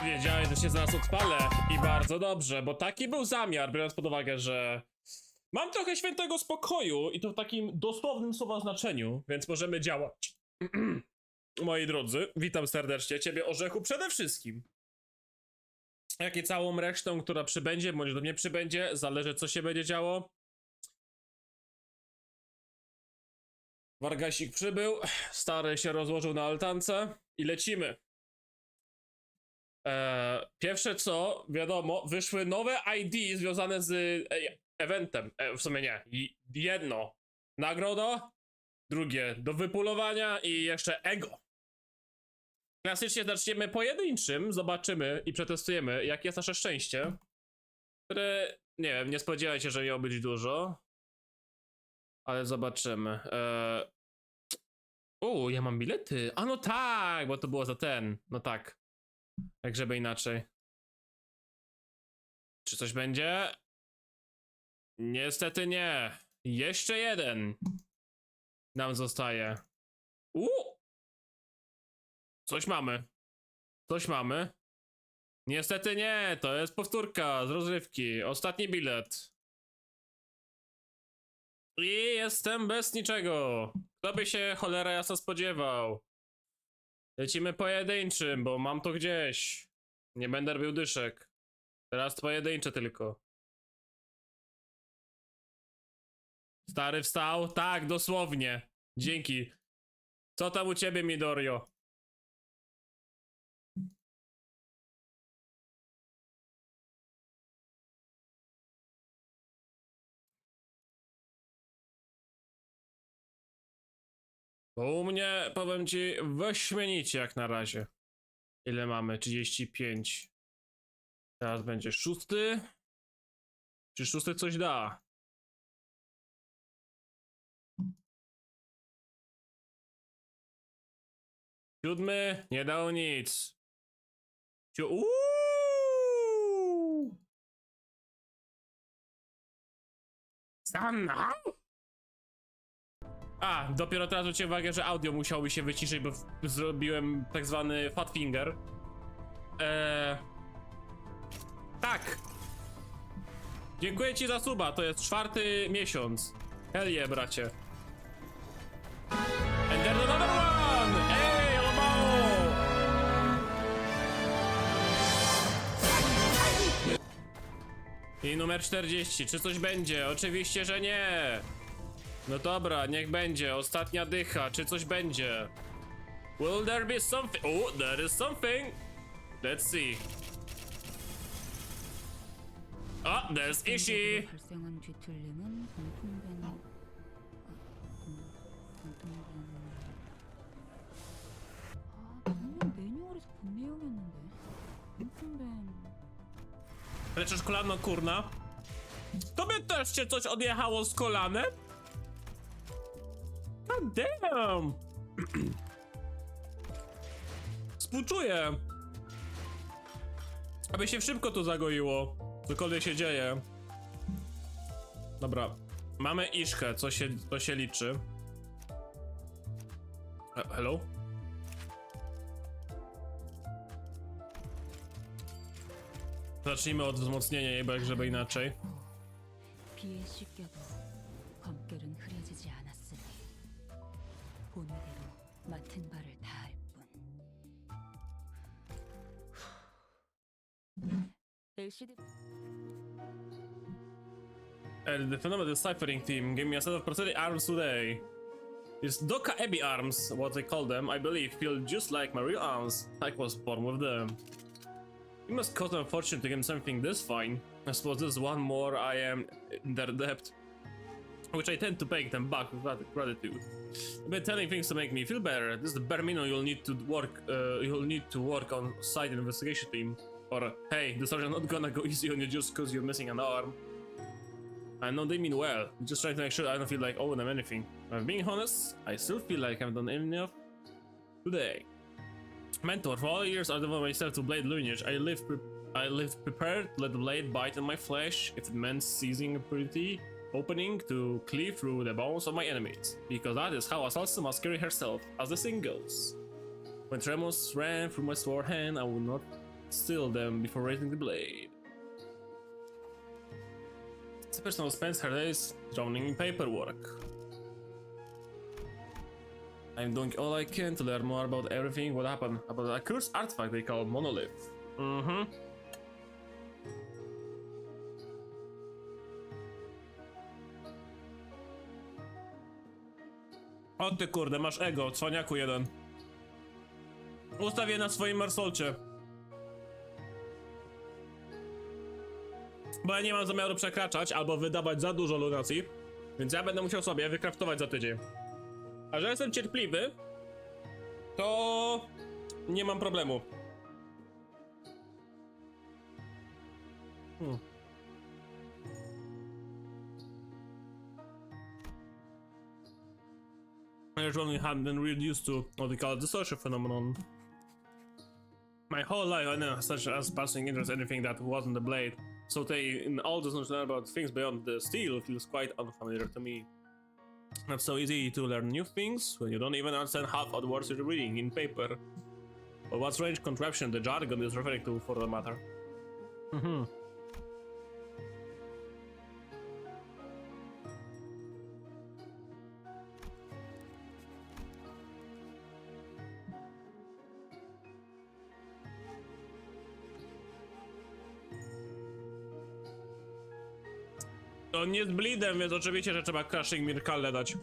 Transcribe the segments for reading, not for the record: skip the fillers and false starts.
Wiedziałem, że się zaraz odpalę i bardzo dobrze, bo taki był zamiar, biorąc pod uwagę, że mam trochę świętego spokoju i to w takim dosłownym słowa znaczeniu, więc możemy działać. Moi drodzy, witam serdecznie ciebie, Orzechu, przede wszystkim. Jak i całą resztą, która przybędzie, bądź do mnie przybędzie, zależy co się będzie działo. Wargasik przybył, stary się rozłożył na altance i lecimy. Pierwsze co, wiadomo, wyszły nowe ID związane z eventem, w sumie nie, jedno nagroda, drugie do wypulowania i jeszcze ego. Klasycznie zaczniemy pojedynczym, zobaczymy i przetestujemy jakie jest nasze szczęście, które, nie wiem, nie spodziewaj się, że miało być dużo, ale zobaczymy. Ja mam bilety, a no tak, bo to było za ten, no tak. Jak żeby inaczej. Czy coś będzie? Niestety nie. Jeszcze jeden nam zostaje. Coś mamy. Coś mamy. Niestety nie, to jest powtórka z rozrywki. Ostatni bilet. I jestem bez niczego. Kto by się cholera jasno spodziewał? Lecimy pojedynczym, bo mam to gdzieś. Nie będę robił dyszek. Teraz pojedyncze tylko. Stary wstał? Tak, dosłownie. Dzięki. Co tam u ciebie, Midorio? Bo u mnie, powiem ci, wyśmienicie jak na razie. Ile mamy? 35. Teraz będzie szósty. Czy szósty coś da? Siódmy nie dało nic. Stanna? A, dopiero teraz zwróciłem uwagę, że audio musiałoby się wyciszyć, bo zrobiłem tak zwany fat finger. Tak. Dziękuję ci za suba, to jest 4. miesiąc. Hell yeah, bracie. And there's another one! Ej, Lomo! I numer 40, czy coś będzie? Oczywiście, że nie. No dobra, niech będzie. Ostatnia dycha, czy coś będzie? Will there be something? Oh, there is something. Let's see. Oh, there's Ishi. Leczysz kolano, kurna? Tobie też się coś odjechało z kolanem? God damn! Współczuję. Aby się szybko tu zagoiło. Cokolwiek się dzieje. Dobra. Mamy Iszkę, co się liczy. Hello? Zacznijmy od wzmocnienia jej, bo jak żeby inaczej. The phenomenal deciphering team gave me a set of prosthetic arms today. These Doka Ebi arms, what they call them, I believe, feel just like my real arms. I was born with them. It must cost them a fortune to get something this fine. I suppose this is one more I am in their debt, which I tend to pay them back with gratitude. I've been telling things to make me feel better. This is the bare minimum you'll need to work on site investigation team. Or, hey, the sergeant not gonna go easy on you just cause you're missing an arm. I know they mean well, just trying to make sure I don't feel like owing them anything. If I'm being honest, I still feel like I've done enough today. Mentor, for all years I devoted myself to blade lineage. I lived prepared to let the blade bite in my flesh if it meant seizing a pretty opening to cleave through the bones of my enemies. Because that is how Assassin must carry herself, as the saying goes. When tremors ran through my sword hand, I would not steal them before raising the blade. The person spends her days drowning in paperwork. I'm doing all I can to learn more about everything what happened about a cursed artifact they call monolith. O ty kurde, masz ego, cwaniaku jeden. Ustaw je na swoim marsolcie. Bo ja nie mam zamiaru przekraczać albo wydawać za dużo lunacji, więc ja będę musiał sobie wykraftować za tydzień. A że jestem cierpliwy, to nie mam problemu. I only hadn't been really used to what they call the social phenomenon. My whole life I know such as passing interest in anything that wasn't the blade. So they in all this knowledge about things beyond the steel feels quite unfamiliar to me. Not so easy to learn new things when you don't even understand half of the words you're reading in paper. Or what strange contraption the jargon is referring to for the matter. On jest bleedem, więc oczywiście, że trzeba Crushing Mirkalle dać.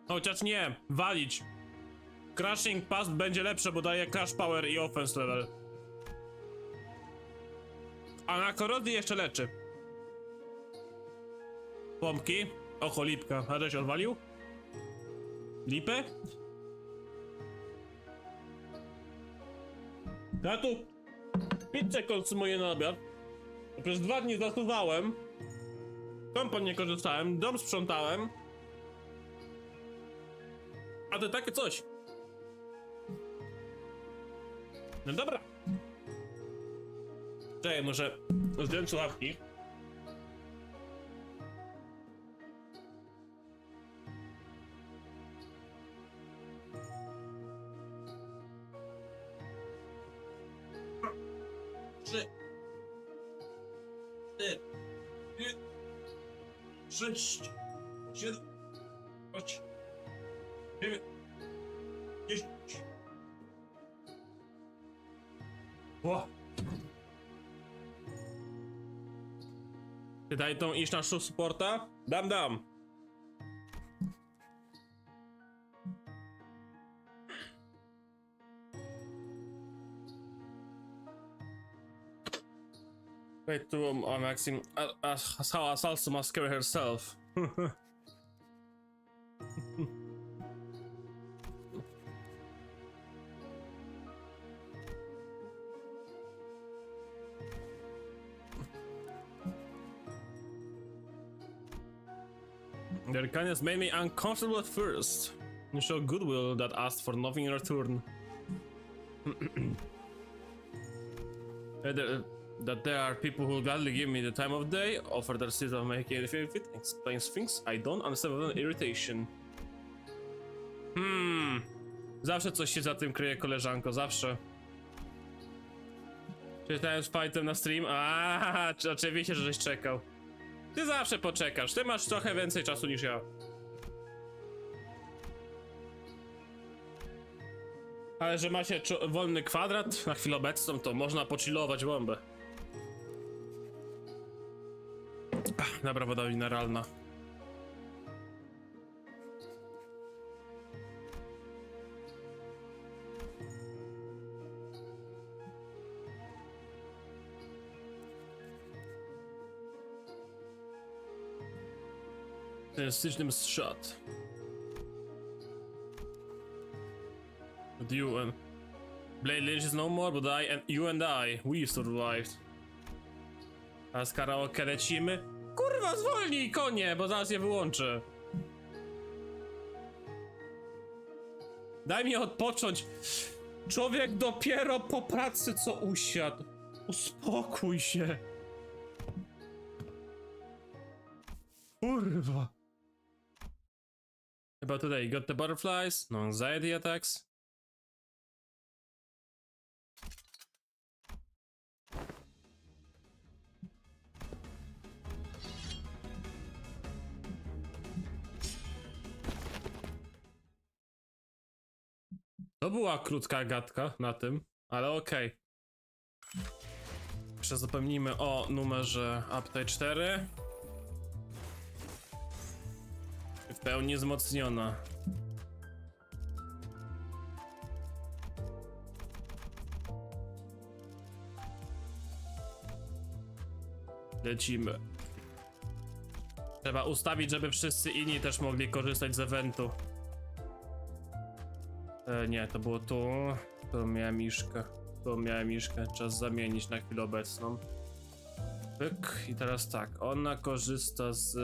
Chociaż nie, walić. Crushing Past będzie lepsze, bo daje Crash Power i Offense Level. A na korozji jeszcze leczy. Pompki. Oho, lipka. A żeś odwalił? Lipę? Ja tu pizzę konsumuję na obiad. Przez 2 dni zasuwałem. Kompon nie korzystałem, dom sprzątałem. A to takie coś. No dobra. Czekaj, muszę zdjąć słuchawki. Trzy. 6, 7, 8, 9, 10. Ło. Ty daj tą iść na supporta? Dam. Wait to Maxim, how Salsa must carry herself. Their kindness made me uncomfortable at first. You show goodwill that asked for nothing in return. That there are people who gladly give me the time of day, offer their seeds of making anything fit, explains things I don't understand with an irritation. Zawsze coś się za tym kryje, koleżanko, zawsze. Czytałem z fightem na stream? Oczywiście, że żeś czekał. Ty zawsze poczekasz, ty masz trochę więcej czasu niż ja. Ale że ma się wolny kwadrat na chwilę obecną, to można pochillować bombę. Dobra, woda mineralna. Ten stycznym shot. But you and Blade Lynch is no more, but you and I, we survived. A z karaoke lecimy? Kurwa, zwolnij konie, bo zaraz je wyłączę. Daj mi odpocząć. Człowiek dopiero po pracy co usiadł. Uspokój się. Kurwa. About today, got the butterflies, no anxiety attacks. To była krótka gadka na tym, ale okej. Jeszcze zapomnijmy o numerze Update 4. W pełni wzmocniona. Lecimy. Trzeba ustawić, żeby wszyscy inni też mogli korzystać z eventu. Nie, to było tu. Tu miałem miszkę. Tu miałem miszkę. Czas zamienić na chwilę obecną. Pyk. I teraz tak. Ona korzysta z...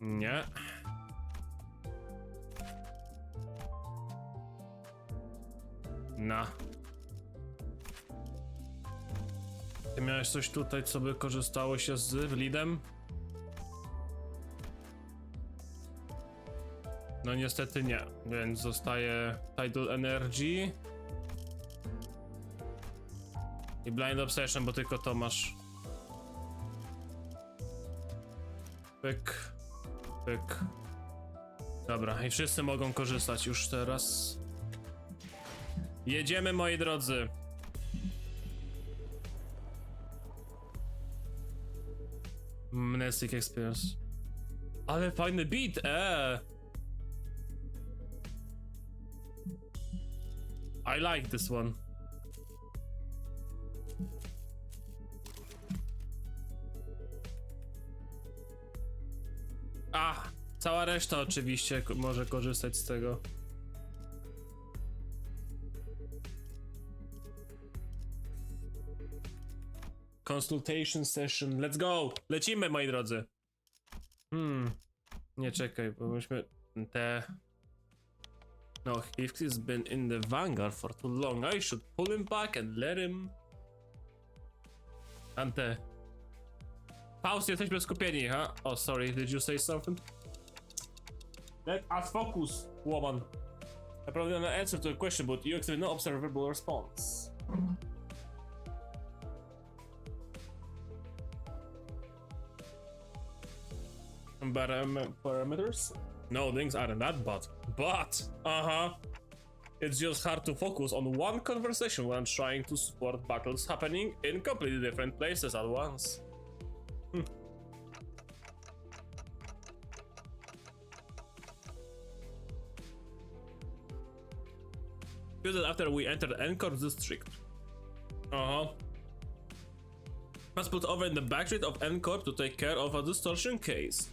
Nie. Ty miałeś coś tutaj, co by korzystało się z Lidem? No niestety nie, więc zostaje Tidal Energy i Blind Obsession, bo tylko to masz. Pyk, pyk. Dobra, i wszyscy mogą korzystać już teraz. Jedziemy, moi drodzy. Mnestic Experience. Ale fajny beat, I like this one. Cała reszta oczywiście może korzystać z tego. Consultation session, let's go! Lecimy, moi drodzy. Nie czekaj, bo myśmy te... No, if he's been in the vanguard for too long, I should pull him back and let him... Ante. Faust, jesteśmy skupieni, huh? Oh, sorry, did you say something? Let us focus, woman. I probably don't answer to a question, but you actually no observable response. Parameters? No, things aren't that bad. But, it's just hard to focus on one conversation when trying to support battles happening in completely different places at once. Use it after we enter the Encore district. Must put over in the backstreet of Encore to take care of a distortion case.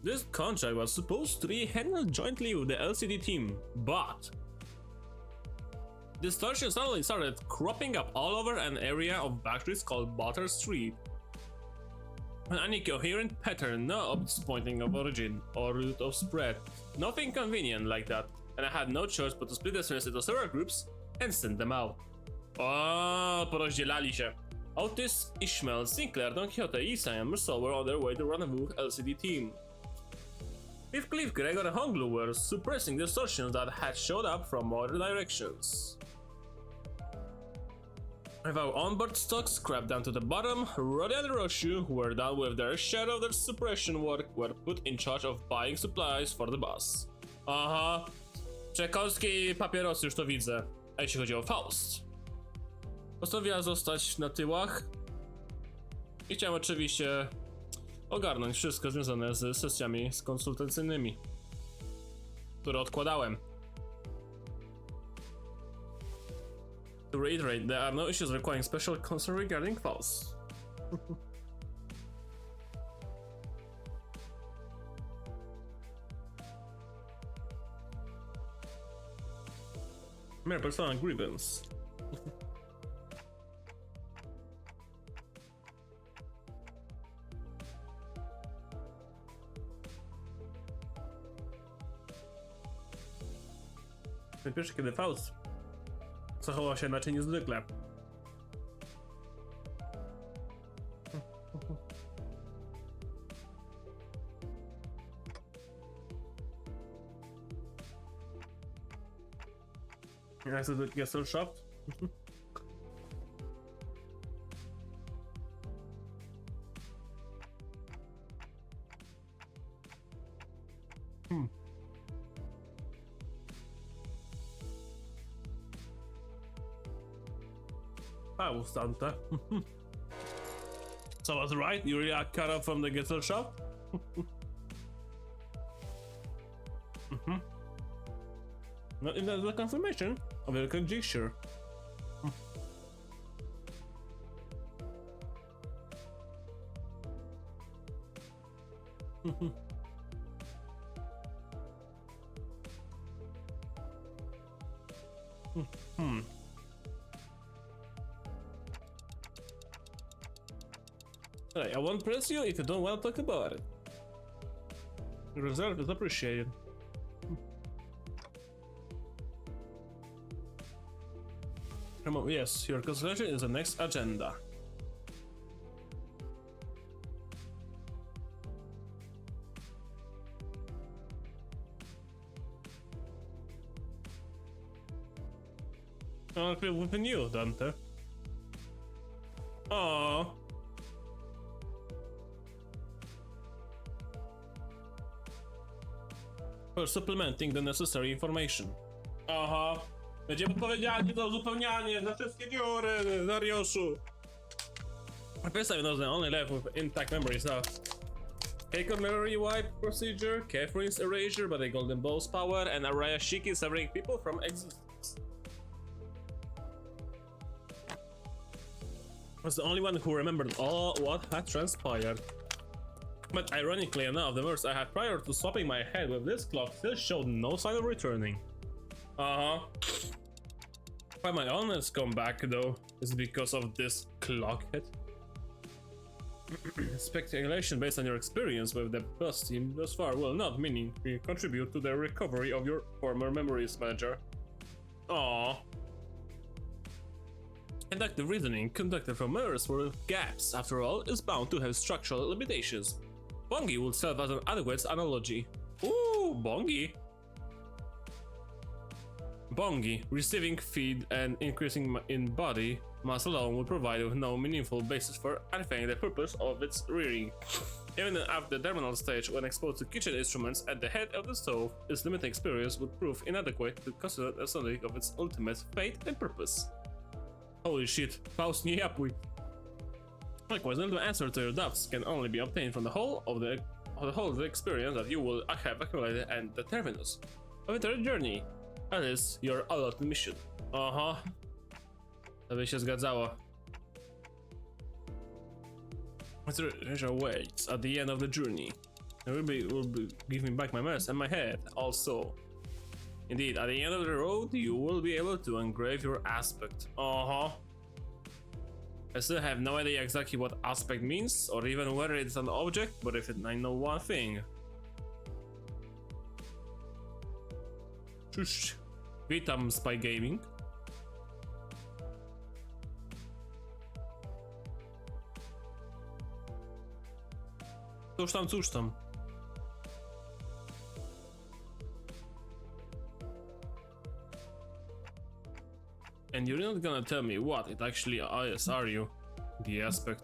This contract was supposed to be handled jointly with the LCD team, but distortion suddenly started cropping up all over an area of backstreets called Butter Street. Any coherent pattern, no obvious pointing of origin or route of spread. Nothing convenient like that, and I had no choice but to split the students into several groups and send them out. Porozdzielali się. Otis, Ishmael, Sinclair, Don Quixote, Isa, and Merceau were on their way to rendezvous LCD team. Heathcliff, Gregor, and Honglu were suppressing distortions that had showed up from other directions. With our onboard stock scrapped down to the bottom, Roddy and Roshu, who were done with their share of their suppression work, were put in charge of buying supplies for the bus. Przekąski i papierosy, już to widzę. A jeśli chodzi o Faust, postanowiła zostać na tyłach i chciałem oczywiście ogarnąć wszystko związane z sesjami konsultacyjnymi, które odkładałem. To reiterate, there are no issues requiring special concern regarding Faust. Mere personal grievance. Pierwszy, kiedy Faust zachował się inaczej niezwykle. I said the castle shop. I was Dante. So I was right, you really are cut off from the castle shop? Not even the confirmation of your conjecture. Alright, I won't press you if you don't want to talk about it. The result is appreciated. Come on, yes, your consultation is the next agenda. I'll be within you, Dante. Aww. For supplementing the necessary information. Aha. Będzie odpowiedzialny za uzupełnianie za wszystkie dziury, Dariuszu. First time knows that only left with intact memories now. Keiko memory wipe procedure, Catherine's erasure by the Golden Bow's power, and Araya Shiki severing people from existence. Was the only one who remembered all what had transpired. But ironically enough, the verse I had prior to swapping my head with this clock still showed no sign of returning. Why my honors come back though is because of this clock head. Speculation based on your experience with the bus team thus far will not meaningfully contribute to the recovery of your former memories, manager. Aww. Inductive reasoning conducted from mirrors with gaps, after all, is bound to have structural limitations. Bongi would serve as an adequate analogy. Ooh, Bongi. Bongi, receiving feed and increasing in body mass alone would provide with no meaningful basis for identifying the purpose of its rearing. Even at the terminal stage, when exposed to kitchen instruments at the head of the stove, its limited experience would prove inadequate to consider a study of its ultimate fate and purpose. Holy shit, Faust nie japuj. Likewise, the answer to your doubts can only be obtained from the whole of the experience that you will have accumulated at the terminus of the journey. That is your allotted mission. Aha. To by się zgadzało. Treasure waits at the end of the journey. It will be give me back my mess and my head also. Indeed, at the end of the road, you will be able to engrave your aspect. I still have no idea exactly what aspect means, or even whether it's an object, but I know one thing. Cześć. Witam, Spy Gaming. Cóż tam. And you're not gonna tell me what it actually is, are you? The aspect.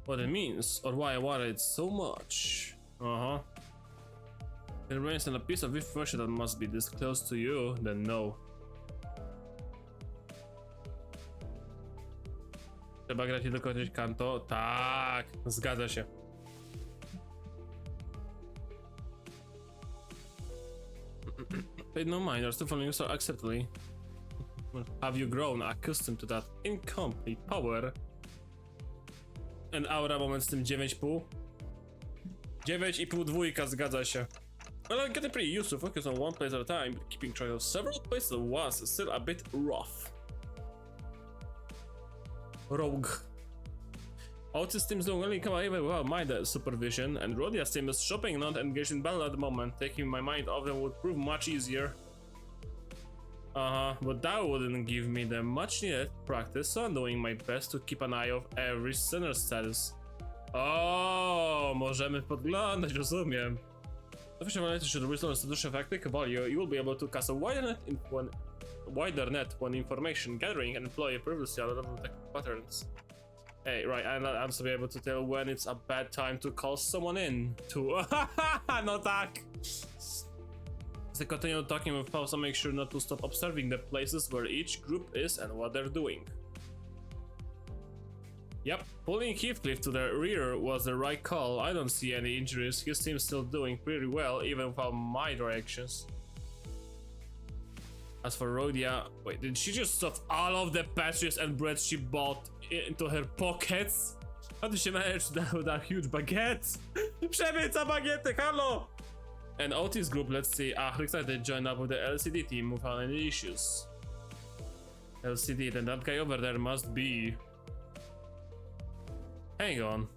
What it means, or why I wanted it so much. It remains on a piece of information that must be disclosed to you, then no. Trzeba grać i dokończyć kanto? Tak, zgadza się. Paid no mind, you're still following you so acceptably. Have you grown accustomed to that incomplete power? And aura moment z tym 9,5? 9,5 dwójka, zgadza się. Well, I'm getting pretty used to focus on one place at a time, but keeping track of several places at once is still a bit rough. Rogue. Otis team's doing only come away without my supervision, and Rodia's team is shopping, not engaged in battle at the moment. Taking my mind off them would prove much easier. But that wouldn't give me the much needed practice, so I'm doing my best to keep an eye of every sinner status. O, możemy podglądać, rozumiem. Sufficient validity should restore sufficient factic value. You will be able to cast a wider net when information gathering and employ previously unavailable patterns. Hey, right, I'm also be able to tell when it's a bad time to call someone in to no tak. As they continue talking with Pausa, make sure not to stop observing the places where each group is and what they're doing. Yep, pulling Heathcliff to the rear was the right call. I don't see any injuries. His team's still doing pretty well, even without my directions. As for Rhodia, wait, did she just stuff all of the pastries and bread she bought into her pockets? How did she manage that with that huge baguette? Przemyca bagiety, hello! And Otis group, let's see. Looks like they joined up with the LCD team without any issues. LCD, then that guy over there must be... Hang on.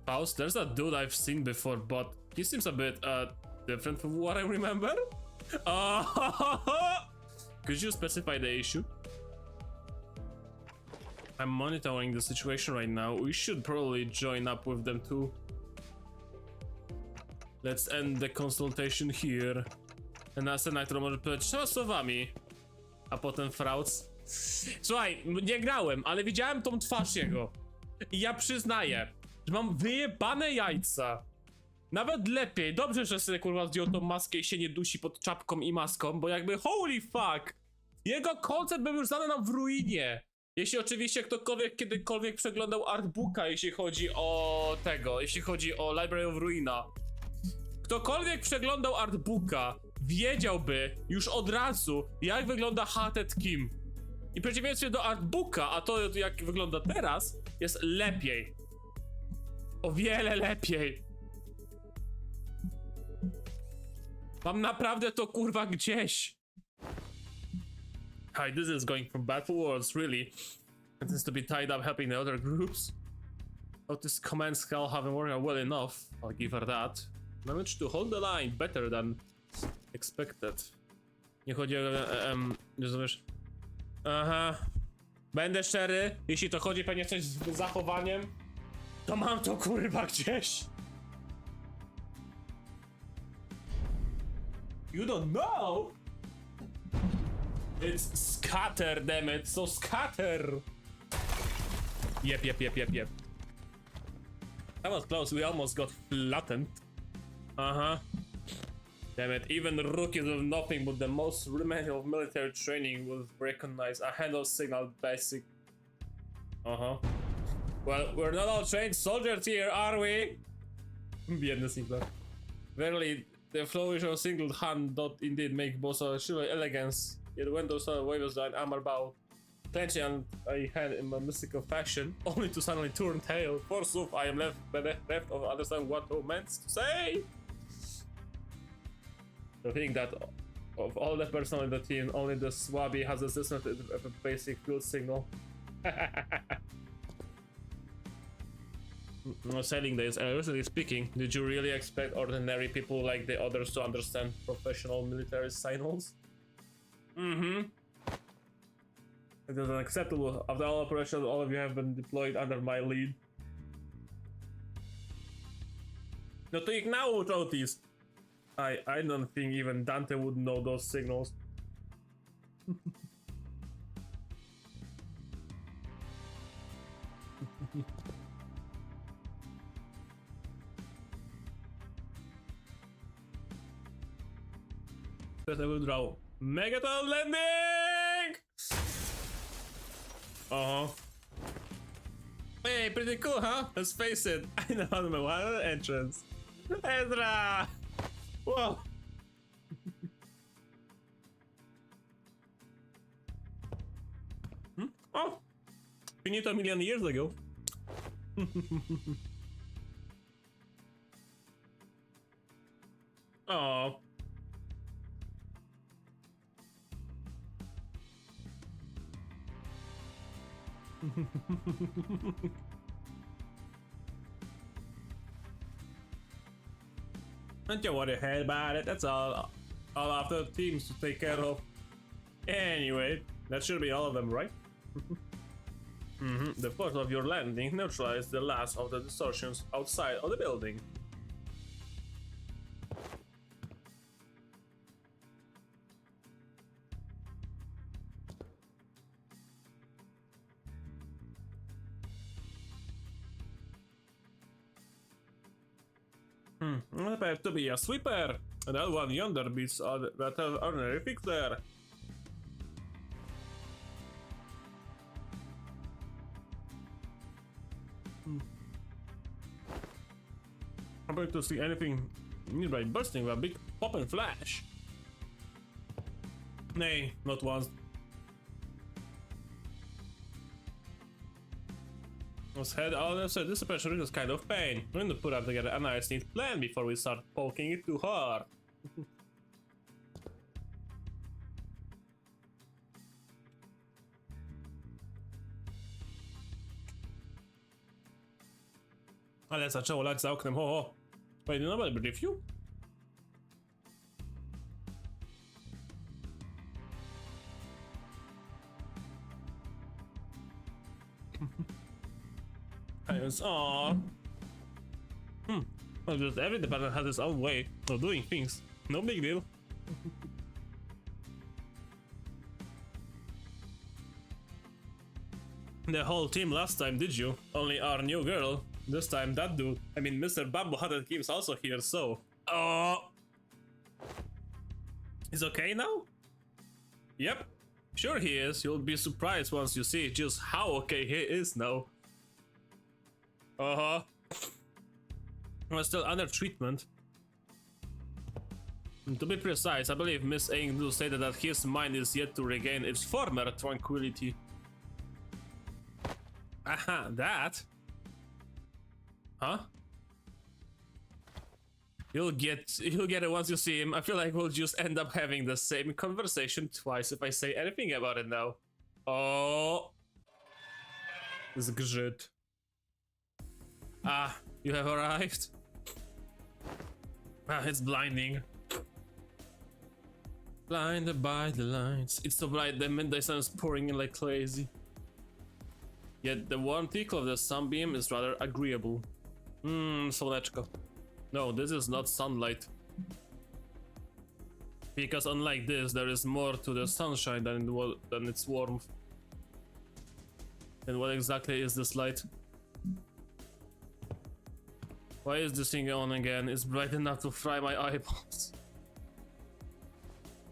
Faust, there's a dude I've seen before, but he seems a bit different from what I remember. Could you specify the issue? I'm monitoring the situation right now. We should probably join up with them too. Let's end the consultation here. Następna, którą może powiedzieć 3 słowami. A potem Frauds. Słuchaj, nie grałem, ale widziałem tą twarz jego. I ja przyznaję, że mam wyjebane jajca. Nawet lepiej, dobrze, że sobie kurwa zdjął tą maskę i się nie dusi pod czapką i maską, bo jakby holy fuck! Jego koncert był już znany nam w ruinie. Jeśli oczywiście ktokolwiek kiedykolwiek przeglądał artbooka, jeśli chodzi o tego, jeśli chodzi o Library of Ruina. Ktokolwiek przeglądał artbooka, wiedziałby już od razu, jak wygląda Hated Kim. I w przeciwieństwie do artbooka, a to jak wygląda teraz, jest lepiej. O wiele lepiej. Mam naprawdę to kurwa gdzieś. Hi, this is going from bad to worse, really. It seems to be tied up helping the other groups. Otis command skill haven't worked out well enough. I'll give her that. Managed to hold the line better than expected. Nie chodzi o... rozumiesz? Aha. Będę szczery, jeśli to chodzi pewnie coś z zachowaniem, to mam to kurwa gdzieś. You don't know? It's scatter, damn it, so scatter! Yep. That was close, we almost got flattened. Damn it, even the rookies with nothing but the most rudimentary of military training will recognize a handle signal basic. Well, we're not all trained soldiers here, are we? Biedny Sinclair. Verily, the flourish of a single hand doth indeed make both a chivalry elegance. Yet when those waves down armor bow, clenching a hand in a mystical fashion, only to suddenly turn tail. Forsooth, I am left of understand what it meant to say. To think that of all the personnel in the team, only the Swabby has assisted of a basic field signal. Sailing days, and recently speaking, did you really expect ordinary people like the others to understand professional military signals? It is unacceptable. After all operations, all of you have been deployed under my lead. No to ich naucz, Otis. I don't think even Dante would know those signals. First I will draw Megaton landing! Hey, pretty cool, huh? Let's face it, I know how to make one entrance. Ezra! Whoa! Oh! Finito a million years ago. Oh. Don't you worry about it, that's all after teams to take care of. Anyway, that should be all of them, right? The force of your landing neutralized the last of the distortions outside of the building. prepare to be a sweeper. And that one yonder beats that ordinary fixer. I'm going to see anything nearby bursting with a big pop and flash. Nay, not once. Let's head on and say this pressure is kind of pain. We're going to put up together a nice neat plan before we start poking it too hard. Ale zaczęło lać za oknem, ho ho. Wait, nobody believe you? Aww. Well, just every department has its own way of doing things. No big deal. The whole team last time, did you? Only our new girl. This time that dude. I mean, Mr. Bamboo Hatted Game's also here, so... Oh! He's okay now? Yep. Sure he is. You'll be surprised once you see just how okay he is now. Uh-huh. We're still under treatment. To be precise, I believe Miss Aingdu stated that his mind is yet to regain its former tranquility. Aha, that? Huh? You'll get it once you see him. I feel like we'll just end up having the same conversation twice if I say anything about it now. Oh. Zgrzyt. Ah, you have arrived. Ah, it's blinding. Blinded by the lights. It's so bright the midday sun is pouring in like crazy. Yet the warm tickle of the sunbeam is rather agreeable. Słoneczko. No, this is not sunlight. Because unlike this, there is more to the sunshine than its warmth. And what exactly is this light? Why is this thing on again? It's bright enough to fry my eyeballs.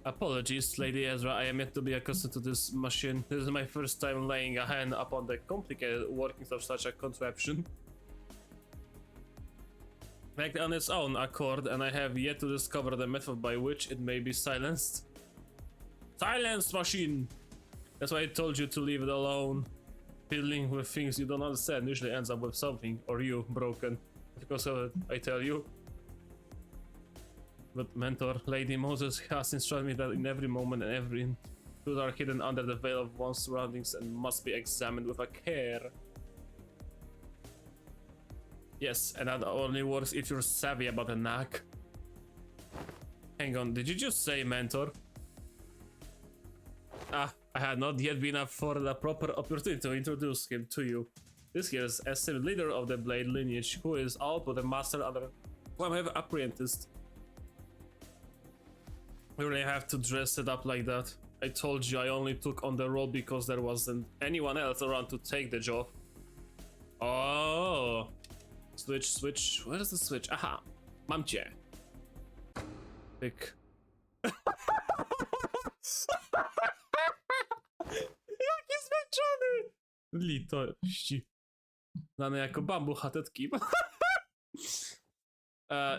Apologies, Lady Ezra, I am yet to be accustomed to this machine. This is my first time laying a hand upon the complicated workings of such a contraption. Act on its own accord, and I have yet to discover the method by which it may be silenced. Silence, machine! That's why I told you to leave it alone. Fiddling with things you don't understand usually ends up with something, or you, broken. Because of it, I tell you. But mentor, Lady Moses has instructed me that in every moment and every truth are hidden under the veil of one's surroundings and must be examined with a care. Yes, and that only works if you're savvy about the knack. Hang on, did you just say mentor? Ah, I had not yet been afforded a proper opportunity to introduce him to you. This here is esteemed leader of the Blade lineage, who is all but a master under whom I have apprenticed. You really have to dress it up like that. I told you I only took on the role because there wasn't anyone else around to take the job. Oh. Switch. Where is the switch? Aha. Mam cię. Pyk. Jaki zmęczony! Litości. Znany jako Bamboo Hatted Keep.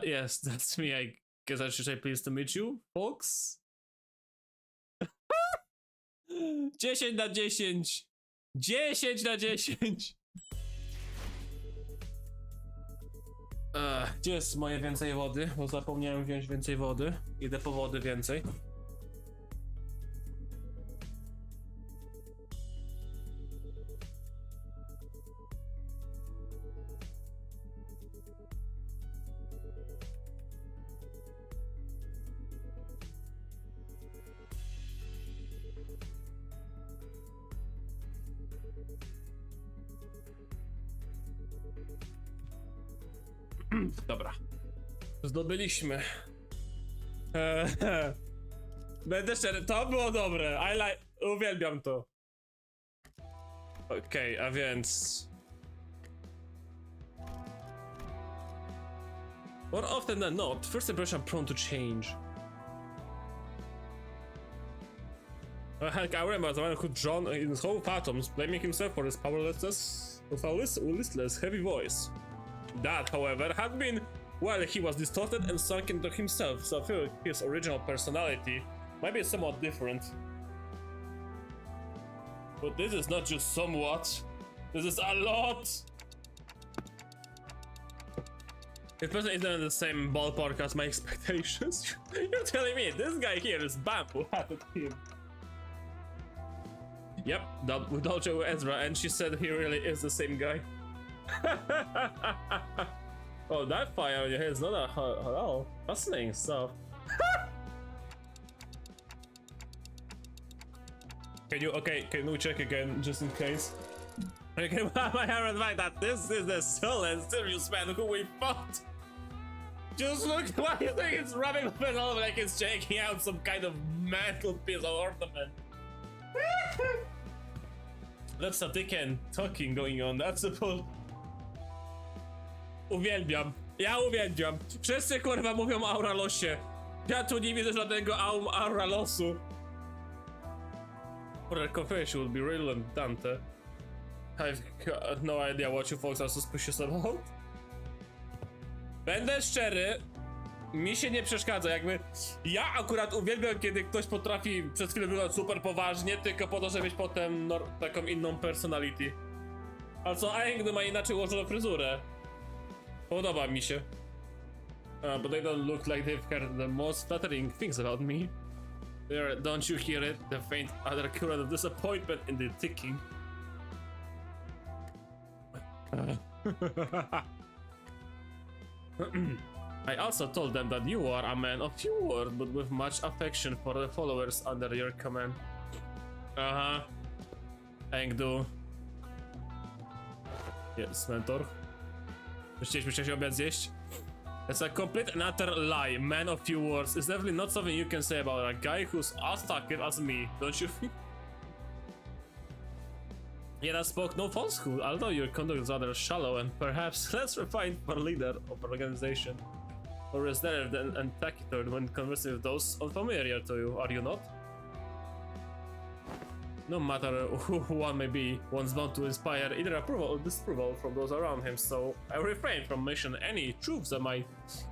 Yes, that's me. I guess I should say pleased to meet you, folks. 10 na 10. 10 na 10. Gdzie jest moje więcej wody? Bo zapomniałem wziąć więcej wody. Idę po wody więcej. Dobra. Zdobyliśmy. Będę szczery, to było dobre. Uwielbiam to. Okej, a więc... More often than not, first impressions are prone to change. Heck, I remember the man who drowned in his whole phantoms, blaming himself for his powerlessness with a listless, heavy voice. That, however, had been while he was distorted and sunk into himself, so I feel his original personality might be somewhat different. But this is not just somewhat, this is a lot! If person isn't in the same ballpark as my expectations, you're telling me this guy here is bamboo hatted him. Yep, we double checked with Ezra and she said he really is the same guy. Oh, that fire on your head is not a hello. Fascinating stuff. Can we check again just in case? Okay, my hair and fact that this is the soul and serious man who we fought. Just look, why do you think it's rubbing up and all like it's shaking out some kind of metal piece of ornament? That's a dickhead talking going on, that's the pull. Uwielbiam, ja uwielbiam. Wszyscy kurwa mówią o Auralosie. Ja tu nie widzę żadnego Auralosu. That confession would be real and Dante. I've got no idea what you folks are suspicious about. Będę szczery, mi się nie przeszkadza, jakby ja akurat uwielbiam, kiedy ktoś potrafi przez chwilę wyglądać super poważnie, tylko po to, żeby mieć potem taką inną personality. A co Aang ma inaczej ułożoną fryzurę. Podoba mi się. But they don't look like they've heard the most flattering things about me. There, don't you hear it? The faint undercurrent of disappointment in the ticking. I also told them that you are a man of few words, but with much affection for the followers under your command. Engdu. Yes, mentor. Chcieliśmy wcześniej obiad zjeść? It's a complete and utter lie. Man of few words is definitely not something you can say about a guy who's as talkative as me, don't you think? Yet I spoke no falsehood, although your conduct is rather shallow and perhaps less refined for a leader of an organization. Or reserved and taciturn when conversing with those unfamiliar to you, are you not? No matter who one may be, one's bound to inspire either approval or disapproval from those around him, so I refrain from mentioning any truths that might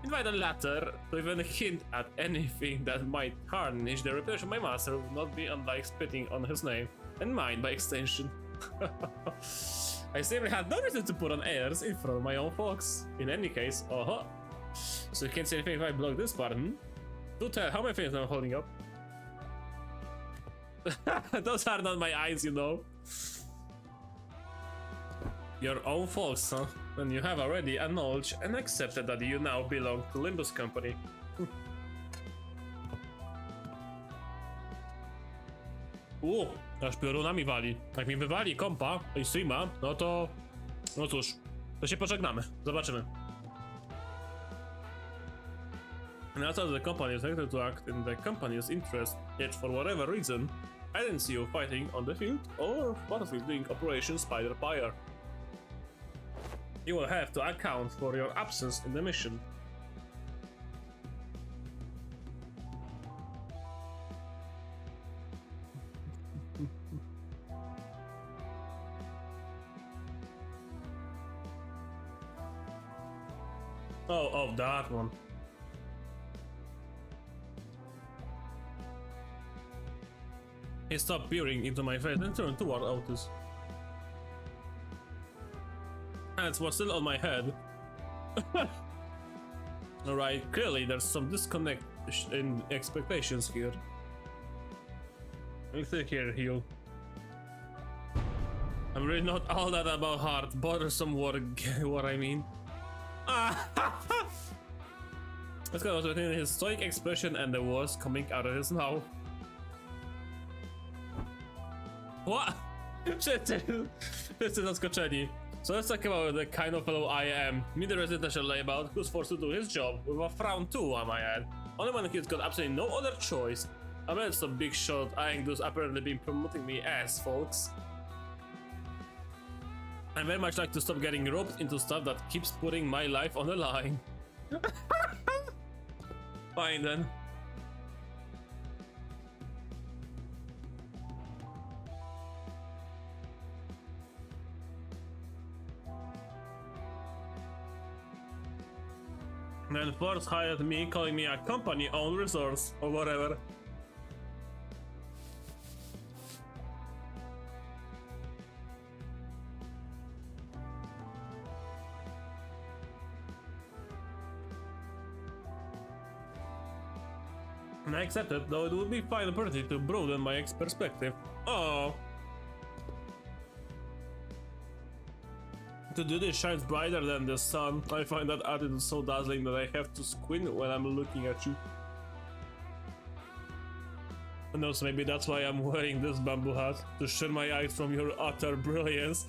invite the latter to even hint at anything that might tarnish the reputation of my master would not be unlike spitting on his name, and mine by extension. I simply had no reason to put on airs in front of my own folks. In any case, so you can't say anything if I block this part, Do tell how many things I'm holding up. Those are not my eyes, you know. Your own folks, huh? Then you have already acknowledged and accepted that you now belong to Limbus company. Aż piorunami wali. Jak mi wywali kompa i streama, no to... No cóż, to się pożegnamy. Zobaczymy. And I thought the company is expected to act in the company's interest, yet for whatever reason, I didn't see you fighting on the field or battlefield doing Operation Spider Fire. You will have to account for your absence in the mission. Oh, that one. He stopped peering into my face and turned toward Otis. Hands were still on my head. Alright, clearly there's some disconnect in expectations here. Let's see here, Hugh. I'm really not all that about hard, bothersome what I mean. Let's go between his stoic expression and the words coming out of his mouth. What? Wszyscy zaskoczeni. So let's talk about the kind of fellow I am. Me the residential layabout who's forced to do his job, with a frown too, I might add. Only when he's got absolutely no other choice. I mean, some big shot Aang's apparently been promoting me as, folks. I very much like to stop getting roped into stuff that keeps putting my life on the line. Fine then. Then Force hired me, calling me a company-owned resource or whatever. And I accepted, though it would be fine opportunity to broaden my perspective. Oh. To do this shines brighter than the sun. I find that attitude so dazzling that I have to squint when I'm looking at you. Who knows, maybe that's why I'm wearing this bamboo hat, to shield my eyes from your utter brilliance.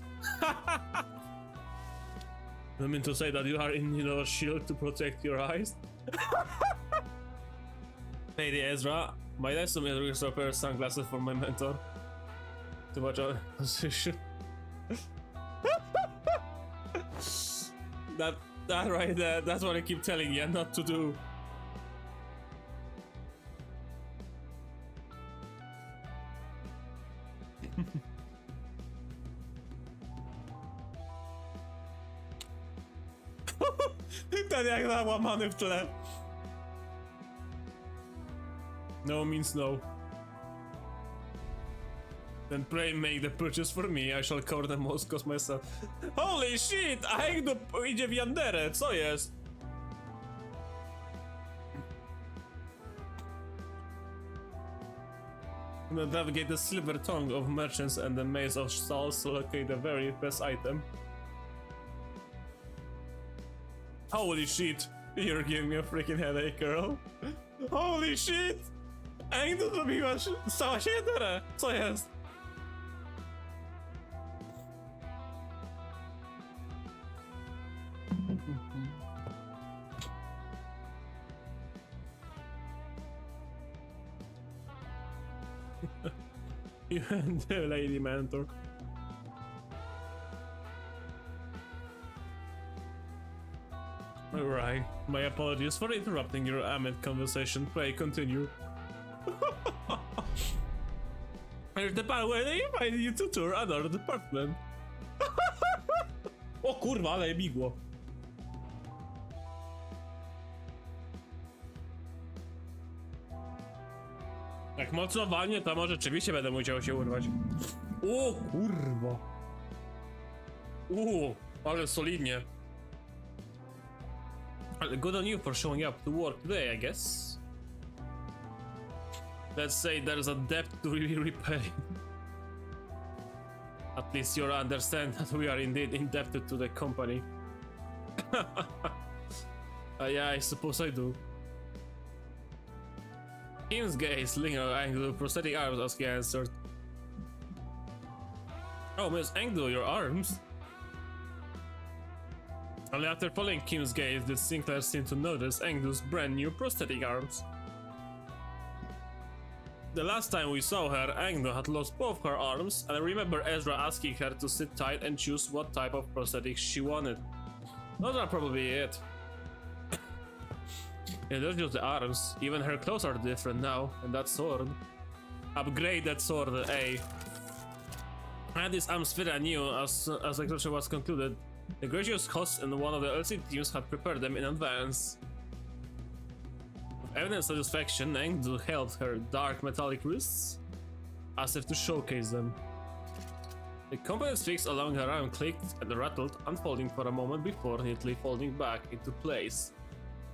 You mean to say that you are in a shield to protect your eyes? Lady Ezra, might I submit a pair of sunglasses for my mentor? Too much of a position. That right there, that's what I keep telling you not to do. Ten jak załamany w tle. No means no. Then pray make the purchase for me, I shall cover the most cost myself. Holy shit! A Hegdo idzie w Yanderę, co jest? Navigate the silver tongue of merchants and the maze of stalls to locate the very best item. Holy shit! You're giving me a freaking headache, girl. Holy shit! Hegdo zrobiłaś, stała się Yanderę, co jest? You and the lady mentor. Alright, my apologies for interrupting your amid conversation. Pray continue. Here's the part where they invite you to tour another department. O kurwa, ale bigło. Jak mocno walnie, to może rzeczywiście będę musiał się urwać. O kurwa. Ale solidnie. Good on you for showing up to work today, I guess. Let's say there's a debt to really repay. At least you understand that we are indeed indebted to the company. Yeah, I suppose I do. Kim's gaze lingered Anglo, prosthetic arms as he answered. Oh, Miss Anglo, your arms? Only after following Kim's gaze did Sinclair seem to notice Anglo's brand new prosthetic arms. The last time we saw her, Anglo had lost both her arms, and I remember Ezra asking her to sit tight and choose what type of prosthetics she wanted. Those are probably it. Yeah, those just the arms. Even her clothes are different now, and that sword. Upgrade that sword, A. And these arms fit anew as the construction was concluded. The gracious host and one of the LC teams had prepared them in advance. With evident satisfaction, Angel held her dark metallic wrists as if to showcase them. The components fixed along her arm clicked and rattled, unfolding for a moment before neatly folding back into place.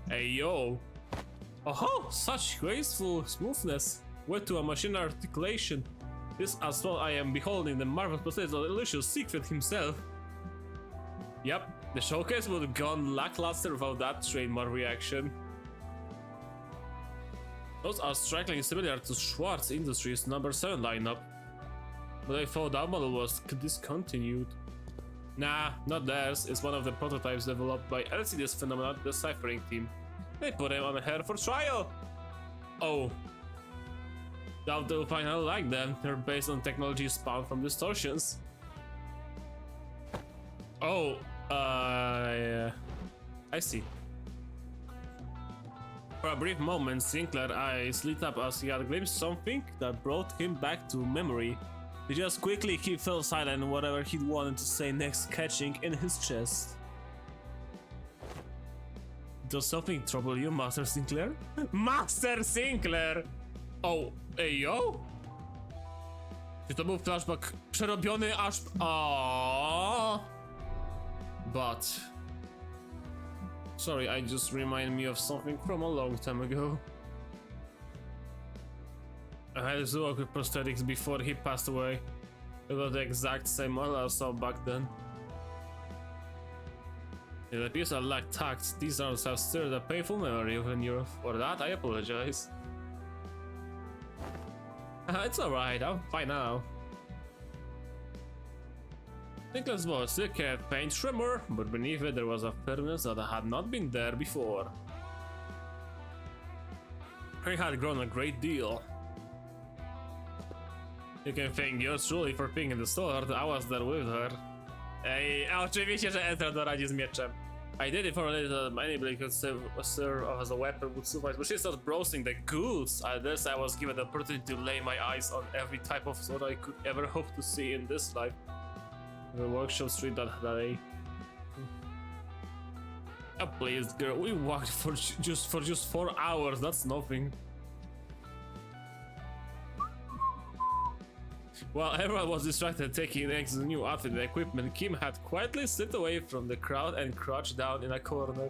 Hey yo! Oh, such graceful smoothness! Wet to a machine articulation. This as well I am beholding the marvelous process of the elusive secret himself. Yep, the showcase would have gone lackluster without that trademark reaction. Those are strikingly similar to Schwartz Industries' number 7 lineup. But I thought that model was discontinued. Nah, not theirs. It's one of the prototypes developed by LCD's phenomenal deciphering team. They put him on her for trial! Oh. Doubt they'll finally like them. They're based on technology spawned from distortions. Oh, yeah. I see. For a brief moment, Sinclair's eyes lit up as he had glimpsed something that brought him back to memory. Just quickly he fell silent, whatever he'd wanted to say next catching in his chest. Does something trouble you, Master Sinclair? Master Sinclair! Oh, ej yo? Czy to był flashback przerobiony aż... Aaaa. But... Sorry, I just remind me of something from a long time ago. I had his work with prosthetics before he passed away. It was the exact same model I saw back then. It appears I lack tact. These arms have stirred a painful memory within you. For that, I apologize. It's alright, I'm fine now. Nicholas' voice still carried a faint tremor, but beneath it there was a firmness that had not been there before. He had grown a great deal. You can thank yours truly for being in the store. I was there with her. Ej, a oczywiście, że Ezra doradzi z mieczem. I did it for a little that anybody could serve as a weapon would suffice, but she started browsing the goods. At this, I was given the opportunity to lay my eyes on every type of sword I could ever hope to see in this life. The workshop street that day. Oh, please, girl, we walked for just 4 hours. That's nothing. While everyone was distracted taking X's new outfit and equipment, Kim had quietly slipped away from the crowd and crouched down in a corner.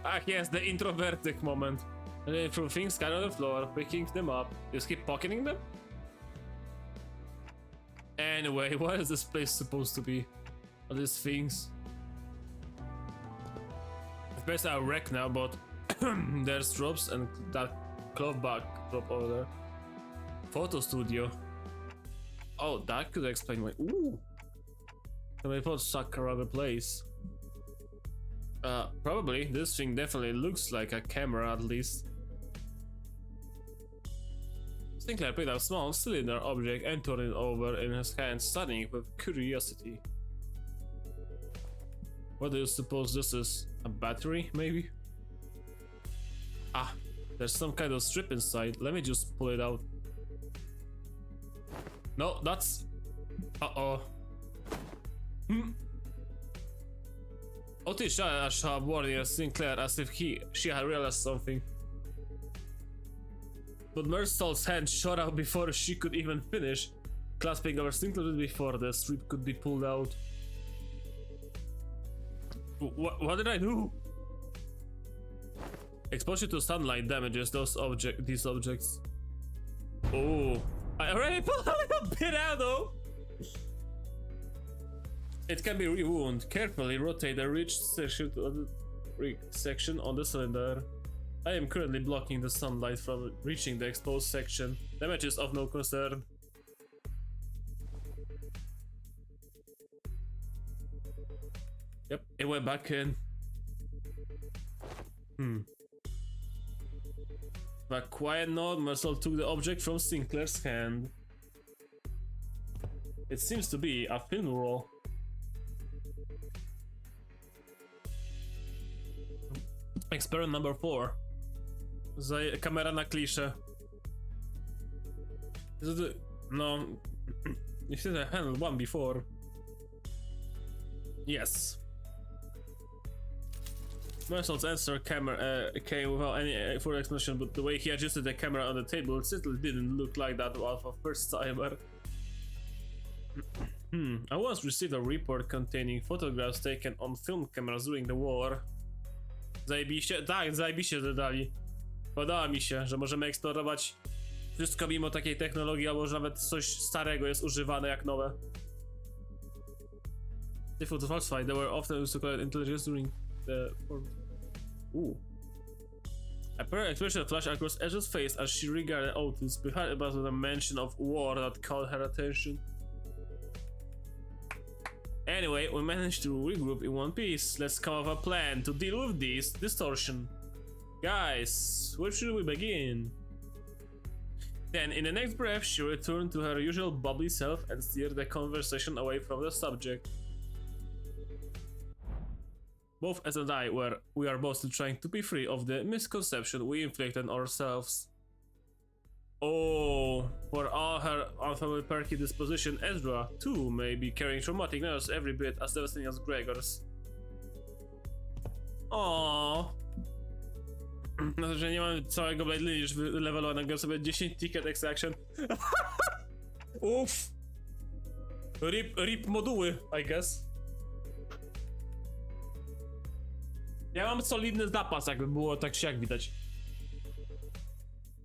Ah yes, the introvertic moment. And then threw things scattered on the floor, picking them up. Just keep pocketing them? Anyway, what is this place supposed to be? All these things? It's basically a wreck now, but there's tropes and that cloth bag drop over there. Photo studio. Oh, that could explain why. Ooh! Somebody put stuck around the place. Probably. This thing definitely looks like a camera at least. Sinclair picked up a small cylinder object and turned it over in his hand, studying it with curiosity. What do you suppose this is? A battery, maybe? Ah, there's some kind of strip inside. Let me just pull it out. No, that's... Uh-oh. Otis shot warning Sinclair as if she had realized something. But Mersal's hand shot out before she could even finish, clasping over Sinclair before the strip could be pulled out. What did I do? Exposure to sunlight damages these objects. Oh, I already pulled a little bit out though. It can be rewound. Carefully rotate the reached section on the cylinder. I am currently blocking the sunlight from reaching the exposed section. Damage is of no concern. Yep, it went back in. With a quiet nod, Marcel took the object from Sinclair's hand. It seems to be a film roll. Experiment number 4. Kamera na kliszę. No, you should have handled one before. Yes. Marcel's answer came without any further explanation, but the way he adjusted the camera on the table, it certainly didn't look like that of a first timer. I once received a report containing photographs taken on film cameras during the war. Zajebiście? Tak, zajebiście dodali. Podoba mi się, że możemy eksplorować wszystko mimo takiej technologii, albo że nawet coś starego jest używane jak nowe. Difficult to falsify, they were often used to collect intelligence during the... Ooh. A pair expression flashed across Ezra's face as she regarded Otis, behind about the mention of war that caught her attention. Anyway, we managed to regroup in one piece. Let's come up with a plan to deal with this distortion. Guys, where should we begin? Then, in the next breath, she returned to her usual bubbly self and steered the conversation away from the subject. Both S and I we are both still trying to be free of the misconception we inflicted on ourselves. Oh, for all her unfamiliar perky disposition, Ezra too may be carrying traumatic nerves every bit as devastating as Gregor's. O. No, że nie mamy całego Blade Lineage już wylevelowanego, sobie 10 ticket extraction. Uff. Rip moduły, I guess. Ja mam solidny zapas, jakby było tak czy jak widać.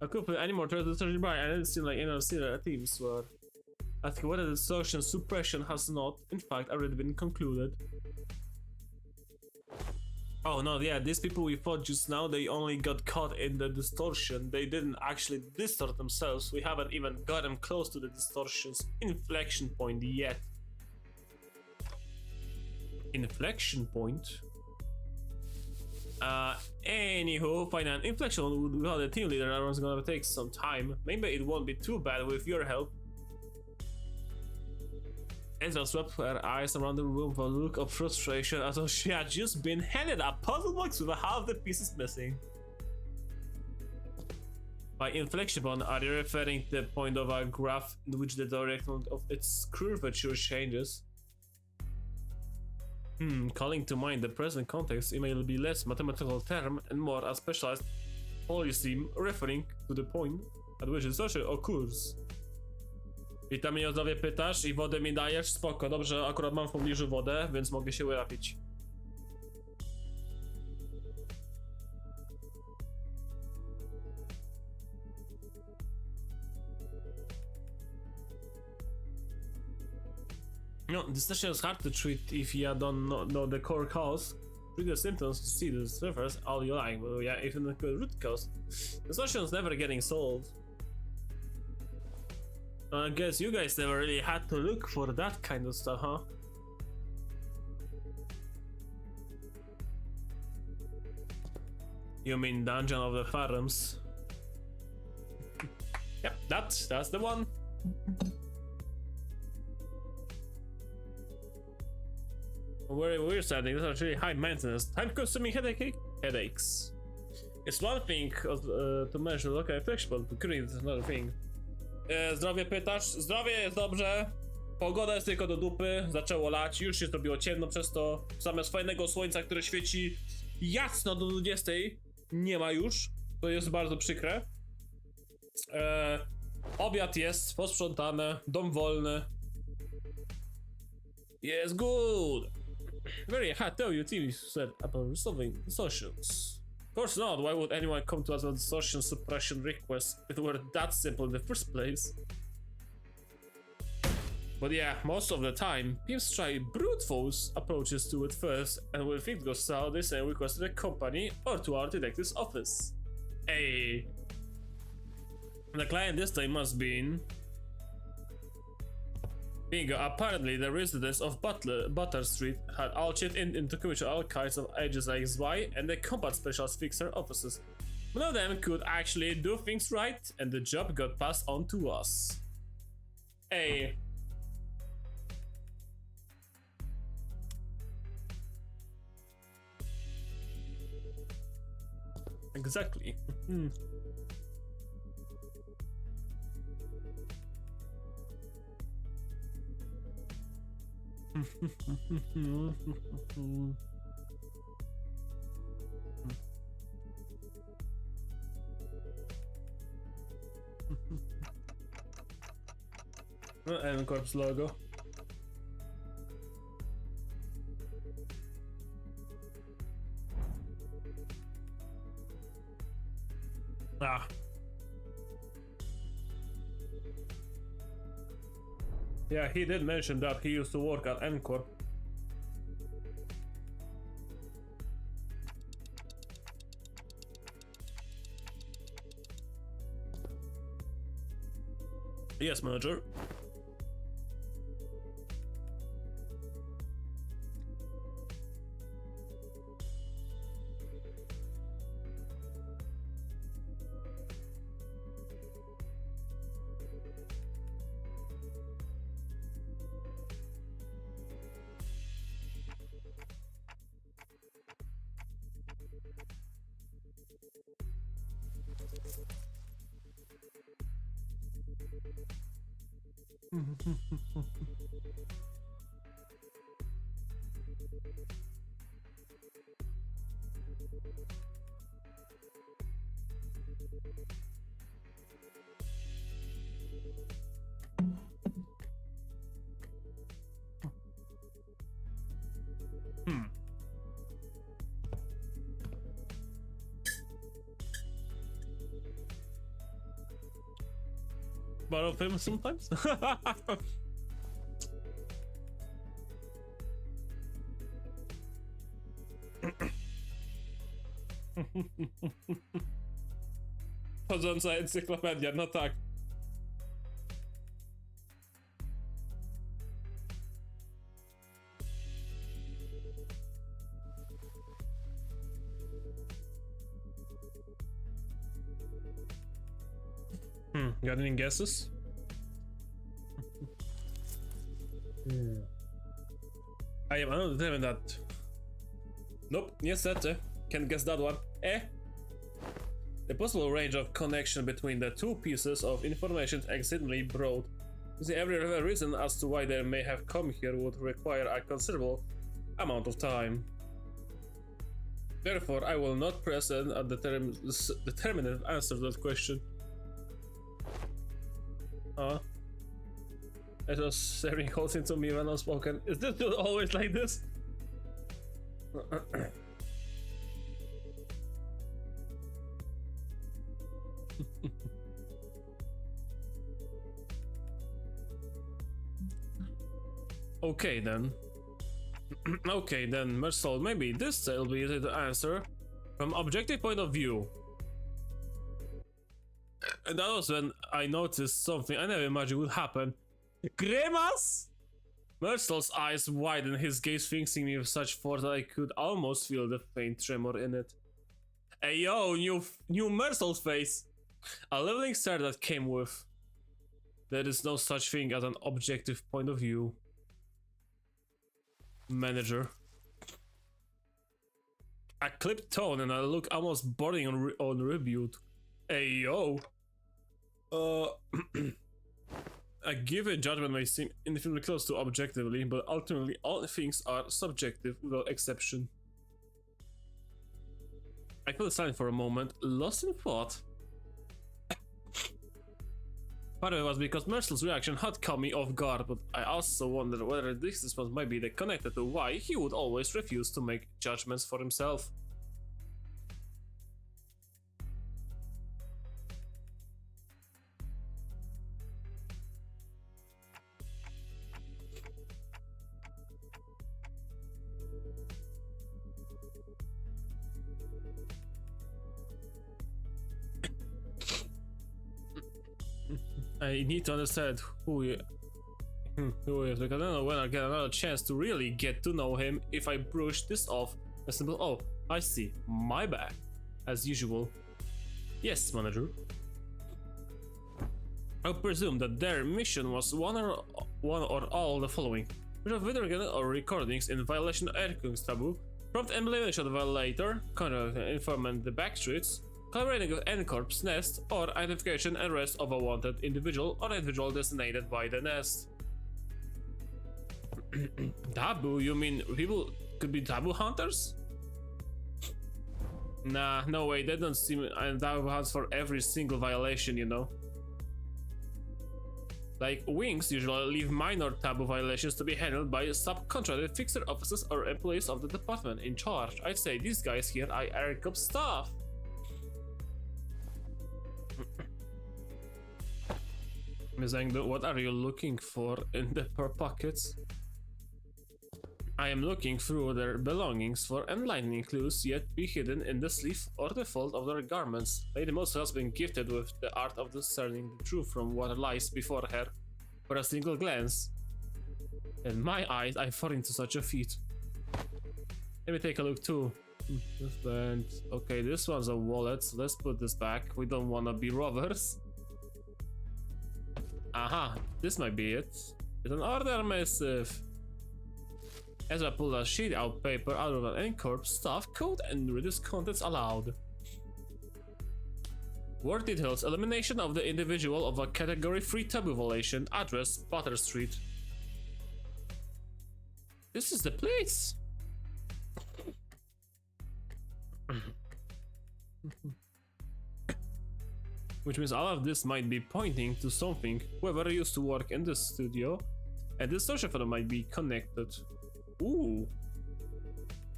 I could play any more to the surgery by, and it seemed like any other teams were asking whether the social suppression has not, in fact, already been concluded. Oh no, yeah, these people we fought just now, they only got caught in the distortion. They didn't actually distort themselves. We haven't even got them close to the distortion's inflection point yet. Inflection point? Anywho, find an inflection without a team leader that was gonna take some time. Maybe it won't be too bad with your help. Ezra swept her eyes around the room with a look of frustration as though she had just been handed a puzzle box with half the pieces missing. By inflection point, are you referring to the point of a graph in which the direction of its curvature changes? Calling to mind the present context, it may be less mathematical term and more a specialized polysim referring to the point at which distortion occurs. I tam mnie o zdrowie pytasz i wodę mi dajesz? Spoko, dobrze, akurat mam w pobliżu wodę, więc mogę się łapić. No, distortion is hard to treat if you don't know the core cause. Treat the symptoms to see the surface all you like, but yeah, even the root cause. Distortion is never getting solved. I guess you guys never really had to look for that kind of stuff, huh? You mean Dungeon of the Phantoms? Yep, that's the one. Where we're standing, these are really high maintenance, time-consuming headaches. It's one thing to measure local inflection, but curing is another thing. Zdrowie pytasz? Zdrowie jest dobrze. Pogoda jest tylko do dupy. Zaczęło lać, już się zrobiło ciemno przez to. Zamiast fajnego słońca, które świeci jasno do 20, nie ma już. To jest bardzo przykre. Obiad jest, posprzątane, dom wolny. Yes, good. Very hot though, your team said about resolving distortions. Of course not, why would anyone come to us with distortion suppression requests if it were that simple in the first place? But yeah, most of the time, teams try brute force approaches to it first, and when things go south, they send requests to the company or to our detective's office. Hey. The client this time must be in Bingo. Apparently, the residents of Butter Street had all chipped in to commission all kinds of ages like Y, and the combat specialists fixed their offices. None of them could actually do things right, and the job got passed on to us. Hey. Exactly. And corpse logo. Ah. Yeah, he did mention that he used to work at N-Corp. Yes, manager. Borrow him sometimes. Chodząca encyklopedia, no tak. Got any guesses? I am undetermined that. Nope, niestety. Can't guess that one. The possible range of connection between the two pieces of information is exceedingly broad. Every reason as to why they may have come here would require a considerable amount of time. Therefore, I will not present a determinative answer to that question. It was staring holes into me when unspoken. Is this always like this? Okay then. Okay then, Mersault, maybe this will be easy to answer from objective point of view. And that was when I noticed something I never imagined would happen. Grimace? Mersault's eyes widened, his gaze fixing me with such force that I could almost feel the faint tremor in it. Hey yo, new Mersault's face! A leveling stare that came with. There is no such thing as an objective point of view. Manager. A clipped tone and a look almost bordering on rebuke. Hey yo. A given judgment may seem infinitely close to objectively, but ultimately all things are subjective without exception. I fell silent for a moment, lost in thought. Part of it was because Mersault's reaction had caught me off guard, but I also wondered whether this response might be connected to why he would always refuse to make judgments for himself. I need to understand who he is, because I don't know when I'll get another chance to really get to know him if I brush this off a simple "oh, I see, my bad," as usual. Yes, manager. I presume that their mission was one or all the following: video or recordings in violation of Erkung's taboo, prompt elimination of the violator, contact informant the backstreets, collaborating with N-Corp's nest, or identification and arrest of a wanted individual or individual designated by the nest. Taboo? You mean people could be taboo hunters? Nah, no way, they don't seem taboo hunts for every single violation, you know. Like, wings usually leave minor taboo violations to be handled by subcontracted fixer officers or employees of the department in charge. I'd say these guys here are N-Corp staff. Ms. Engdo, what are you looking for in the pockets? I am looking through their belongings for enlightening clues yet be hidden in the sleeve or the fold of their garments. Lady Mosa has been gifted with the art of discerning the truth from what lies before her for a single glance. In my eyes, I fall into such a feat. Let me take a look too. And okay, this one's a wallet, so let's put this back. We don't wanna be robbers. Aha, this might be it. It's an order missive. Ezra pulled a sheet out paper out of an N-Corp staff coat and read its contents aloud. Word details: elimination of the individual of a category 3 taboo violation. Address: Potter Street. This is the place. Which means all of this might be pointing to something. Whoever used to work in this studio and this social photo might be connected. Ooh.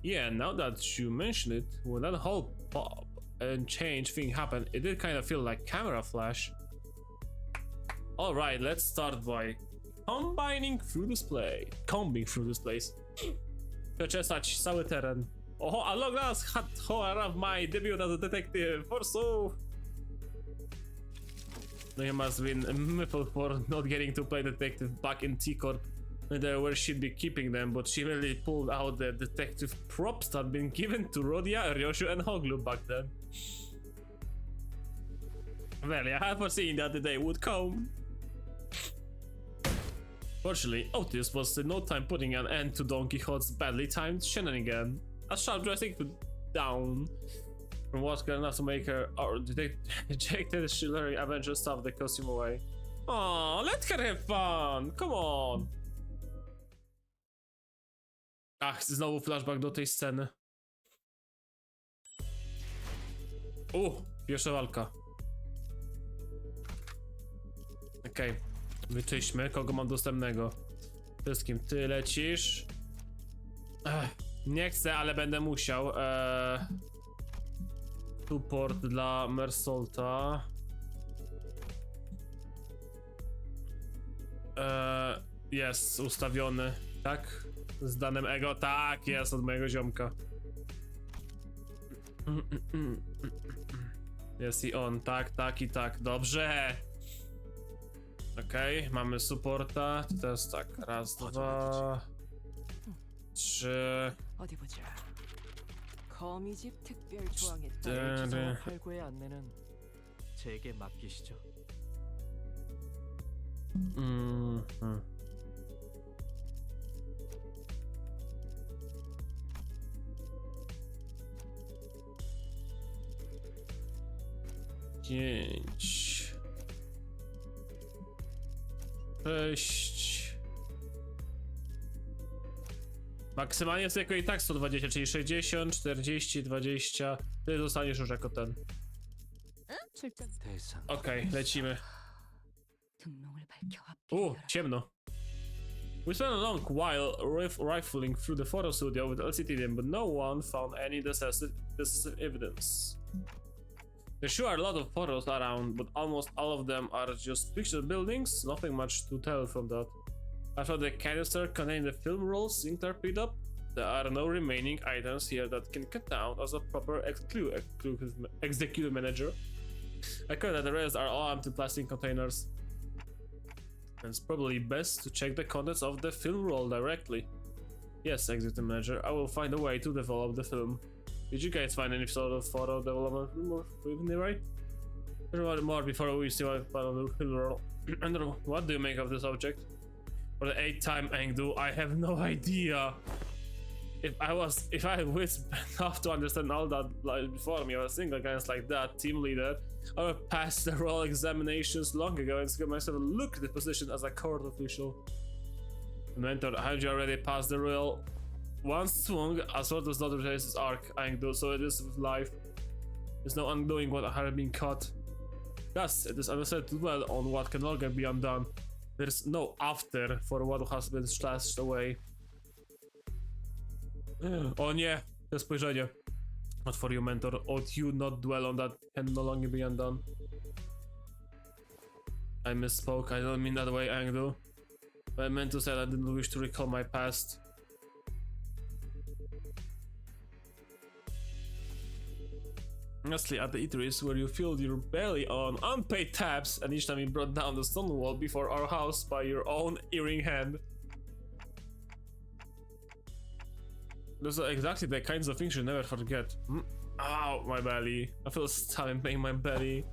Yeah, now that you mention it, when that whole pop and change thing happened, it did kind of feel like camera flash. Alright, let's start by combing through this place. Przeczesać cały teren. Oh, a look, that's hot my debut as a detective. For so. No, he must have been miffled for not getting to play detective back in T-Corp, where she'd be keeping them, but she really pulled out the detective props that had been given to Rodia, Ryoshu, and Hoglu back then. Well, I had foreseen that the day would come. Fortunately, Otis was in no time putting an end to Don Quixote's badly timed shenanigan. A sharp dressing down from what's good enough to make her rejected chivalry Avenger stuff the costume away. Aw, let her have fun! Come on! Ach, znowu flashback do tej sceny. Pierwsza walka. Okej, wyczyśmy, kogo mam dostępnego. Wszystkim, ty lecisz. Nie chcę, ale będę musiał. Support dla Mersolta. Jest ustawiony, tak? Z danym ego, tak, jest od mojego ziomka. Jest i on, tak, tak i tak, dobrze. Okej, mamy supporta, to jest tak, raz, dwa, trzy, 거미집 특별 조항에 따라 지정 활구의 안내는 제게 맡기시죠. Pięć, sześć. Maksymalnie jest jako i tak 120, czyli 60, 40, 20. Ty zostaniesz już jako ten. Okej, lecimy. Ciemno. We spent a long while rifling through the photo studio with LCD, but no one found any decisive evidence. There sure are a lot of photos around, but almost all of them are just pictured buildings. Nothing much to tell from that. After the canister containing the film rolls synced are picked up, there are no remaining items here that can count as a proper executive manager. I could that the rest are all empty plastic containers. And it's probably best to check the contents of the film roll directly. Yes, executive manager, I will find a way to develop the film. Did you guys find any sort of photo development with me, right? More before we see what the film roll. And what do you make of this object? For the 8th time, Engdu, I have no idea. If I was enough to understand all that before me, I was thinking against like that team leader, I would have passed the role examinations long ago and give myself a look at the position as a court official. Mentor, had you already passed the role? Once swung, a sword does not replace its arc, Engdu, so it is with life. There's no undoing what had been caught. Thus, it is understood to dwell on what can longer be undone. There's no after for what has been slashed away. O nie, to spojrzenie. Not for you, mentor. Ought you not dwell on that can no longer be undone. I misspoke, I don't mean that way, Engdu. I meant to say I didn't wish to recall my past. Honestly, at the eateries where you filled your belly on unpaid tabs and each time you brought down the stone wall before our house by your own earring hand. Those are exactly the kinds of things you never forget. Ow, my belly. I feel stabbing pain in my belly.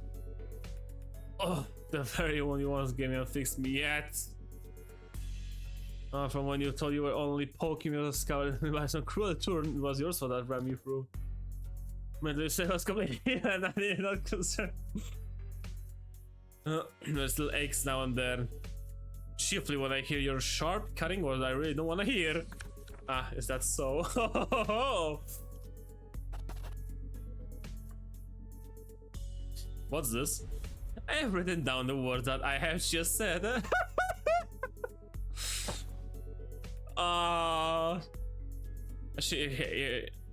Oh, the very one you once gave me and fixed me yet. From when you thought you were only poking me with a scout by some cruel turn, it was yours for that ran me through. Mentally say I was completely and I did not concern. There's little aches now and then. Chiefly when I hear your sharp cutting words I really don't want to hear. Ah, is that so? What's this? I have written down the words that I have just said.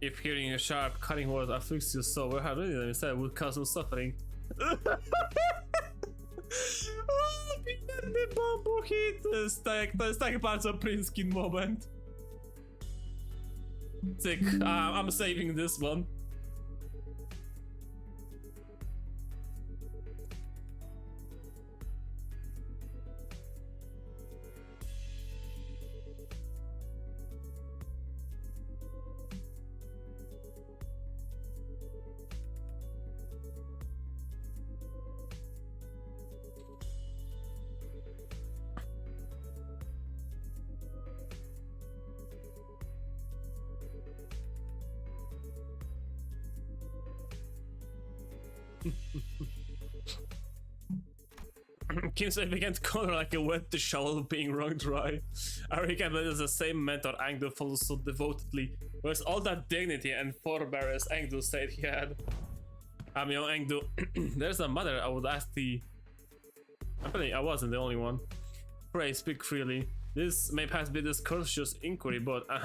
If hearing a sharp cutting words afflicts you so well, reading them instead would cause some suffering. Biedny babuchi, to jest tak bardzo Princekin moment. Cyk, I'm saving this one. Kimsey began to color like a wet shovel being wrung dry. I reckon that is the same mentor Angdo follows so devotedly, whereas all that dignity and forbearance Angdo said he had. I'm young Angdo. There's a matter I would ask thee. Apparently I wasn't the only one. Pray speak freely. This may perhaps be discourteous inquiry, but I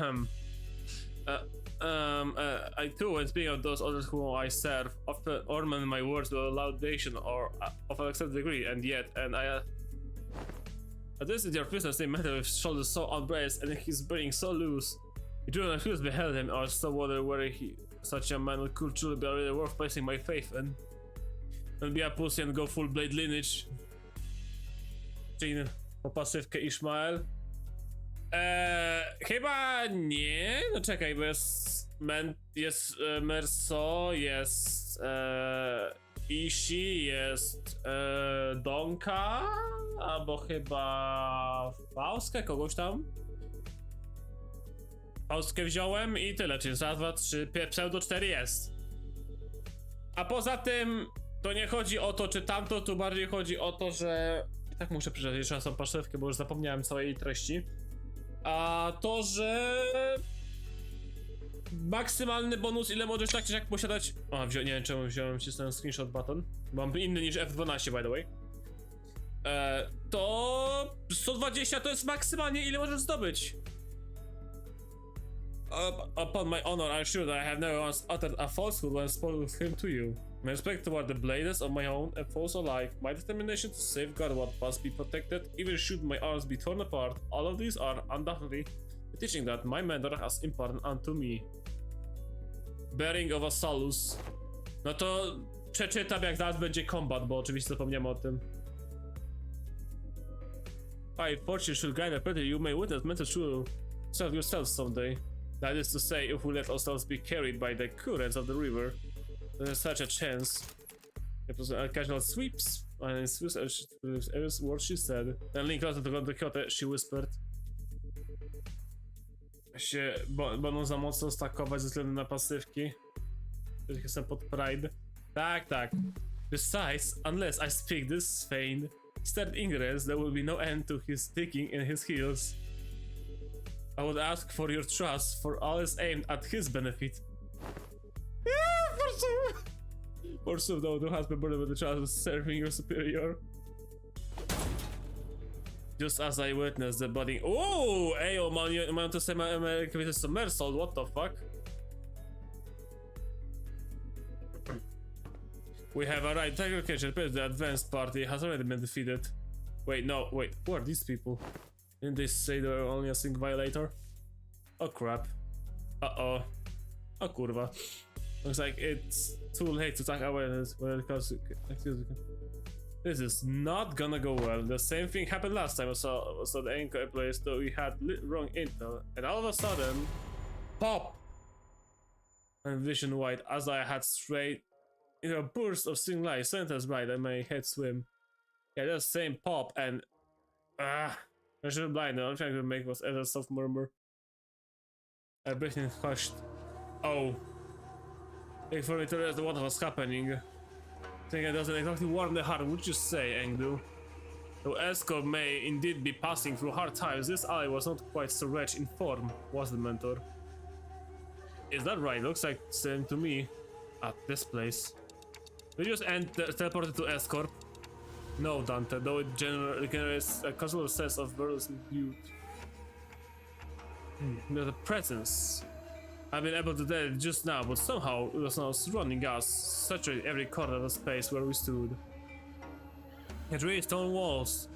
too, when speaking of those others whom I serve, often ornament my words with a laudation or of an accepted degree, and yet, this is your business, they matter with shoulders so unbraced and his bearing so loose. You do not refuse beheld him, or so whether such a man could truly be really worth placing my faith in. And be a pussy and go full blade lineage. Czyli po pasywkę Ishmael. Chyba nie. No czekaj, bo jest Merso, jest Ishi, jest Donka, albo chyba Faustkę, kogoś tam. Faustkę wziąłem i tyle, czyli raz, dwa, trzy, pseudo 4 jest. A poza tym to nie chodzi o to czy tamto, tu bardziej chodzi o to, że i tak muszę przeczytać jeszcze raz tą paszewkę, bo już zapomniałem całej jej treści. A to, że maksymalny bonus, ile możesz tak czy jak posiadać. Nie wiem czemu wcisnąłem screenshot button. Mam inny niż F12 by the way. To 120 to jest maksymalnie ile możesz zdobyć. Upon my honor, I assure that I have never once uttered a falsehood when spoken with him to you. My respect toward the blades of my own and foes alike, my determination to safeguard what must be protected, even should my arms be torn apart, all of these are undoubtedly the teaching that my mentor has imparted unto me. Bearing of a Salus. No to przeczytam jak zaraz będzie combat, bo oczywiście zapomniałem o tym. If fortune should guide a pretty, you may witness mental true self yourself someday. That is to say, if we let ourselves be carried by the currents of the river, there's such a chance. It was occasional sweeps, and every word she said. Then Link lost the Kyoto, she whispered. Będą za mocno stakować ze względu na pasywki. Jestem pod Pride. Tak. Besides, unless I speak this feigned, stern ignorance, there will be no end to his digging in his heels. I would ask for your trust, for all is aimed at his benefit. Forsooth, though, who has been burdened with the trust of serving your superior. Just as I witnessed the budding. Oh, ejo, mają to same American Somersault, what the fuck? We have arrived. Tiger Catcher, the advanced party has already been defeated. Wait, who are these people? Didn't they say they were only a sync violator? Oh crap. Uh-oh. Oh kurwa. Looks like it's too late to talk awareness when it comes to... Excuse me. This is not gonna go well. The same thing happened last time I saw the anchor employees, though we had wrong intel. And all of a sudden... Pop! And vision wide as I had straight into a burst of sing light, sentence bright and my head swim. Yeah, that same pop and... I should have blind. The only thing I could make was a soft murmur. Everything hushed. Oh. Wait for me to realize what was happening. think it doesn't exactly warm the heart, would you say, Engdu? Though Escort may indeed be passing through hard times, this ally was not quite so wretched in form, was the mentor. Is that right? Looks like same to me. At this place. We just teleported to Escort. No, Dante, though it generates a considerable sense of burden beauty. There's a presence. I've been able to tell it just now, but somehow it was now surrounding us, saturating every corner of the space where we stood. It raised stone walls,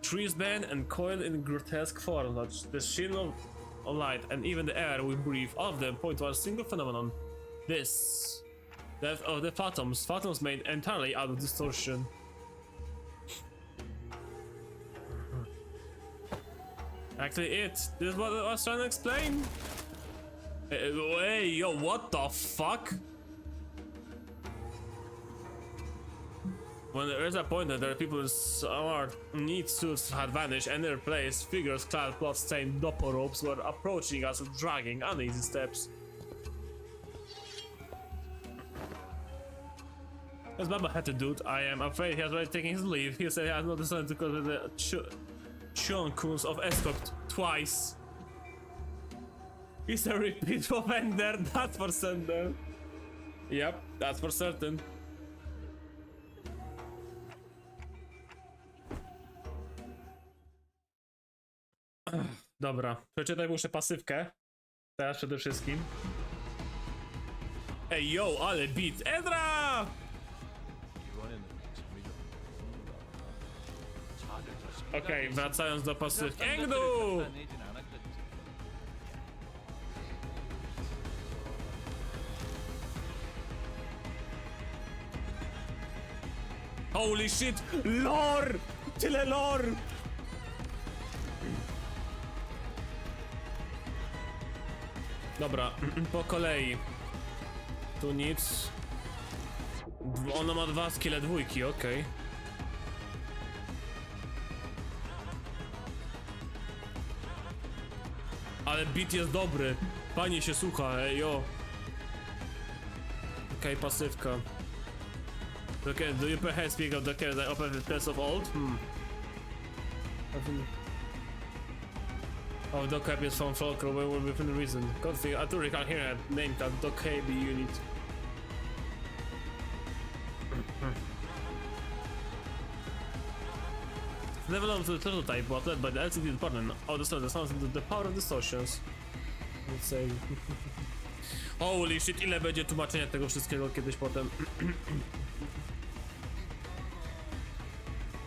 trees bent and coiled in grotesque forms, the sheen of light and even the air we breathe, all of them point to a single phenomenon. This. That of the phantoms. Phantoms made entirely out of distortion. Actually this is what I was trying to explain. Hey, yo, what the fuck? When there is a point that there are people in smart, neat suits had vanished and in their place, figures clad blood-stained doppel ropes were approaching us dragging uneasy steps. As Baba had to do it, I am afraid he has already taken his leave. He said he has not decided to go to the Chonkuns of Escort twice. He's a repeat offender, that's for certain. Yep, that's for certain. Dobra, przeczytaj muszę pasywkę. Teraz przede wszystkim. Ej, yo, ale beat. Edra! Okej, wracając do pasywki. Engdu! Holy shit! Lore! Tyle lore! Dobra, po kolei. Tu nic. Ona ma 2 skille dwójki, okej. Ale beat jest dobry. Fajnie się słucha, ej, yo. Okej, pasywka. Okay, do you perhaps speak of the care that opened the test of old? Oh, Doc Cabe is from Folklore, where will be for the reason. God thing, I do recall hearing a name called Doc Cabe unit. Level up to the prototype was led by the LCD department. Oh, the sounds into the power of distortions. Let's say. Holy shit, ile będzie tłumaczenia tego wszystkiego kiedyś potem.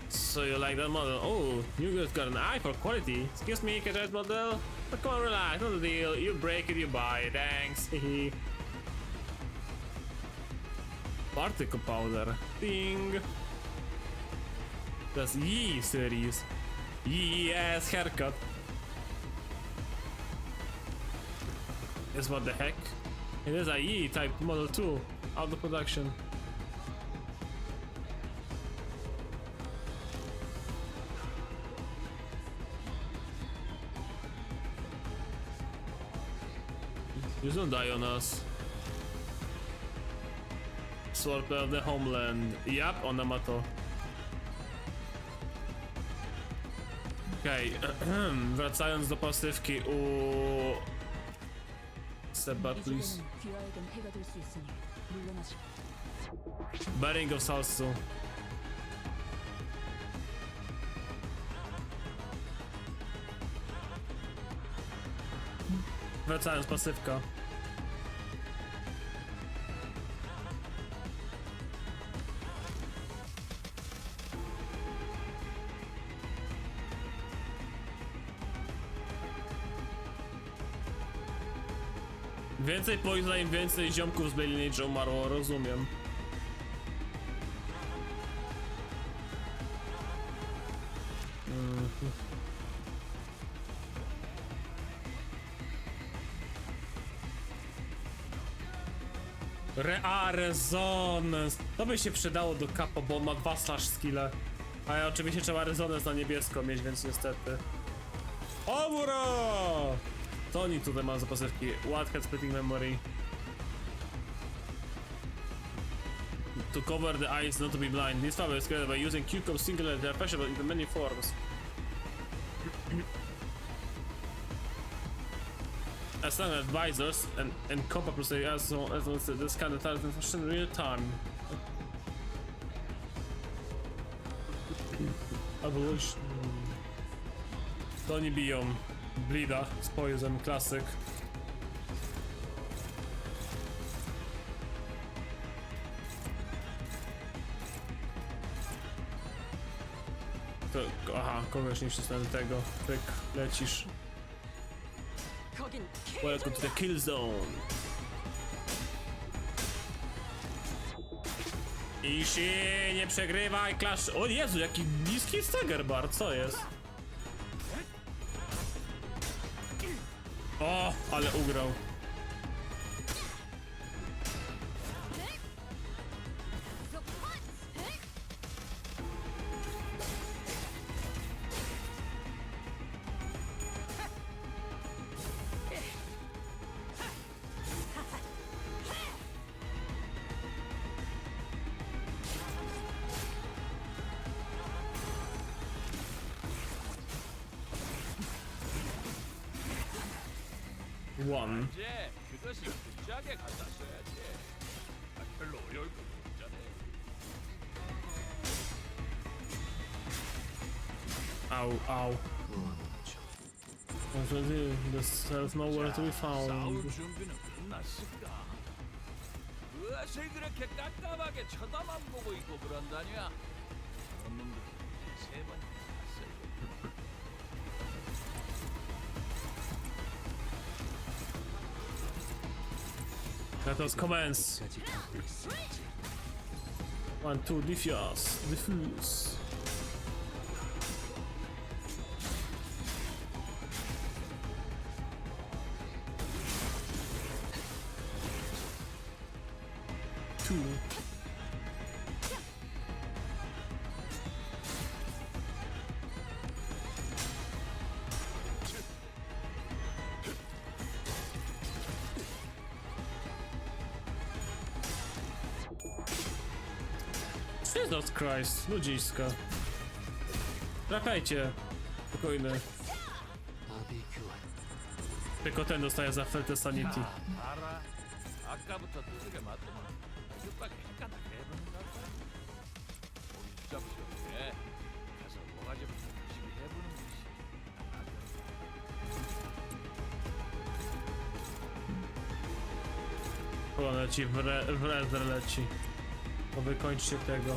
So you like that model? Oh, you guys got an eye for quality. Excuse me, can I that model? But come on, relax, not the deal. You break it, you buy it. Thanks. Particle powder. Ding. That's Yee series. Yee ass haircut. Is what the heck? It is a Yee type model too. Out of production. Just don't die on us. Sword of the Homeland. Yep, ona ma to. Okej, wracając do pasywki u... Seba, please. Bearing of Salsu. Wracając, pasywka. Więcej poison, im więcej ziomków z Lineage umarło, rozumiem. Resonance! To by się przydało do kapo, bo on ma 2 slash skille. A ja oczywiście trzeba resonance na niebiesko mieć, więc niestety. Obura! To oni tutaj ma za pasywki. Whitehead Splitting Memory. to cover the eyes, not to be blind. This power is created by using Q-Cop singular. They are fashionable in many forms. As long as advisors and compapers say as well as this kind of talent in real time. Evolution. To oni biją. Blida z Poison Classic. To, aha, kogoś nie wcisnąłem tego. Pyk, lecisz. Welcome to the kill zone. Ishi, nie przegrywaj, klasz. O Jezu, jaki bliski stagger bar, co jest? O, ale ugrał. One. 이제 그것이 진지하게 갖다 써야지. 별로 어려울 거 없잖아. Ow, ow. There's nowhere to be 싸울 found. 준비는 끝났을까? 무엇을 그렇게 깜깜하게 쳐다만 보고 있고 그런다냐? 그런 놈들 세 번 봤어요. Let us commence. 1, 2, diffuse. Two. Jesus Christ, ludziska. Trafiajcie. Spokojny. Tylko ten dostaje za feltę sanity. 알아. 아까부터 두들겨 맞더만 끝밖에 헷갈다 해보는 것 같아. 오늘 시험시험에 가서 뭐가지부터 열심히 해보는 것이. O, leci, w Redder leci. To wykończcie tego.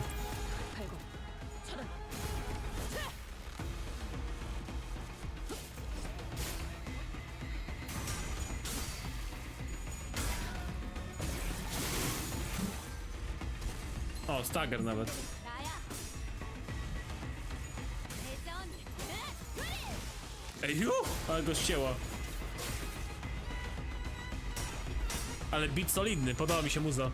O, stagger nawet. Ej, ale go ścięła. Ale beat solidny, podoba mi się muza.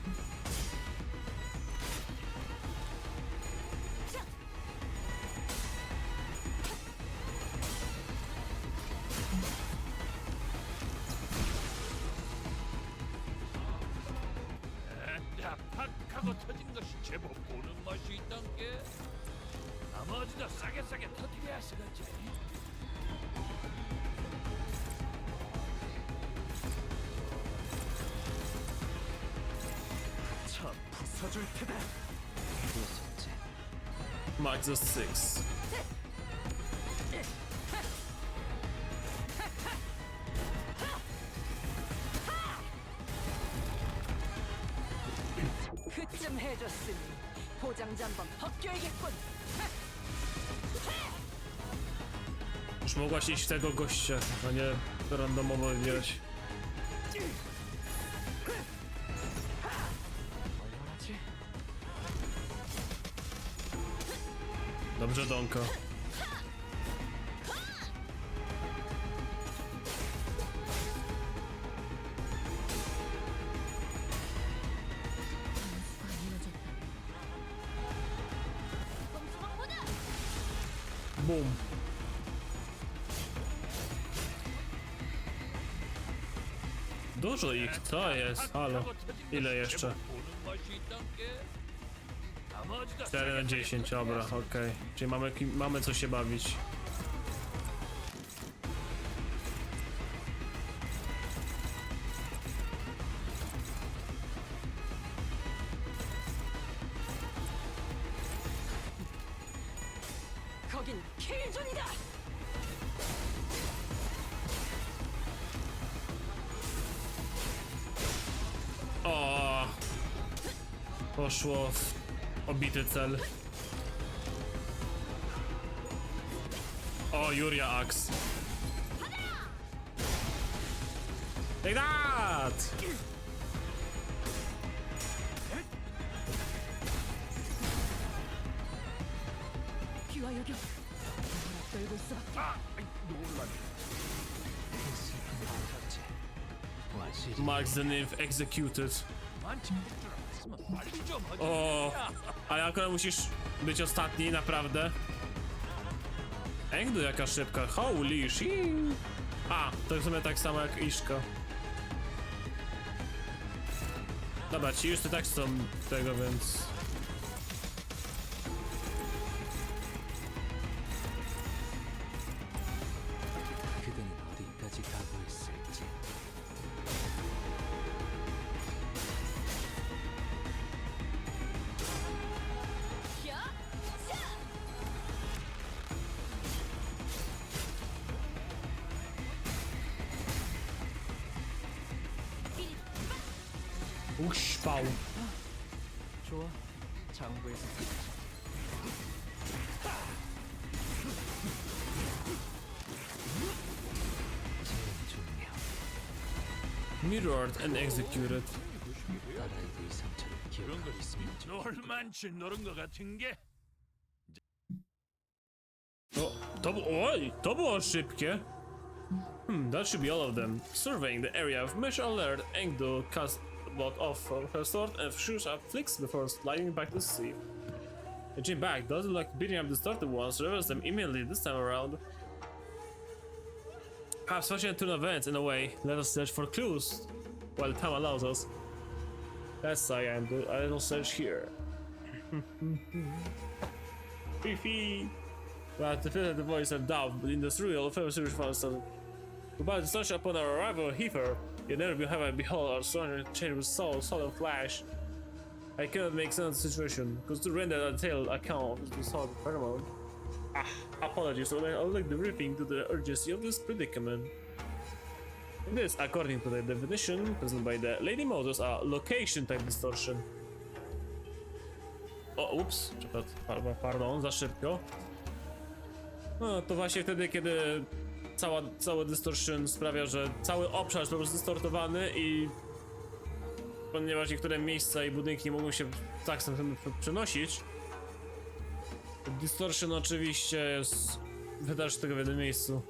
야, 팍 하고 터진 것이 제법 보는 맛이 있단 게. 나머지도 싸게 터뜨려야 쓰겠지. 참 부숴줄 테다. Max is 6. 그쯤 해줬으니 포장지 한번 벗겨야겠군. Już mogłaś iść w tego gościa, a nie randomowo wybierać. Dobrze, Donko. Boom. Dużo ich, co jest? Halo. Ile jeszcze? 보는 맛이 있단 게. Chodź do 4 na 10, dobra, okej. Czyli mamy co się bawić. 거긴 킬존이다. O, poszło w obity cel. O, Juria Axe. Take that! 귀와 여겨. 뭐라 떨고 있어밖에. Marks the nymph executed. 많지 줄 알았으면 빨리 좀 하지. O, ale akurat musisz być ostatni, naprawdę. Engdu jaka szybka, holy shit. A, to w sumie tak samo jak Iszka. Dobra, ci już to tak są tego, więc... 그대는 어디까지 가고 있을지. Uśpał. 좋아. 장부에서 Mirrored and executed. 딸아이들의 상처를 그런 기억하고 거 있으면 있으면 놀만치 노는 거 같은 게. O, to było szybkie. That should be all of them. Surveying the area of mission alert, Engdo cast bot off her sword and shoots up flicks before sliding back to the sea. Edging back, doesn't like beating up the started ones, reveals them immediately this time around. Perhaps fortunate turn of events in a way, let us search for clues while time allows us. That's Engdo, I will search here. Fifi! But the voice of doubt, but in this real famous response of about the such upon our arrival hither, you never behold our son change with soul, solid flash. I cannot make sense of the situation, because to render a detailed account of the sort of phenomenon. Apologies, I'll like the briefing to the urgency of this predicament. This, according to the definition presented by the Lady Moses, a location type distortion. O, ups, pardon, za szybko. No, to właśnie wtedy, kiedy cały distortion sprawia, że cały obszar jest po prostu dystortowany i ponieważ niektóre miejsca i budynki nie mogą się tak sam przenosić, distortion oczywiście jest... wydarzy tego w jednym miejscu.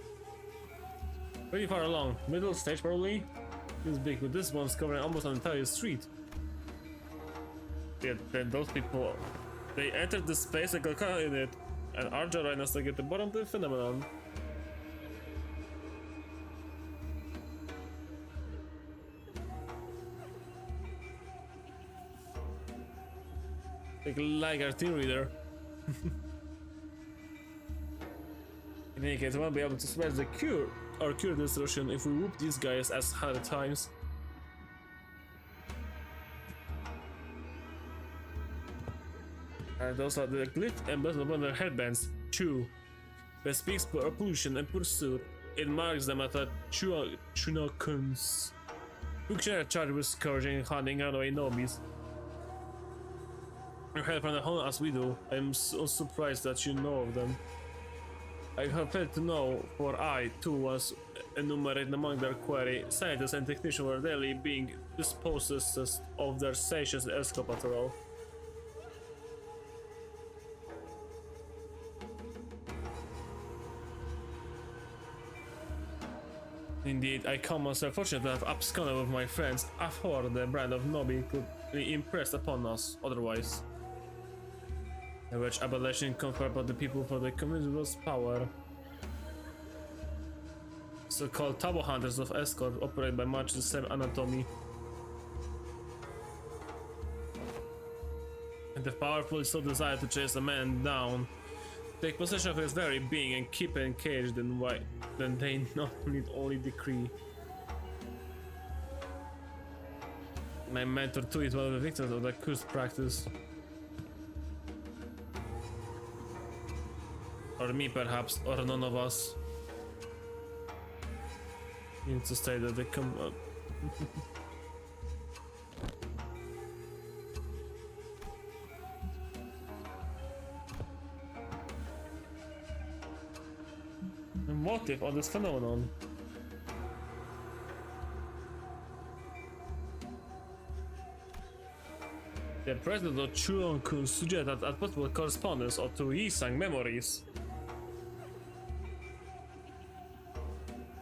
Pretty far along. Middle stage probably? This big, but this one's covering almost an entire street. Yeah, then those people... They entered the space and got caught in it. And our job right now is to get the bottom of the phenomenon. Like our team reader. In any case, I won't be able to smash the cure or cure this distortion if we whoop these guys as 100 times. And those are the glyph emblazoned upon their headbands. 2. That speaks for pollution and pursuit. It marks them as a Chunokons. Who can charge with scourging and hunting runaway nobbies. You hail from the home as we do. I am so surprised that you know of them. I have failed to know, for I, too, was enumerated among their quarry. Scientists and technicians were daily being disposed of their stations in Esco Patrol. Indeed, I count myself fortunate to have absconded with my friends afore the brand of Nobby could be impressed upon us otherwise. The wretched abolition conferred upon the people for the communist power. So-called Tabo Hunters of Escort operate by much the same anatomy. And the powerful still desire to chase a man down. Take possession of his very being and keep it encaged, then they not need only decree. My mentor too is one of the victims of that cursed practice. Or me perhaps, or none of us. Need to say that they come up. The motive of this phenomenon. The president of Chuon could suggest that possible correspondence or to Yisang memories.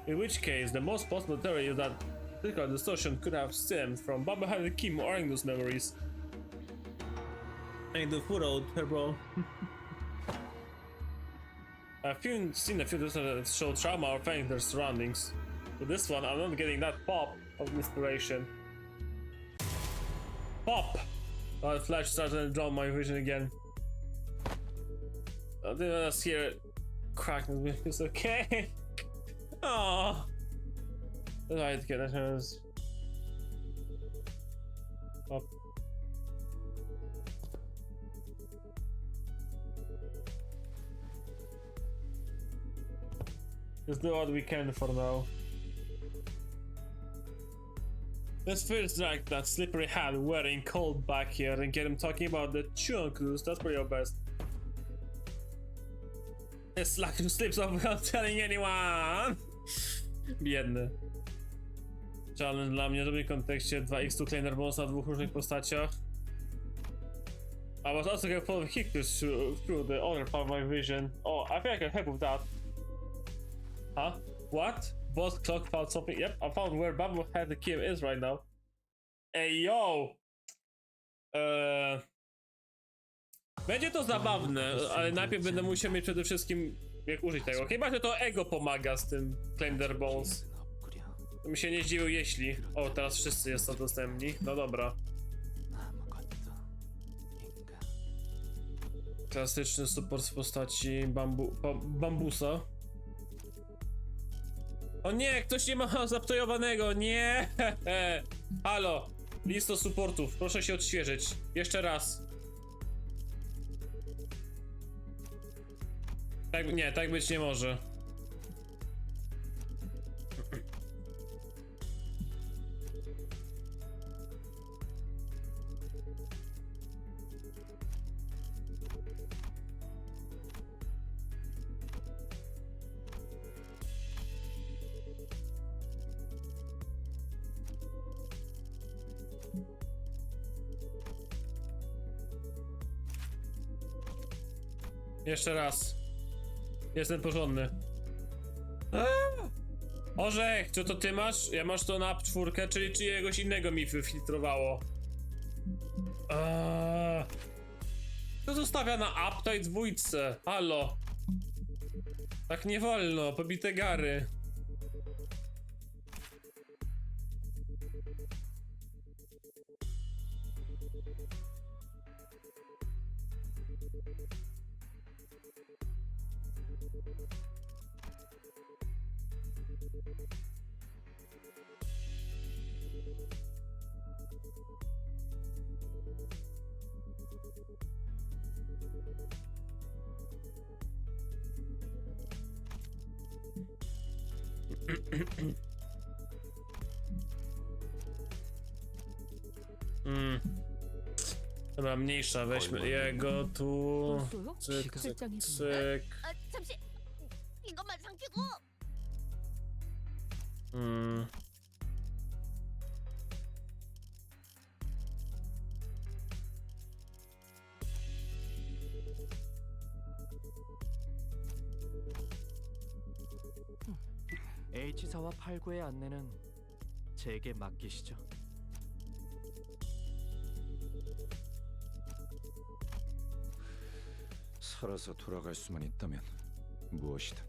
In which case, the most possible theory is that physical distortion could have stemmed from Baba having the Kim or those memories. And the foot out, her bro. I've seen a few that show trauma or pain in their surroundings. With this one, I'm not getting that pop of inspiration. Pop! Oh, the flash started to draw my vision again. I didn't want to hear it crack. It's okay. Oh, right, get that chance. Up. Just do what we can for now. Let's first drag that slippery hat wearing cold back here and get him talking about the chunkus. That's probably your best. It's like who slips off without telling anyone. Biedny. Challenge dla mnie, żeby w kontekście 2x Kleiner Bones na dwóch różnych postaciach. I was also going to follow Hickus through the other part of my vision. Oh, I think I can help with that. Huh? What? Boss clock found something. Yep, I found where Babu had the key is right now. Ej, yo! Będzie to zabawne, ale najpierw będę musiał mieć przede wszystkim jak użyć tego. Chyba, że to ego pomaga z tym Kleiner Bones. Bym się nie zdziwił jeśli... O, teraz wszyscy są dostępni. No dobra. Klasyczny support w postaci bambusa. O nie, ktoś nie ma zaptojowanego, nie! Halo, listo supportów, proszę się odświeżyć. Jeszcze raz. Tak, nie, tak być nie może. Jeszcze raz. Jestem porządny. Orzech, co to ty masz? Ja masz to na czwórkę, czyli czyjegoś innego mi wyfiltrowało. Kto zostawia na up tej dwójce? Halo. Tak nie wolno, pobite gary. Dobra, mniejsza, weźmy jego tu. Cyk, cyk, cyk. 잠시 이것만 삼키고. H사와 8구의 안내는 제게 맡기시죠. 살아서 돌아갈 수만 있다면 무엇이든.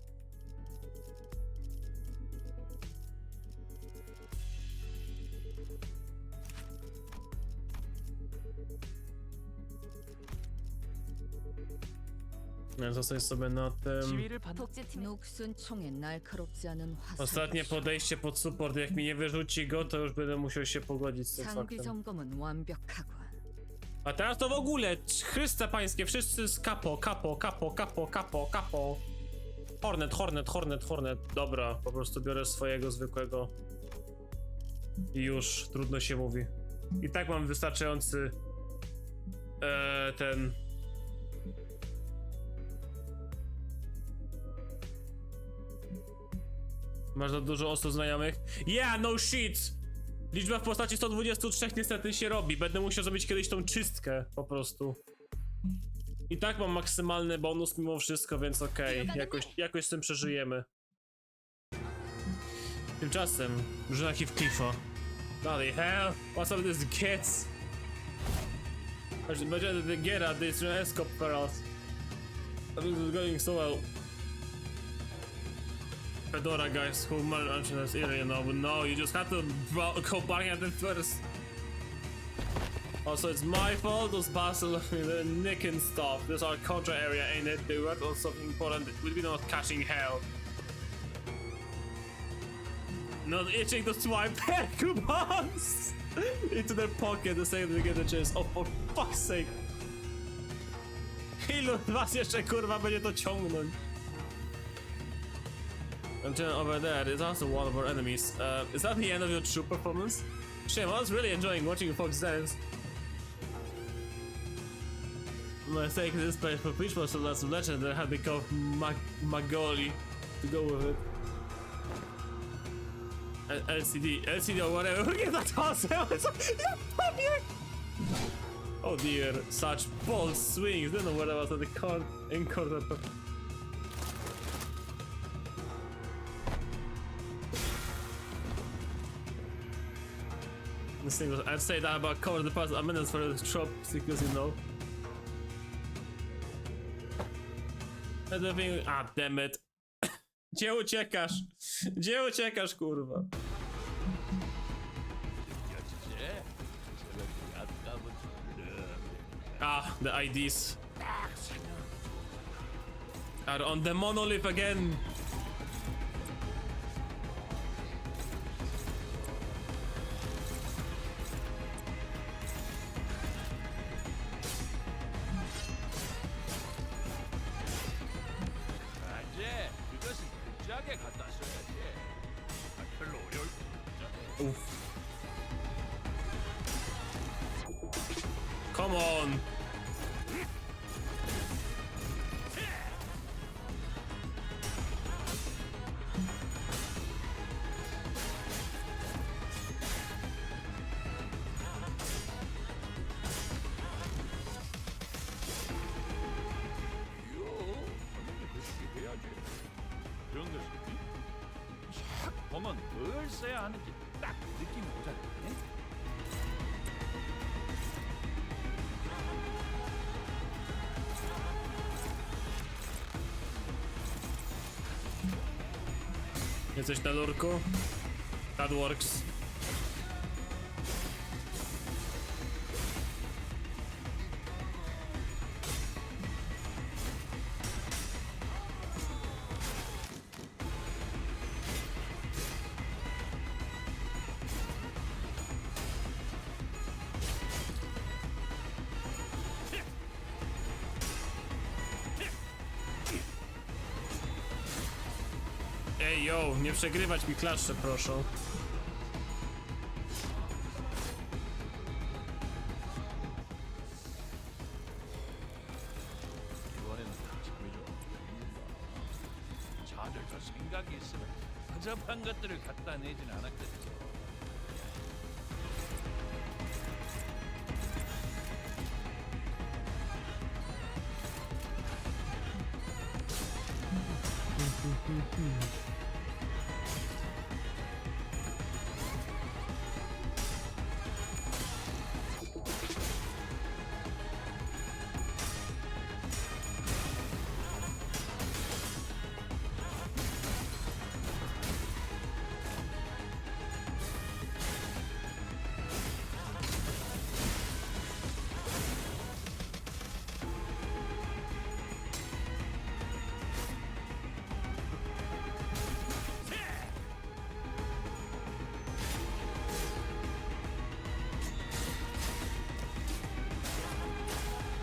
Zostań sobie na tym. 지휘를 받 독재팀 녹슨 총에 날카롭지 않은 화살. Ostatnie podejście pod support, jak mi nie wyrzuci go, to już będę musiał się pogodzić z tym 장비 faktem. 점검은 완벽하고. A teraz to w ogóle, Chryste pańskie, wszyscy z kapo. Hornet. Dobra, po prostu biorę swojego zwykłego. I już, trudno się mówi. I tak mam wystarczający ten... Masz za dużo osób znajomych? Yeah, no shit! Liczba w postaci 123 niestety się robi. Będę musiał zrobić kiedyś tą czystkę, po prostu. I tak mam maksymalny bonus mimo wszystko, więc okej. Jakoś z tym przeżyjemy. Tymczasem, drużyna Heathcliffa. Bloody hell, what's up with these kids? Imagine the get at this escape for us. Everything is going so well. Fedora guys who managed this area now, but no, you just had to go back at it first. Also, it's my fault, those bastards the nicking stuff. This is our contra area, ain't it? They worked on something important. We'll be not catching hell. Not itching to swipe their coupons into their pocket the same to get the chance. Oh, for fuck's sake. Ilu was jeszcze kurwa będzie to ciągnąć? I'm chilling over there. There's also one of our enemies. Is that the end of your true performance? Shame, I was really enjoying watching you folks dance. My mistake in this place for Peach was the last legend that had become Magoli to go with it. LCD or whatever. Look at that awesome! Oh dear, such bold swings. Don't know what I was at the card in corner. This thing was, I'd say that about cover the past minutes for the drop because you know. Ah, damn it. Gdzie uciekasz? Gdzie uciekasz, kurwa? Ah, the IDs are on the monolith again. Come on. 보면 뭘 써야 하는지 딱 느낌이 오잖아요. Jesteś na lurku? That works. Ej, yo, nie przegrywać mi klaszcze, proszę. 이번에는 잠이 좀 다들 저 생각이 있으면 허접한 것들을 갖다 내진 않았겠죠.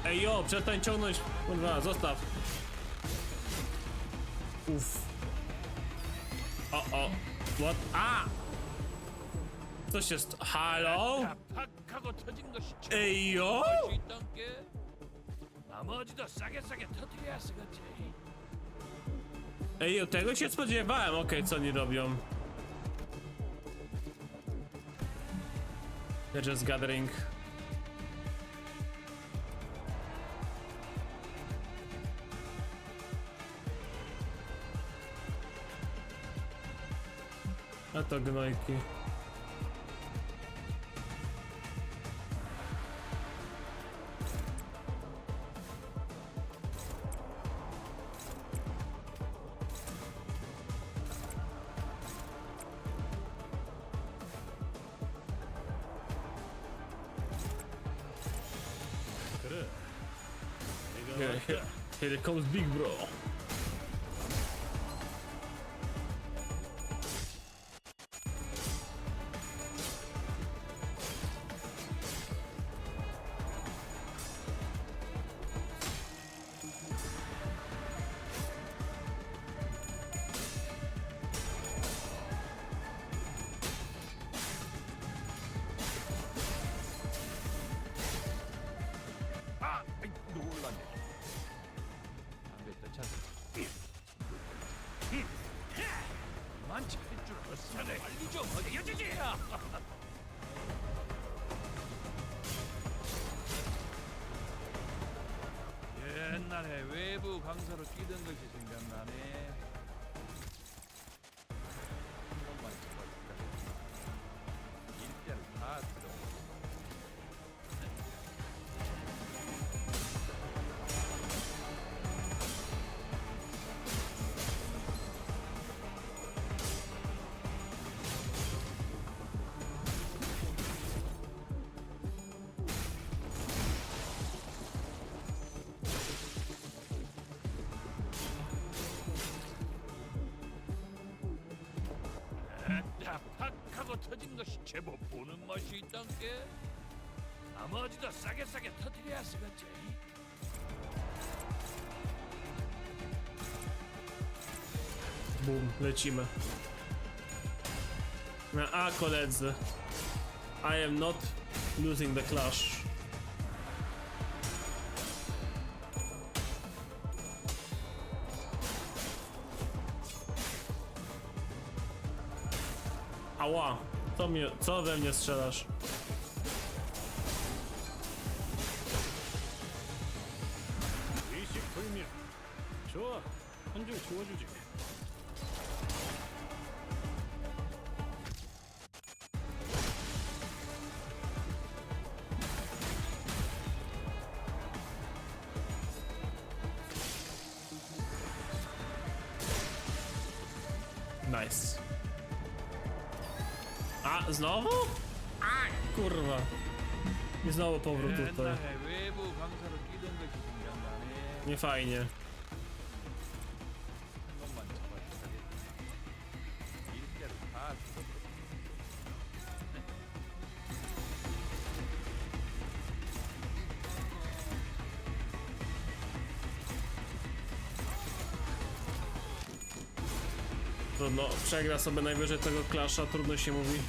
Ej jo, przestań ciągnąć. Kurwa, zostaw. Uff. O. What? A! Co się Halo? 팍하고 터진 것이 Ej jo? 할수 있던 게 나머지도 싸게 터뜨려야 쓰겠지. Ej jo, tego się spodziewałem. Okej, co oni robią? They're just gathering. A to gnojki. Here comes Big Bro. 아, 놀랐네. 안 됐다, 만지 할줄 알았어. 빨리 좀 알려주지. 옛날에 외부 강사로 뛰던 것이 생각나네. 한 번만 잡아줄까? 일대를 다 들어. 팍하고 터진 것이 제법 보는 맛이 있단 게 나머지도 싸게 터뜨려야 쓰겠지. Boom, lecimy. A koledzy, I am not losing the clash. Ała, co we mnie strzelasz? 일식 불명. 좋아, 한 줄 주워주지. Nice. A, znowu? A, kurwa. I znowu powrót tutaj. 옛날에 외부 강사로 뛰던 것이 생각나네. Nie fajnie. 한 번만 잡아줄까? 일대를 다 들어. Trudno, przegra sobie najwyżej tego klasza, trudno się mówi.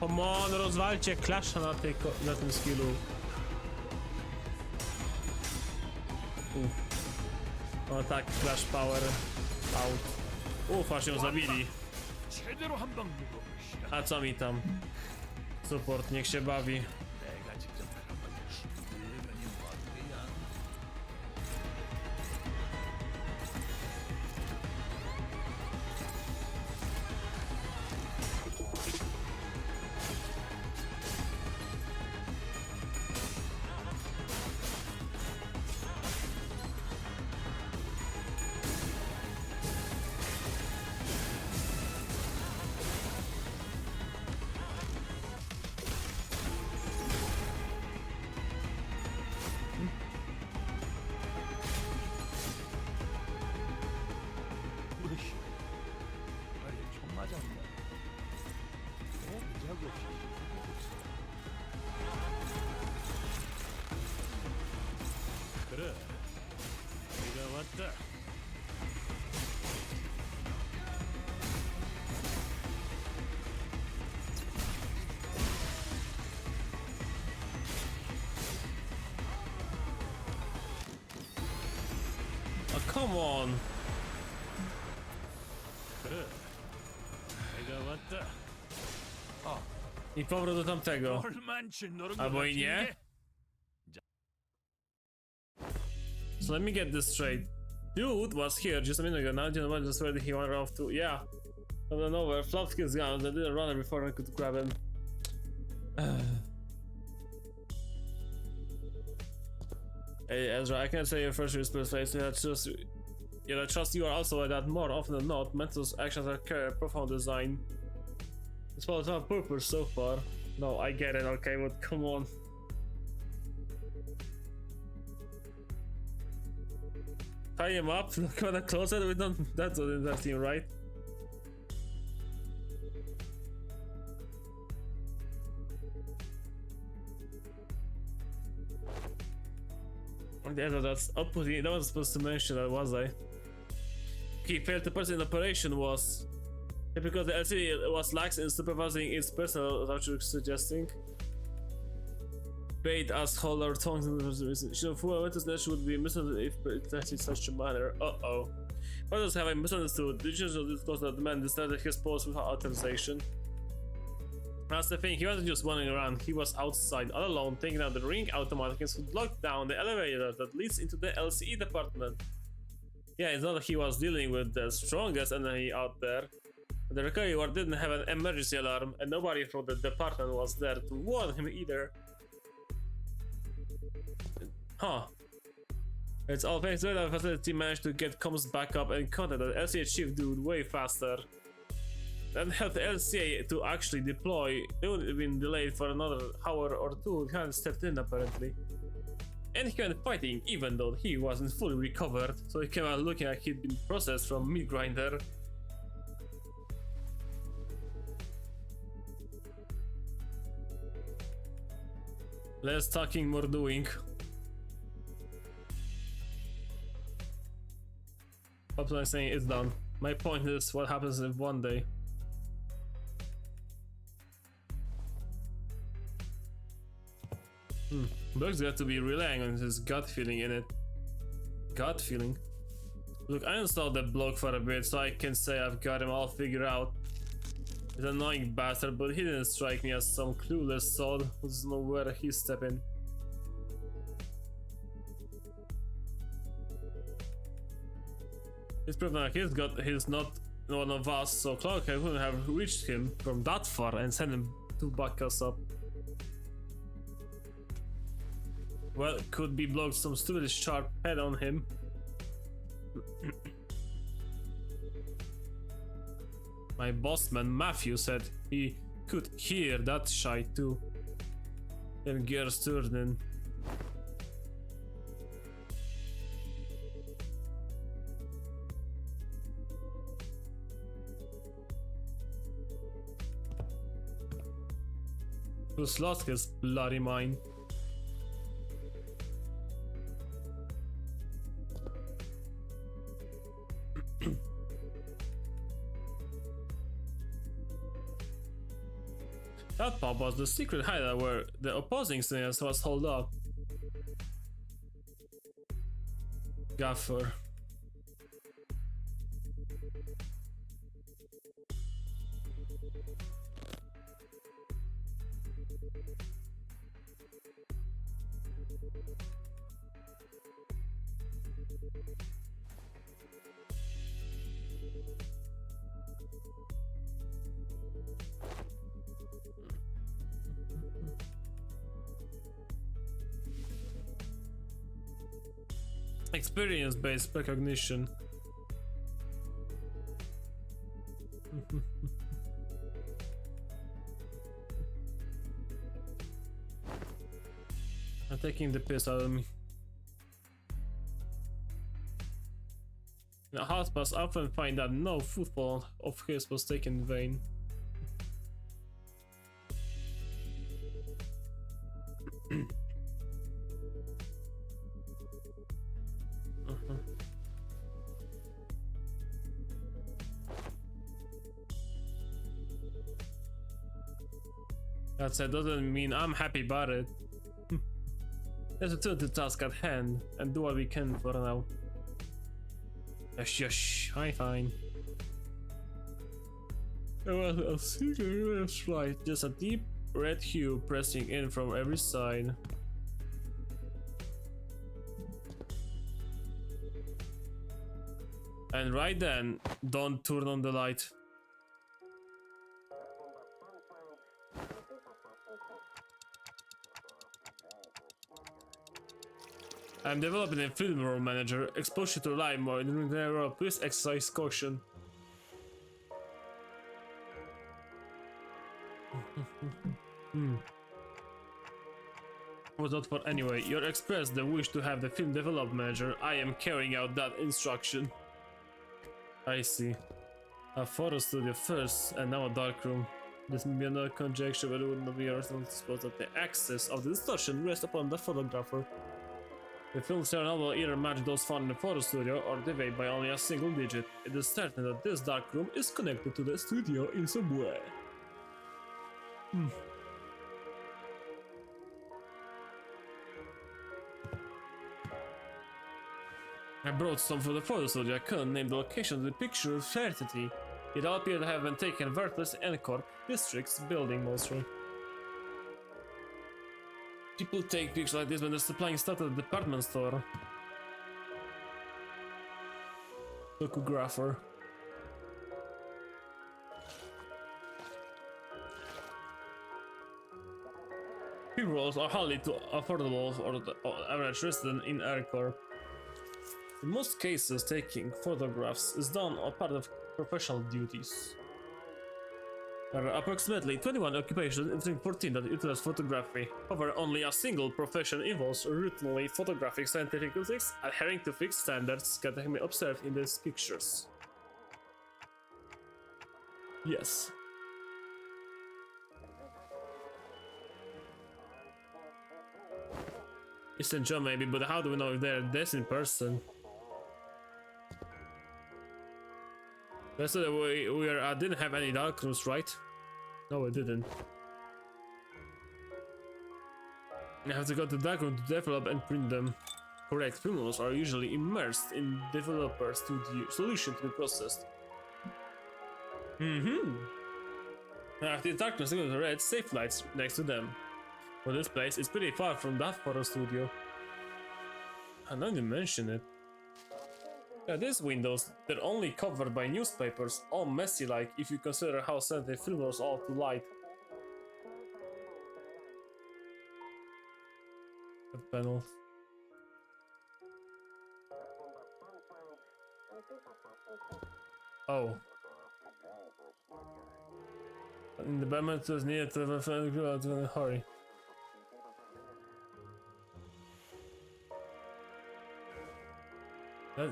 Come on, rozwalcie klasza na tym skillu. O tak, Clash Power out. Aż ją zabili. 제대로 한 방 먹어보시라. A co mi tam? Support, niech się bawi. 내가 직접 알아보니 늙은이 뭔데야. 생각이 없이 일을 해보고 있어. 그래, 내가 왔다. Oh, come on. 그래, 내가 왔다. I powrót do tamtego. 얼만치 너를 Albo i nie. So let me get this straight. Dude was here just a minute ago. Now you know just where he went off to. Yeah. Out of nowhere, flopped his guns. I didn't run before I could grab him. Hey Ezra, I can't say your first response place. Yet I trust you are also that more often than not, Mental's actions are carry profound design. It's supposed to have purpose so far. No, I get it, okay, but come on. Tie him up, look at the closer, we don't. That's what interesting, right? Yeah, that's opposite. That was supposed to mention that, was I? He felt the person in operation was. Yeah, because the LC was lax in supervising its personnel, without you suggesting. Bait as hold our tongues in the she went to snatch would be misunderstood if it acted in such a manner. Uh-oh. What does have I misunderstood? Did you disclose that the man decided his post without authorization? That's the thing, he wasn't just wandering around, he was outside, all alone, taking out the ring automaticals who locked down the elevator that leads into the LCE department. Yeah, it's not that he was dealing with the strongest enemy out there. The recovery ward didn't have an emergency alarm, and nobody from the department was there to warn him either. Huh. It's all thanks to that facility managed to get comms back up and contact the LCA chief dude way faster. That helped the LCA to actually deploy. It would have been delayed for another hour or two. He hadn't stepped in apparently. And he went fighting even though he wasn't fully recovered. So he came out looking like he'd been processed from meat grinder. Less talking, more doing. What I'm saying is done. My point is what happens if one day. Bugs got to be relying on his gut feeling in it. Gut feeling? Look, I installed that bloke for a bit so I can say I've got him all figured out. He's an annoying bastard, but he didn't strike me as some clueless sod who doesn't know where he's stepping. It's proven like he's not one of us, so Clark couldn't have reached him from that far and sent him to back us up. Well, could be blocked some stupid sharp head on him. My bossman Matthew said he could hear that shite too. And gears turning. Who's lost his bloody mind? That pub was the secret hideout where the opposing stance was held up. Gaffer. Experience-based recognition. I'm taking the piss out of me. The hospitals often find that no football of his was taken in vain. That doesn't mean I'm happy about it. Let's return to the task at hand and do what we can for now. Yes, fine. A single right, just a deep red hue pressing in from every side. And right then, don't turn on the light. I'm developing a film role manager. Exposure to light more during the role. Please exercise caution. Was not for anyway. You expressed the wish to have the film development manager. I am carrying out that instruction. I see. A photo studio first, and now a darkroom. This may be another conjecture, but it would not be reasonable to suppose that the access of the distortion rests upon the photographer. The film serial will either match those found in the photo studio or deviate by only a single digit. It is certain that this darkroom is connected to the studio in some way. I brought some for the photo studio. I couldn't name the location of the picture with certainty. It all appeared to have been taken Vertex and Corp district's building mostly. People take pictures like this when they're supplying stuff at the department store. Photographer. P-rolls are hardly too affordable for the average resident in Aircorp. In most cases, taking photographs is done as part of professional duties. There are approximately 21 occupations, including 14 that utilize photography. However, only a single profession involves routinely photographic scientific critics, adhering to fixed standards that can be observed in these pictures. Yes. Eastern John maybe, but how do we know if they're this in person? That's the way we are. I didn't have any darkrooms, right? No, I didn't. I have to go to the darkroom to develop and print them. Correct. Criminals are usually immersed in developer studio solution to be processed. After the darkness, there are red safe lights next to them. For this place, it's pretty far from that photo studio. I don't even mention it. Yeah, these windows, they're only covered by newspapers, all messy like if you consider how sensitive film was all to light. The panel. Oh. In the Batman was needed to have a hurry.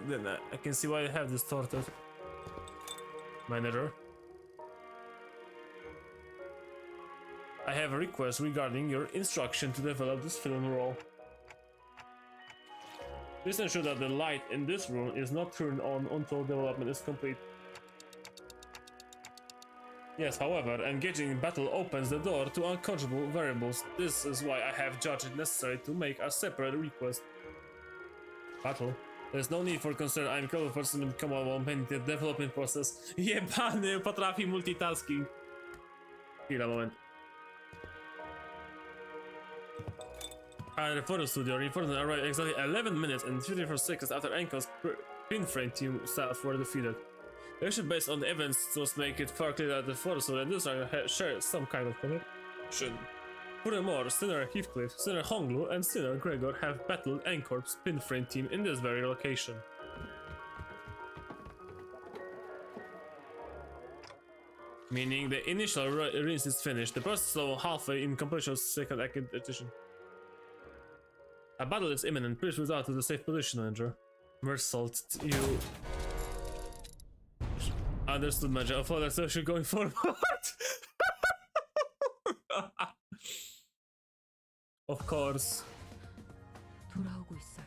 Then I can see why I have distorted. Manager. I have a request regarding your instruction to develop this film role. Please ensure that the light in this room is not turned on until development is complete. Yes, however, engaging in battle opens the door to unconscionable variables. This is why I have judged it necessary to make a separate request. Battle? There's no need for concern, I'm capable person to come along in the development process. Jebany, potrafi multitasking. Chwila, moment. The photo studio reinforcements arrived exactly 11 minutes and 54 seconds after Ankel's pinframe team staff were defeated. The action based on the events must make it far clear that the photo studio and this share some kind of connection. Furthermore, Sinner Heathcliff, Sinner Honglu, and Sinner Gregor have battled Ancorp's pinframe team in this very location. Meaning the initial rinse is finished. The process is still halfway in completion of second edition. A battle is imminent. Please without to the safe position, Manager. Mersault, you... Understood, Manager. I thought that's actually going forward. Of course. 돌아오고 있어요.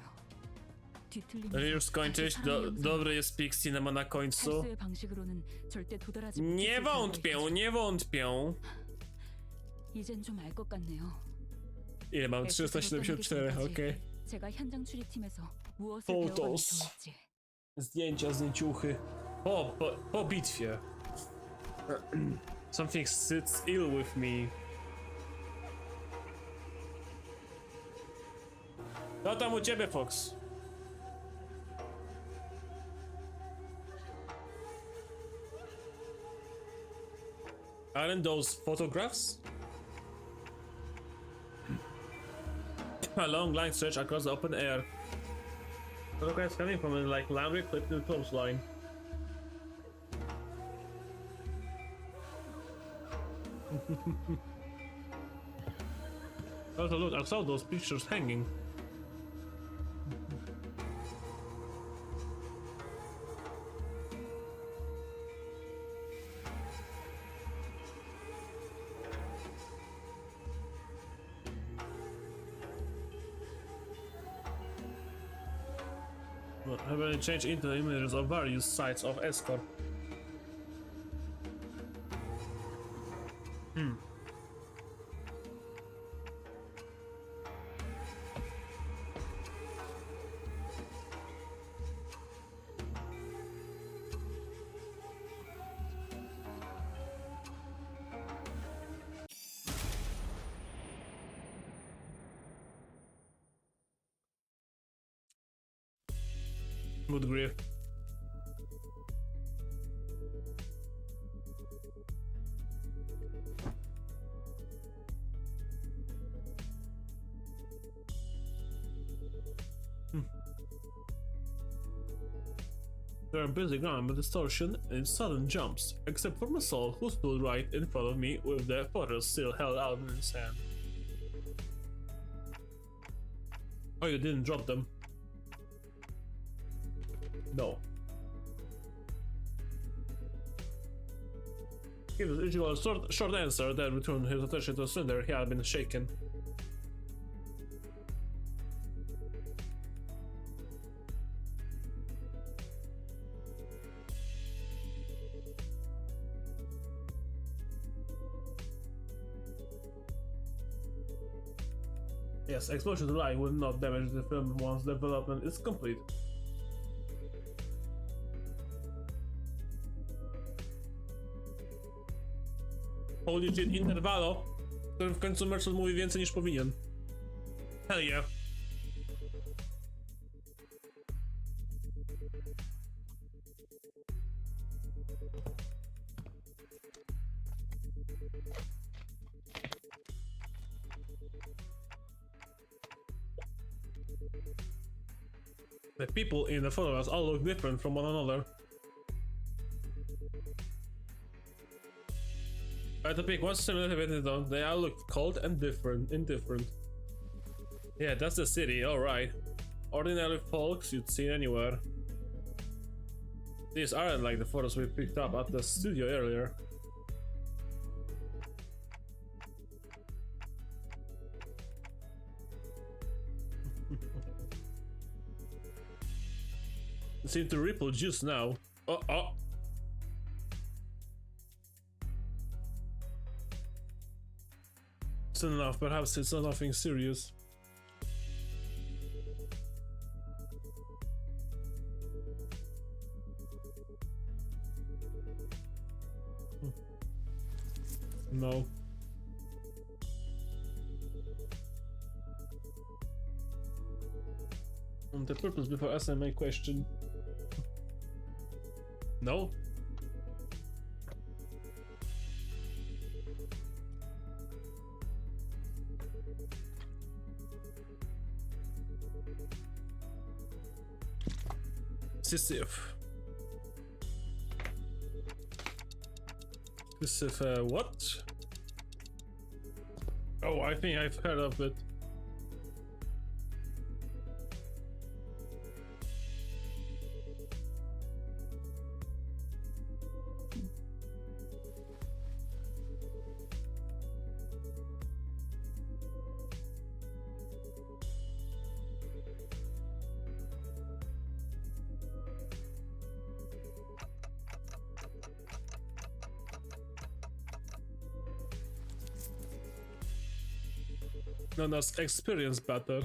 뒤틀림. Już skończyć? Dobry jest pik cinema na końcu. 방식으로는 절대 도달하지 Nie wątpię, nie wątpię. 이젠 좀 알 것 같네요. Ile mam? 374, okej. 제가 현장 출입팀에서 무엇을 Photos. 배워가면 좋을지. Zdjęcia, zdjęciuchy. Po bitwie. Something sits ill with me. Co tam u ciebie, Fox? Aren't those photographs? A long line stretch across the open air. Photographs coming from it like laundry clipped to the clothesline. Also, look, I saw those pictures hanging. Have any changed into the images of various sites of escort? Good grief. They're a busy ground with distortion and sudden jumps, except for my soul, who stood right in front of me with the photos still held out in his hand. Oh, you didn't drop them? No. Give his usual short answer, then returned his attention to the cylinder he had been shaken. Yes, exposure to light will not damage the film once development is complete. Holy shit, Intervallo, w którym w końcu Merchant mówi więcej niż powinien. Hell yeah. The people in the photographs all look different from one another. I had to pick one similar though. They all look cold and indifferent. Yeah, that's the city, alright. Ordinary folks you'd see anywhere. These aren't like the photos we picked up at the studio earlier. It seemed to ripple just now. Oh. Soon enough, perhaps it's not nothing serious. No. The purpose before asking my question. No? Sisyph. Sisyph, what? Oh, I think I've heard of it. known as experience better.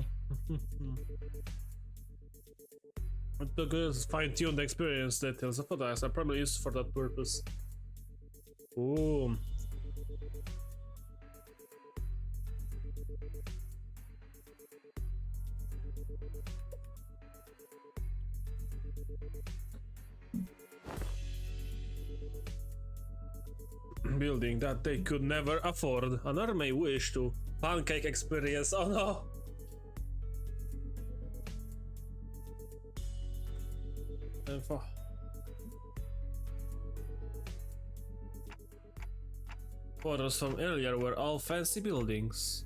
The good fine-tuned experience details of photos are probably used for that purpose. Ooh. Building that they could never afford. Another may wish to. Pancake experience, oh no! Photos from earlier were all fancy buildings.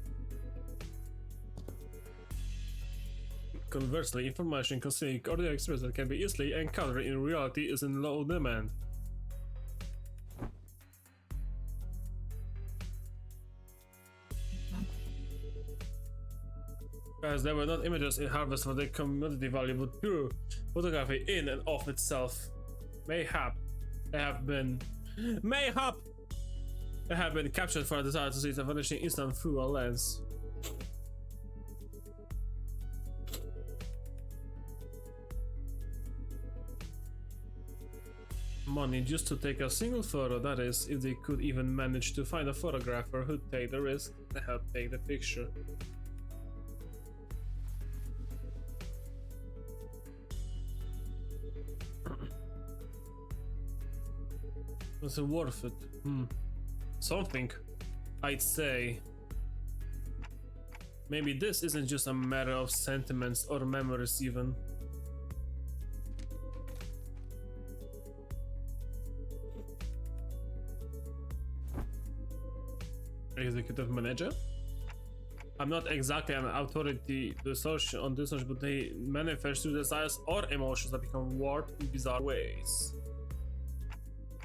Conversely, information concerning ordinary experience that can be easily encountered in reality is in low demand. As there were not images in Harvest for their commodity value, but pure photography in and of itself. Mayhap they have been captured for a desire to see the vanishing instant through a lens. Money just to take a single photo, that is, if they could even manage to find a photographer who'd take the risk to help take the picture. Was it worth it? Something, I'd say. Maybe this isn't just a matter of sentiments or memories even. Executive manager? I'm not exactly an authority on this, but they manifest through desires or emotions that become warped in bizarre ways.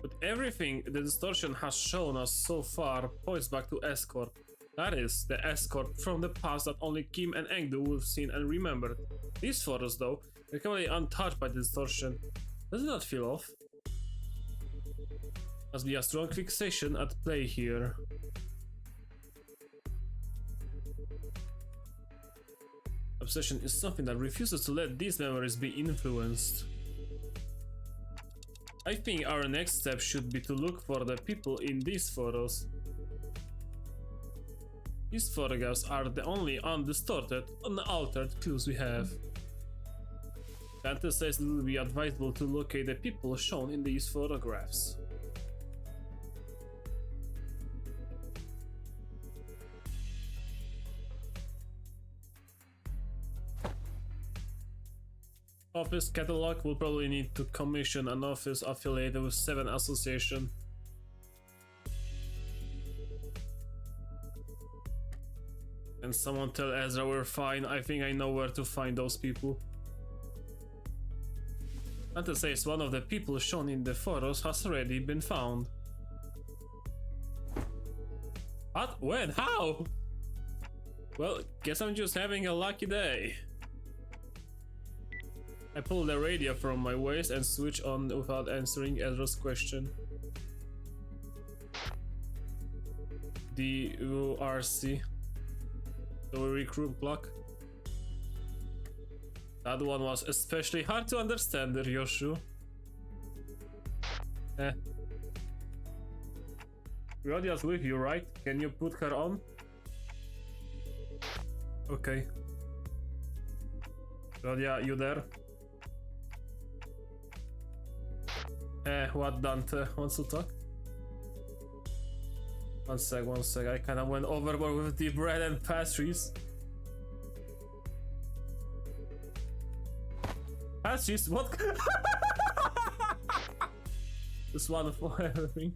But everything the distortion has shown us so far points back to Escort. That is, the Escort from the past that only Kim and Engdu would have seen and remembered. These photos, though, are completely untouched by the distortion. Does it not feel off? Must be a strong fixation at play here. Obsession is something that refuses to let these memories be influenced. I think our next step should be to look for the people in these photos. These photographs are the only undistorted, unaltered clues we have. Dante says it will be advisable to locate the people shown in these photographs. Office catalog will probably need to commission an office affiliated with 7 Association. And someone tell Ezra we're fine. I think I know where to find those people. Dante says one of the people shown in the photos has already been found. What? When? How? Well, guess I'm just having a lucky day. I pull the radio from my waist and switch on without answering Ezra's question. DURC. So we recruit block. That one was especially hard to understand, Ryoshu. Rodia's with you, right? Can you put her on? Okay. Rodia, you there? What Dante wants to talk? One sec, I kinda went overboard with the bread and pastries. Pastries? What? Just one for everything.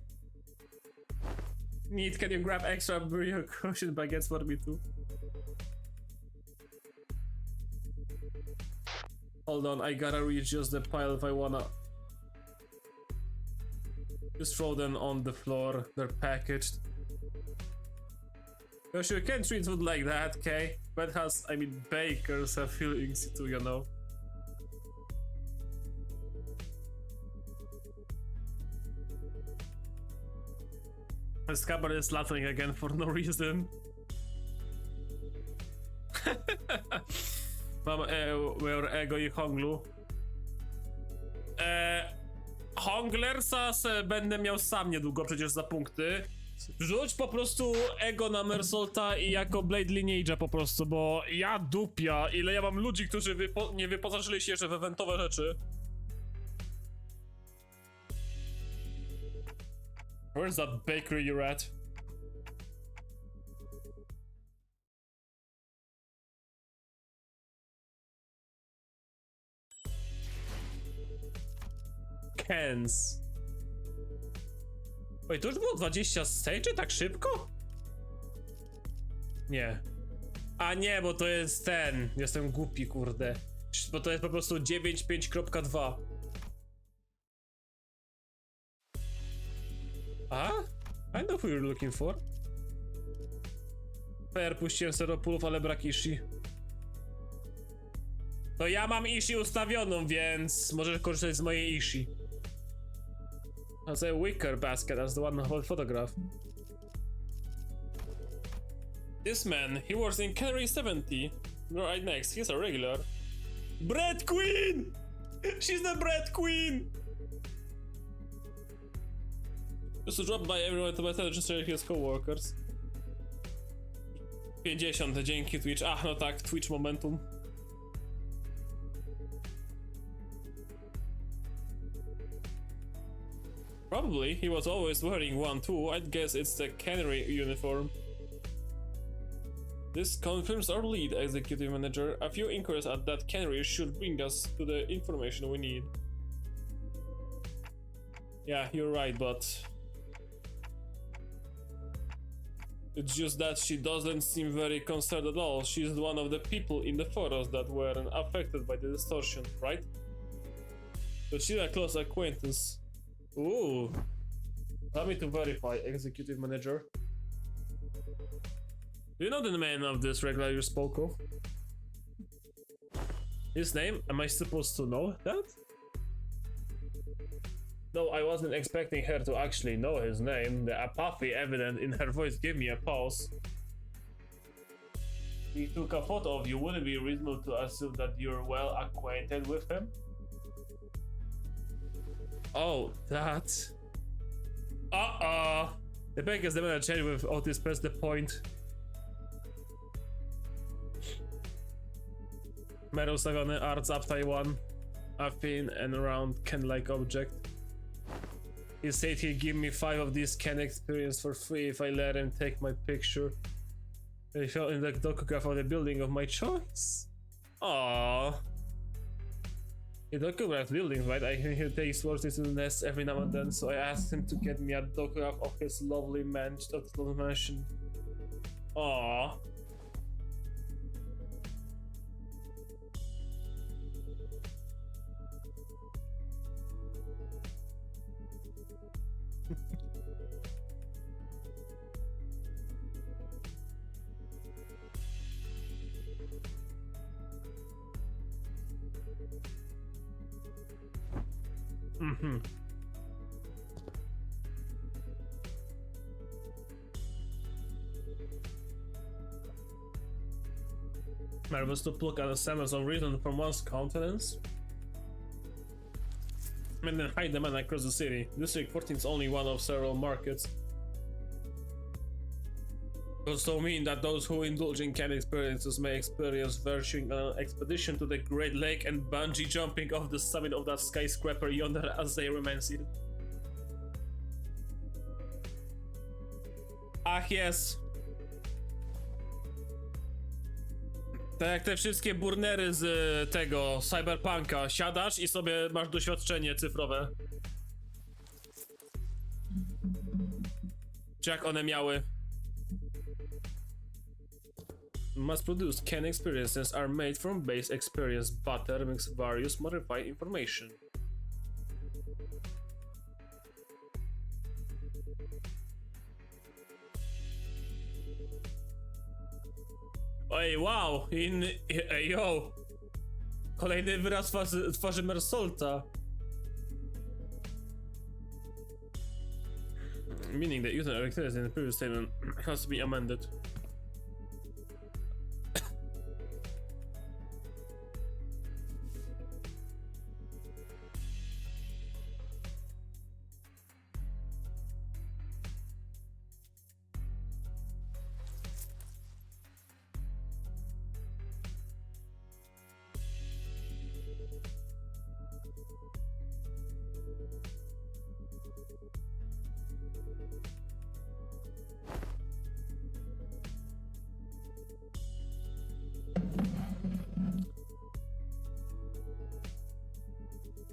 Neat, can you grab extra burrito crochet baguettes for me too? Hold on, I gotta readjust the pile if I wanna. Just throw them on the floor, they're packaged. Gosh, you can't treat food like that, okay? But bakers have feelings too, you know. This cupboard is laughing again for no reason. Mam ego i honglu. Honglersa będę miał sam niedługo przecież za punkty. Rzuć po prostu ego na Mersolta i jako Blade Lineage'a po prostu, bo ja dupia, ile ja mam ludzi, którzy nie wyposażyli się jeszcze w eventowe rzeczy. Where's that bakery you're at? Kens. Oj, to już było 20 stage'y tak szybko? Nie. A nie, bo to jest ten. Jestem głupi, kurde. Bo to jest po prostu 9.5.2. A? I know who you're looking for. Fair, puściłem seropulów, ale brak Ishi. To ja mam Ishi ustawioną, więc możesz korzystać z mojej Ishi. That's a wicker basket, as the one whole photograph. This man, he works in Canary 70. Right next, he's a regular. Bread Queen! She's the Bread Queen! Just to drop by everyone to better register his coworkers. 50, dzięki Twitch. Ach, no tak, Twitch momentum. Probably, he was always wearing one too. I'd guess it's the Canary uniform. This confirms our lead, executive manager. A few inquiries at that Canary should bring us to the information we need. Yeah, you're right, but it's just that she doesn't seem very concerned at all. She's one of the people in the photos that weren't affected by the distortion, right? But she's a close acquaintance. Ooh. Allow me to verify, executive manager. Do you know the name of this regular you spoke of? His name? Am I supposed to know that? No, I wasn't expecting her to actually know his name. The apathy evident in her voice gave me a pause. He took a photo of you. Would it be reasonable to assume that you're well acquainted with him? Oh, that. The bank is the man change with Otis press the point. Metal Sagane Arts up Taiwan. A thin and round can-like object. He said he'd give me 5 of these can experience for free if I let him take my picture. He fell in the photograph of the building of my choice. Aww. He documented buildings, right? I hear he takes horses to the nest every now and then, so I asked him to get me a photograph of his lovely mansion. Aww. Mm-hmm. Marvelous to pluck out a semblance of reason from one's countenance and then hide the man across the city. District 14 is only one of several markets. Does so mean that those who indulge in can experiences may experience venturing on an expedition to the Great Lake and bungee jumping off the summit of that skyscraper yonder as they remain seated? Ach, jest. Tak jak te wszystkie burnery z tego cyberpunka. Siadasz i sobie masz doświadczenie cyfrowe. Czy jak one miały? Mass-produced can experiences are made from base experience butter mixed various modified information. Ej, wow! Yo! Kolejny wyraz twarzy Mersolta. Meaning that user activity in the previous statement has to be amended.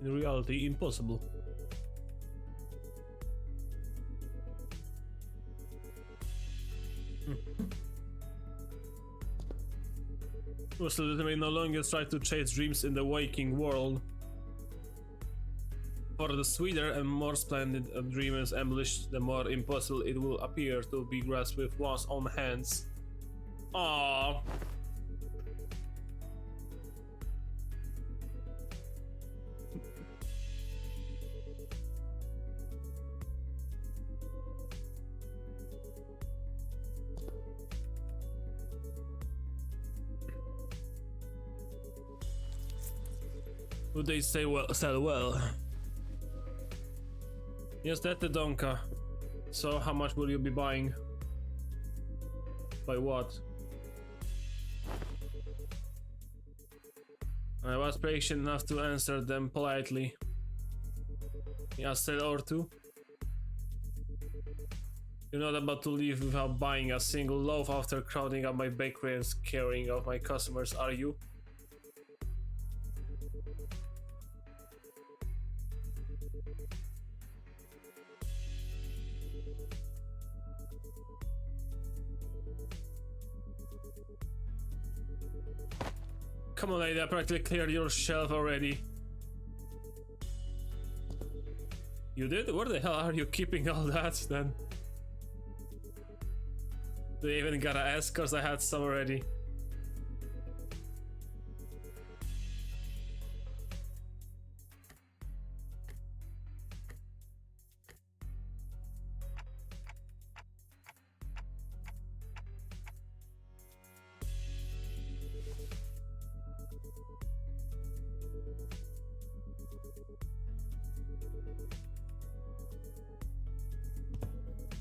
In reality, impossible. Was literally no longer try to chase dreams in the waking world. For the sweeter and more splendid a dream is embellished, the more impossible it will appear to be grasped with one's own hands. Aww. Would they say well, sell well? Yes, that's the Donka. So how much will you be buying? By what? I was patient enough to answer them politely. Yeah, sell or two. You're not about to leave without buying a single loaf after crowding up my bakery and scaring off my customers, are you? Come on, lady, I practically cleared your shelf already. You did? Where the hell are you keeping all that then? Do you even gotta ask? Cause I had some already.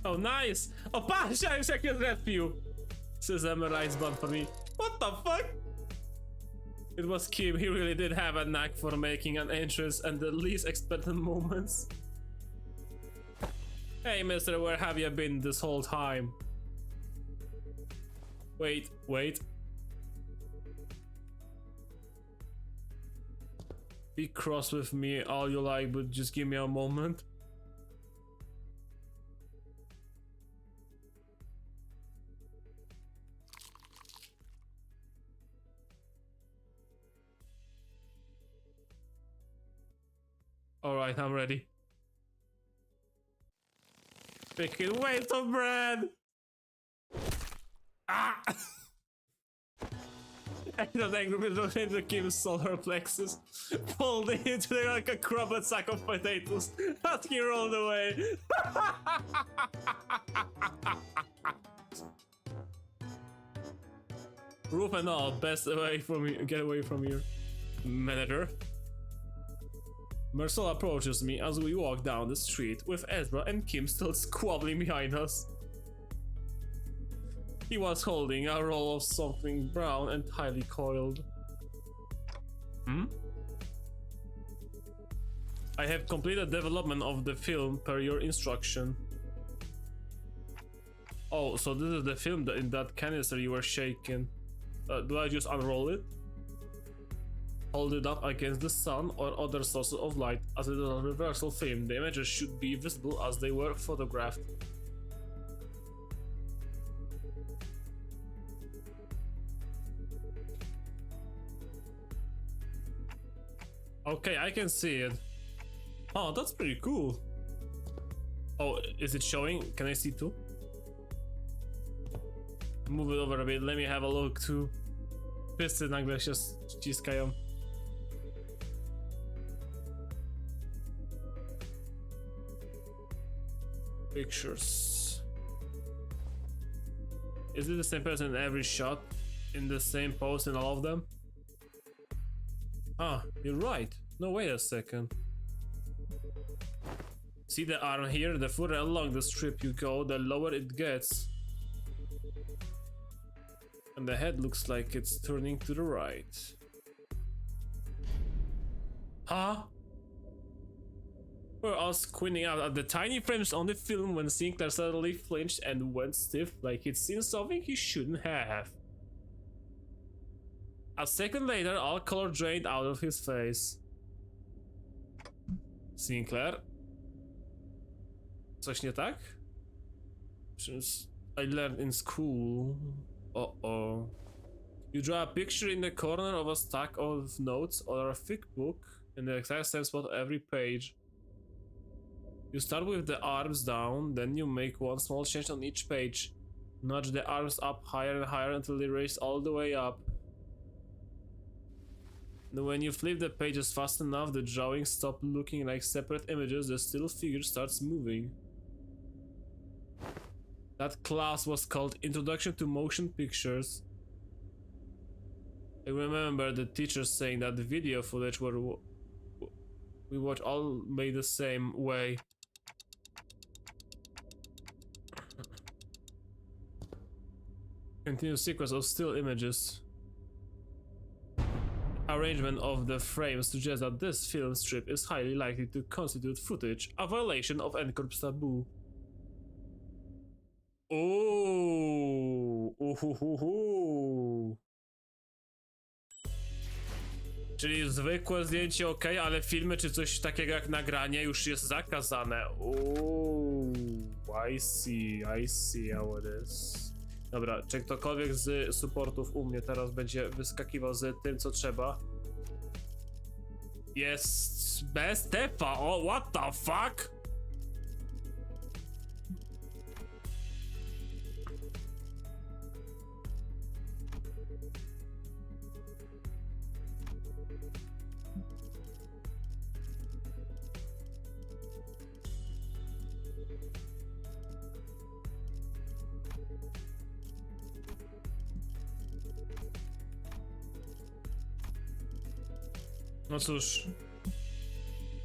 Oh, nice! Oh, patrz, ja już jak mnie zrespił! Says Emerald's button for me. What the fuck? It was Kim, he really did have a knack for making an entrance at the least expected moments. Hey mister, where have you been this whole time? Wait. Be cross with me all you like, but just give me a moment. Alright, I'm ready. Freaking waste of bread! Ah! I don't angry with the into Kim's solar plexus, folding into like a crumpled sack of potatoes, asking her all the way. Roof and all, best away from me, get away from here. Manager. Marcel approaches me as we walk down the street, with Ezra and Kim still squabbling behind us. He was holding a roll of something brown and highly coiled. I have completed development of the film per your instruction. Oh, so this is the film in that canister you were shaking. Do I just unroll it? Hold it up against the sun or other sources of light. As it is a reversal film, the images should be visible as they were photographed. Okay, I can see it. Oh, that's pretty cool. Oh, is it showing? Can I see too? Move it over a bit, let me have a look too. Wszyscy nagle się ściskają. Pictures. Is it the same person in every shot? In the same pose in all of them? Ah, you're right. No, wait a second. See the arm here? The further along the strip you go, the lower it gets. And the head looks like it's turning to the right. Huh? We're all squinting out at the tiny frames on the film when Sinclair suddenly flinched and went stiff like he'd seen something he shouldn't have. A second later, all color drained out of his face. Sinclair? Coś nie tak? I learned in school. Uh-oh. You draw a picture in the corner of a stack of notes or a thick book in the exact same spot on every page. You start with the arms down, then you make one small change on each page. Nudge the arms up higher and higher until they raise all the way up. And when you flip the pages fast enough, the drawings stop looking like separate images, the still figure starts moving. That class was called Introduction to Motion Pictures. I remember the teacher saying that the video footage we watch all made the same way. Continuous sequence of still images. Arrangement of the frames suggests that this film strip is highly likely to constitute footage, a violation of NCORP's taboo. Oh, Czyli zwykłe zdjęcie ok, ale filmy czy coś takiego jak nagranie już jest zakazane. I see how it is. Dobra, czy ktokolwiek z supportów u mnie teraz będzie wyskakiwał z tym co trzeba? Jest bez tepa, what the fuck? No cóż.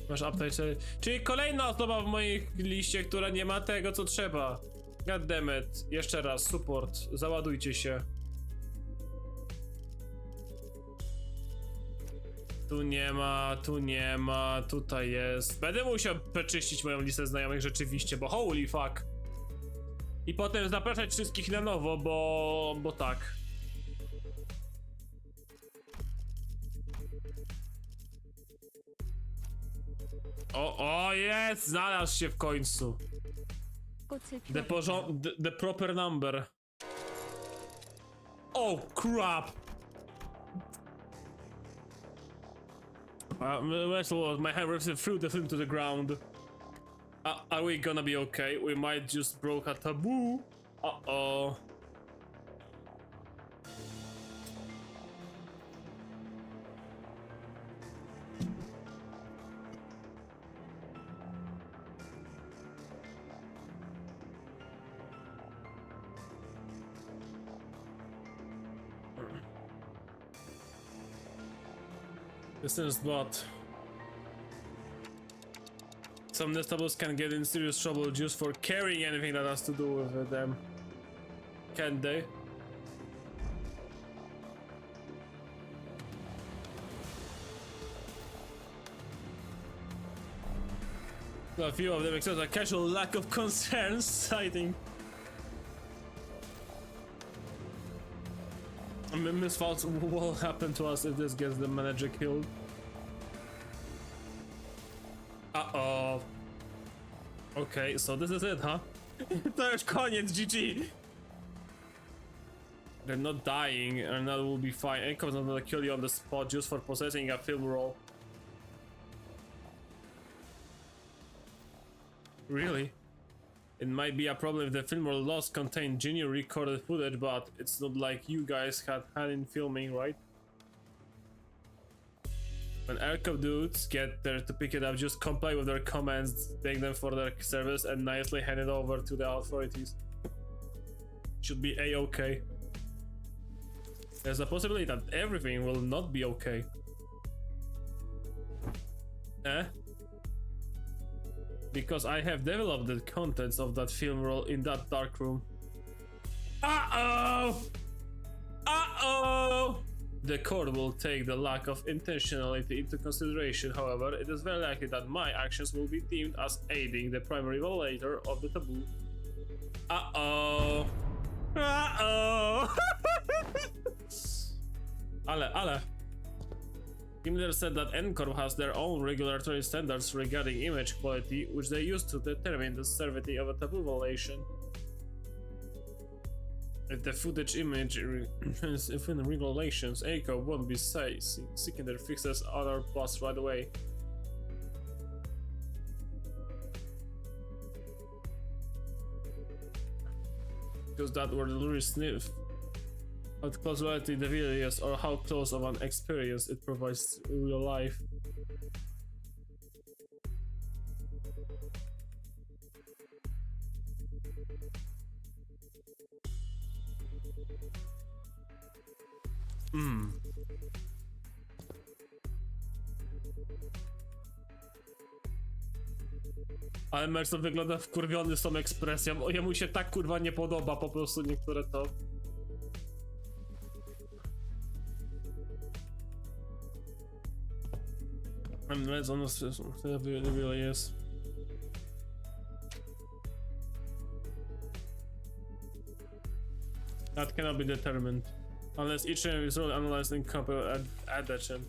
Masz update. Czyli kolejna osoba w mojej liście, która nie ma tego co trzeba. Goddammit. Jeszcze raz, support. Załadujcie się. Tu nie ma, tutaj jest. Będę musiał przeczyścić moją listę znajomych rzeczywiście, bo holy fuck. I potem zapraszać wszystkich na nowo, bo tak. O, jest! Znalazł się w końcu. 꽃을 The proper number. Oh crap! My hand rips through the film to the ground. Are we gonna be okay? We might just broke a taboo. Uh-oh. Distance bot. Some nestables can get in serious trouble just for carrying anything that has to do with them. Can't they? A few of them express a casual lack of concern, citing Miss Faults, what will happen to us if this gets the manager killed? Uh-oh. Okay, so this is it, huh? To już koniec, GG! They're not dying, and that will be fine. Anchor's not gonna kill you on the spot just for possessing a film roll. Really? It might be a problem if the film roll lost contained genuine recorded footage, but it's not like you guys had in filming, right? When aircraft dudes get there to pick it up, just comply with their commands, thank them for their service, and nicely hand it over to the authorities. Should be a-okay. There's a possibility that everything will not be okay. Because I have developed the contents of that film roll in that dark room. Uh-oh! Uh-oh! The court will take the lack of intentionality into consideration, however, it is very likely that my actions will be deemed as aiding the primary violator of the taboo. Uh-oh! Uh-oh! ale... Himmler said that NCORP has their own regulatory standards regarding image quality, which they use to determine the severity of a taboo violation. If the footage image is within regulations, ACO won't be seeking their fixes on our plus right away. Because that were the lure sniff. How close reality the video is, or how close of an experience it provides in real life. Ale Merson wygląda wkurwiony z tą ekspresją. Jemu się tak kurwa nie podoba po prostu niektóre to. And let's almost it really is. That cannot be determined unless each frame is really analyzed and compared at that end.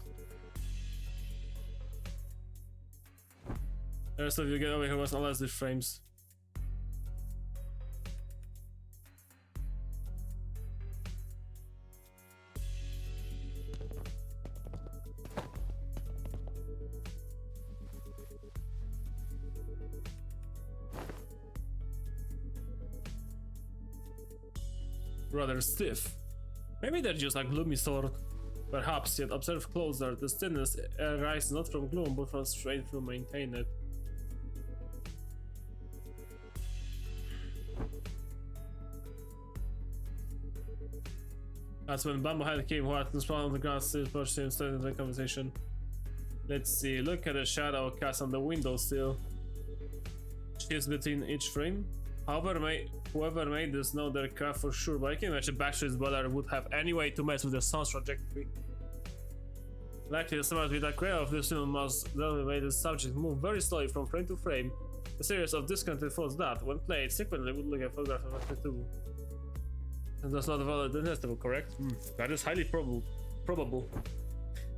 The rest of you get over here was analyze the frames. Rather stiff. Maybe they're just a gloomy sort. Perhaps, yet observe closer, the stiffness arises not from gloom but from strength to maintain it. That's when Bumblehead came what and spawned on the ground, still pushed him, started the conversation. Let's see, look at the shadow cast on the windowsill. Shifts between each frame. Whoever made this know their craft for sure, but I can imagine Backstreet's brother would have any way to mess with the sun's trajectory. Likely, someone with a creator of this film must have made the subject move very slowly from frame to frame. A series of disconnected photos that, when played sequentially, would look at photographs of the two. And that's not valid and testable, correct? That is highly probable.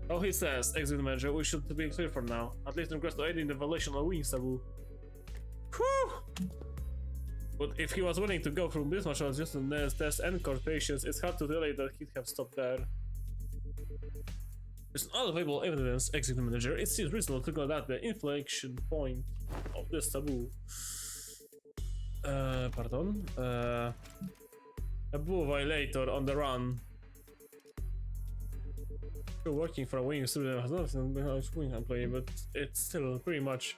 Oh, he says, executive manager, we should be clear for now. At least in regards to aiding the violation of Wings taboo. Whew! But if he was willing to go through this much just to test NCORP patients, it's hard to relate that he'd have stopped there. There's no available evidence, executive manager. It seems reasonable to go at the inflection point of this taboo. Pardon? Taboo violator on the run. You're working for a wing student has nothing been a wing employee, but it's still pretty much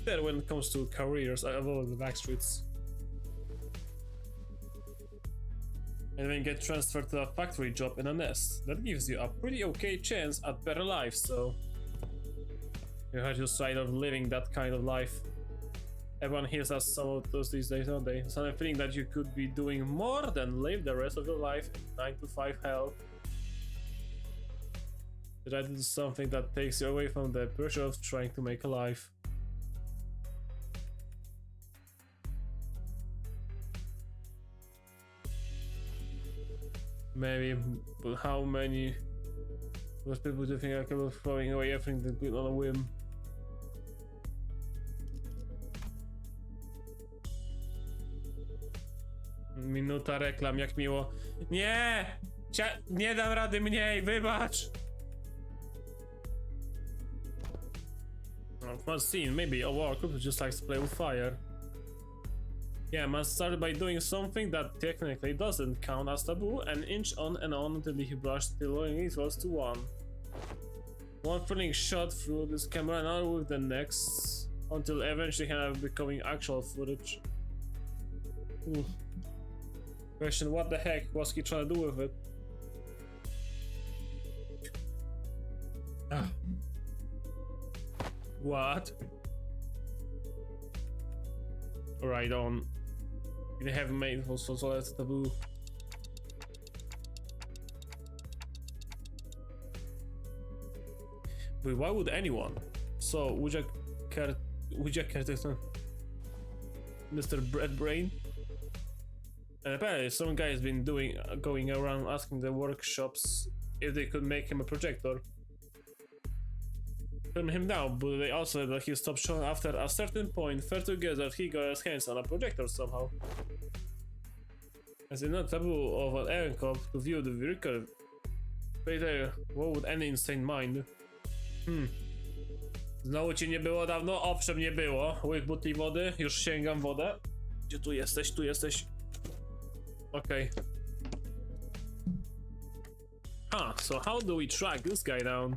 there when it comes to careers. I avoid the backstreets. And then get transferred to a factory job in a nest. That gives you a pretty okay chance at better life, so you have to try of living that kind of life. Everyone hears us some of those these days, don't they? So I'm feeling that you could be doing more than live the rest of your life in 9 to 5 hell. Try to do something that takes you away from the pressure of trying to make a life. Maybe, but how many of those people do you think are capable of throwing away everything they good on a whim? Minuta reklam, jak miło. Nie! Nie dam rady mniej, wybacz! One scene, maybe a war group just likes to play with fire. Yeah, man started by doing something that technically doesn't count as taboo and inch on and on until he brushed till it equals to 1. One feeling shot through this camera, another with the next, until eventually kind of becoming actual footage. Ooh. Question, what the heck was he trying to do with it? What? Right on. They haven't made it, so that's taboo. But why would anyone? So would you care to Mr. Bread Brain? And apparently some guy has been going around asking the workshops if they could make him a projector. turn him down, but they also said that he stopped showing after a certain point. Fair to guess that he got his hands on a projector somehow. As in not taboo of an Aaron cop to view the record. Later, what would any insane mind? Znowu cię nie było dawno? Owszem, nie było. Łyk butli wody, już sięgam wodę. Gdzie tu jesteś? Tu jesteś. Okej. So how do we track this guy down?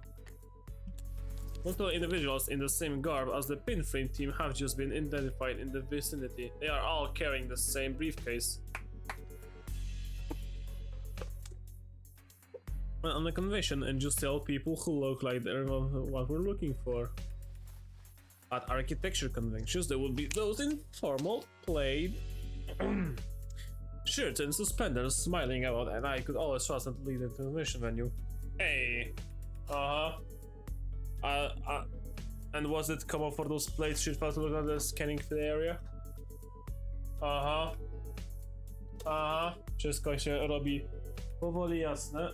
Multiple individuals in the same garb as the Pinframe team have just been identified in the vicinity. They are all carrying the same briefcase. On the convention, and just tell people who look like they're what we're looking for. At architecture conventions, there will be those in formal, plaid shirts and suspenders smiling about, and I could always trust them to lead the convention venue. Hey, and was it common for those plaid shirts to look at the scanning the area? Wszystko się robi powoli jasne.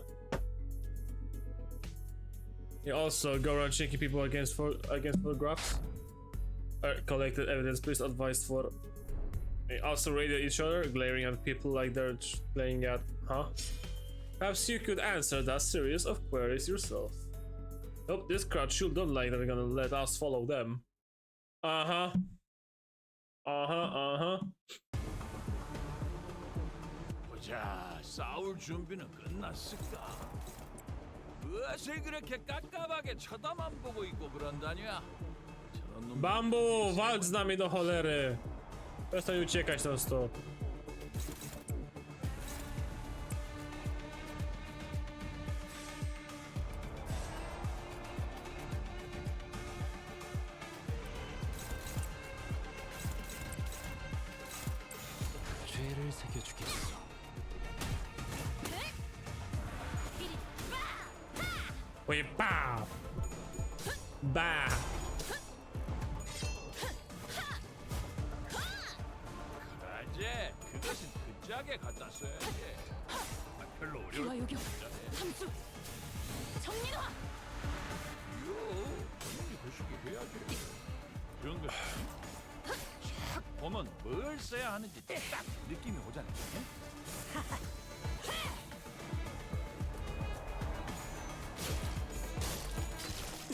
You also go around checking people against photographs. Collected evidence, please advised for. They also radio each other, glaring at people like they're playing at, Perhaps you could answer that series of queries yourself. Nope, this crowd sure don't like that we're gonna let us follow them. 보자, 싸울 준비는 끝났을까? 무엇을 그렇게 깝깝하게 쳐다만 보고 있고 그런다냐? 저런 놈. Bambu, walcz z nami do cholery! Przestań uciekać non stop. 죄를 새겨주겠어. Wait, bah! Bah! 그래, 그것은 그 짝에 갖다 써야지. 별로 어려울 비와 요격, 거잖아. 함수, 정리와. 당연히 거시기 해야지. 그런 거. 쫙 보면 뭘 써야 하는지 딱 느낌이 오잖아.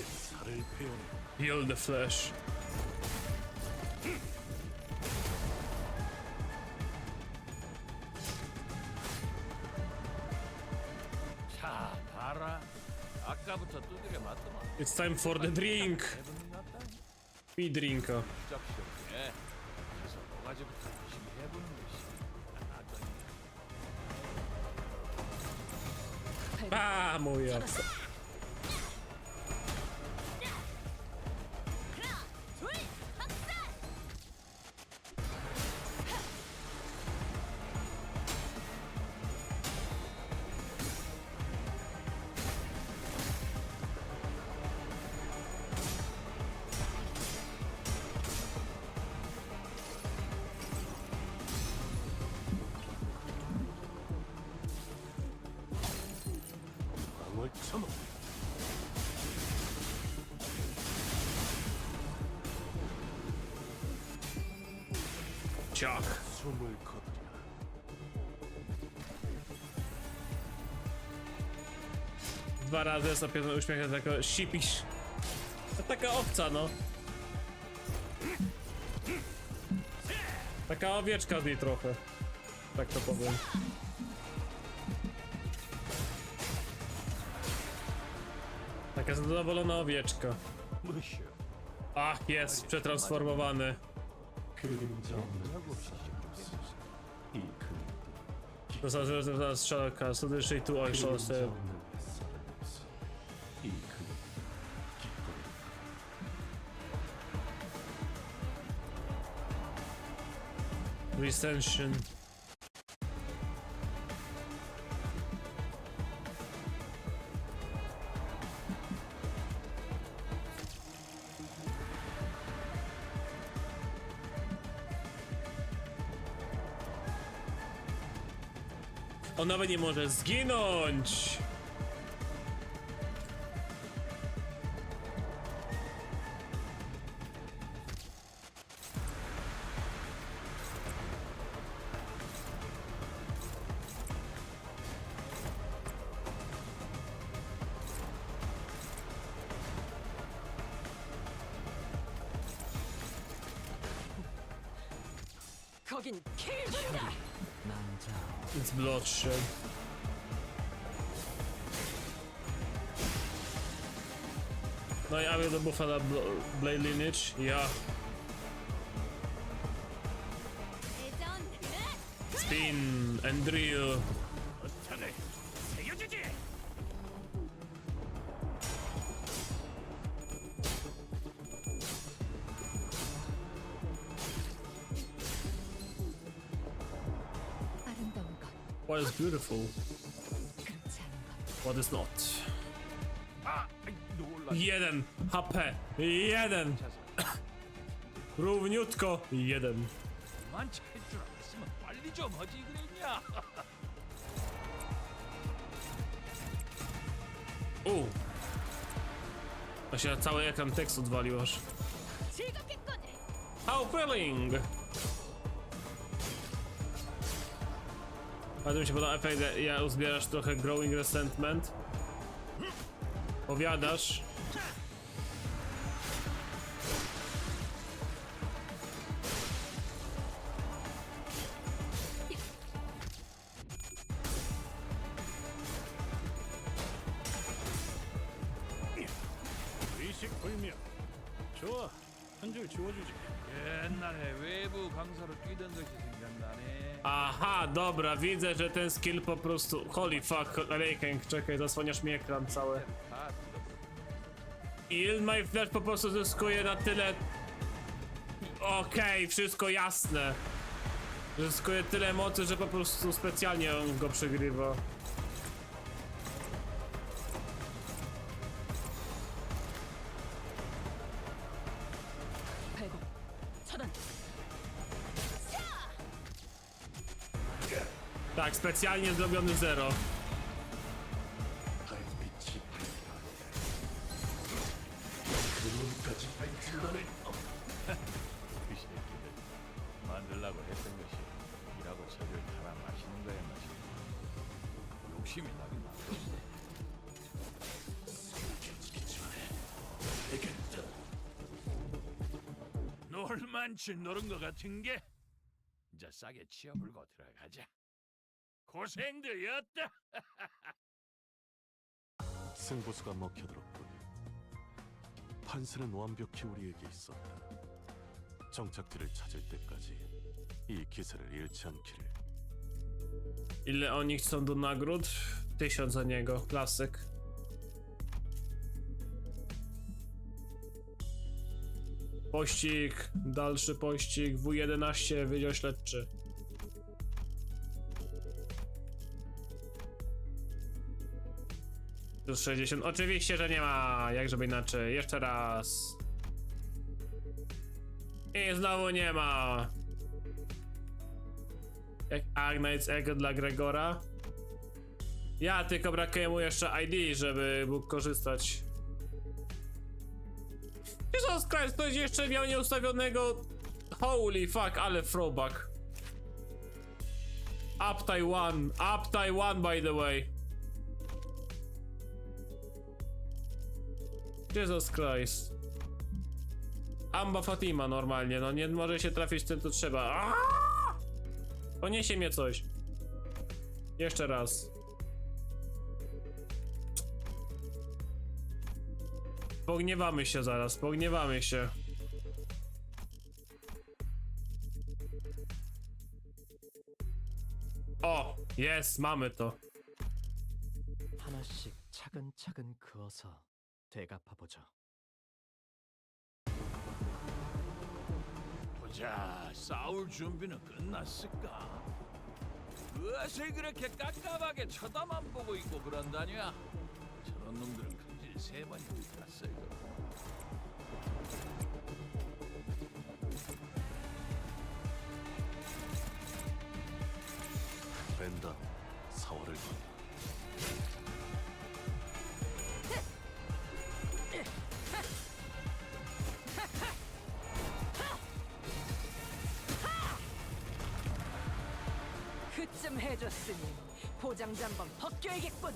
살을 베어내. Heal the flesh. 자, 봐라. 아까부터 두드려 맞더만. It's time for the drink. Pi drinka. 시작시작해. 그래서 뭐가지부터 열심히 해보는 것이. Ah, moja. 방을 쳐먹. Ciach. 숨을 거두리라. Dwa razy sobie uśmiechnę tego sipiś. To taka owca, no. Taka owieczka z niej trochę. Tak to powiem. Taka zadowolona owieczka. Ach, jest przetransformowany. To za strzałka, słodyczej tu ojszą se. Recension. On nawet nie może zginąć! 거긴 킬이다. 남자. It's bloodshed. No i Avio do Buffalo Blade Lineage, ja. 레전드. Spin and drill. 어차피 새겨주지. 아름다운 것, What is beautiful? 그렇지 않은 것. What is not? 아, 놀라. 1 HP. 1. Równiutko 1. 그만 찰줄 알았으면 빨리 좀 하지 그랬냐? To się cały ekran tekstu odwalił aż. 즐겁겠군. How thrilling! Bardzo mi się podoba efekt, ja uzbierasz trochę growing resentment. Powiadasz. 의식 불명. 좋아, 한 줄 지워주지. 옛날에 외부 강사로 뛰던 것이 생각나네. Aha, dobra, widzę, że ten skill po prostu... Holy fuck, Raking, czekaj, zasłaniasz mi ekran cały. 다 들었어. I my flash po prostu zyskuje na tyle... Okej, wszystko jasne. Zyskuje tyle mocy, że po prostu specjalnie on go przegrywa. 발공, 차단. Tak, specjalnie zrobiony 0. 달빛이 밝다. 그놈까지 밝힌다네. 그 새끼들 만들라고 했던 것이 일하고 저를 갈아 마시는 거야 마시는 거. 욕심이 나긴 나겠어. 되겠다. 놀만치 노른 거 같은 게 이제 싸게 치워불고 들어가자. 고생들이었다. 승부수가 먹혀들었군. 판세는 완벽히 우리에게 있었다. 정착지를 찾을 때까지 이 기세를 잃지 않기를. Ile oni chcą do nagród? 1000 za niego, klasyk. Pościg, dalszy pościg, W11, Wydział Śledczy. Plus 60, oczywiście, że nie ma, jak żeby inaczej, jeszcze raz. I znowu nie ma. Jak Agnites Ego dla Gregora. Ja tylko brakuje mu jeszcze ID, żeby mógł korzystać. Jesus Christ, ktoś jeszcze miał nieustawionego. Holy fuck, ale throwback. Up Taiwan by the way. Jesus Christ. Amba Fatima normalnie, no nie może się trafić tym, co trzeba. Aaaa! Poniesie mnie coś. Jeszcze raz. Pogniewamy się zaraz, pogniewamy się. O, jest, mamy to. 하나씩 차근차근 그어서 되갚아보죠. 보자, 싸울 준비는 끝났을까? 무엇을 그렇게 깝깝하게 쳐다만 보고 있고 그런다냐? 저런 놈들은 큰일 3번이나 탔어요. 벤다 4월을 건다. 그쯤 해줬으니 포장지 한번 벗겨야겠군.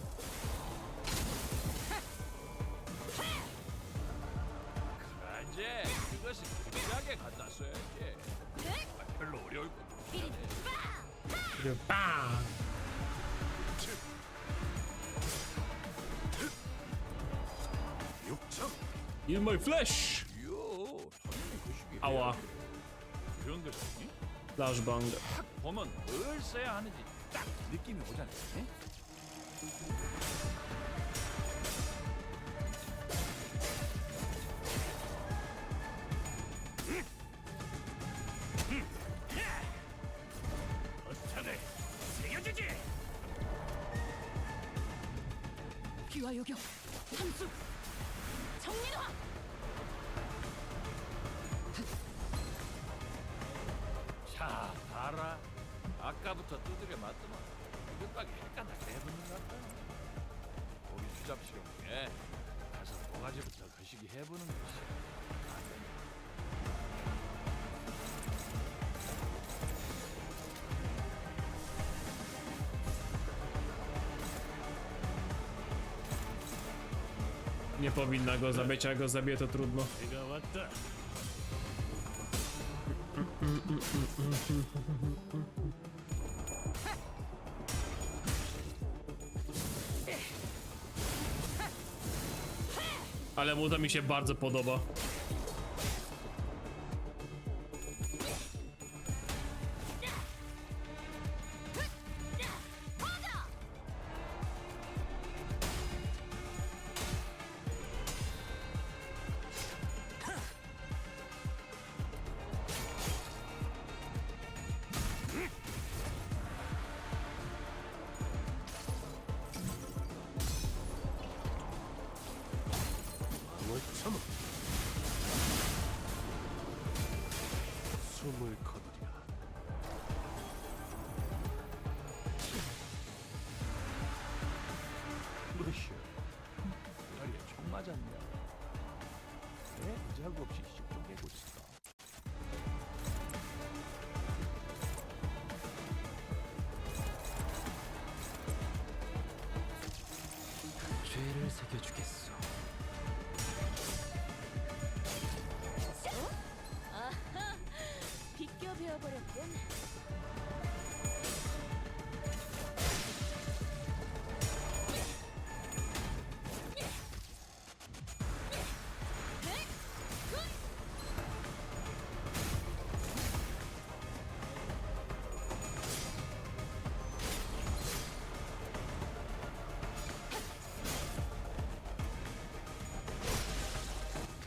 그러지, 그것은 무리하게 갖다 써야지. 별로 어려울 것도 빵! 육청 In my flesh! 요 당연히 그 시기 아와. 그런 거지. Flashbang. 보면 뭘 써야 하는지 딱 느낌이 오잖아. 응? 어쩌네 새겨주지. 귀와 요격 함수 정리화 자, 봐라. 아까부터 두들겨 맞더만 끝까지 헷갈나게 해보는 것 같다. 우리 수잡 실험에 가서 모가지부터 거시기 해보는 것이 안 되네. Nie powinna go zabić, jak go zabije to trudno. 내가 왔다. Ale mu to mi się bardzo podoba. 뭘 참아 숨을 거두랴 러시아. 다리에 총 맞았냐? 왜 자국 없이 씩좀 깨고 있을까? 죄를 새겨주겠어. 아하, 비껴 베어버렸군.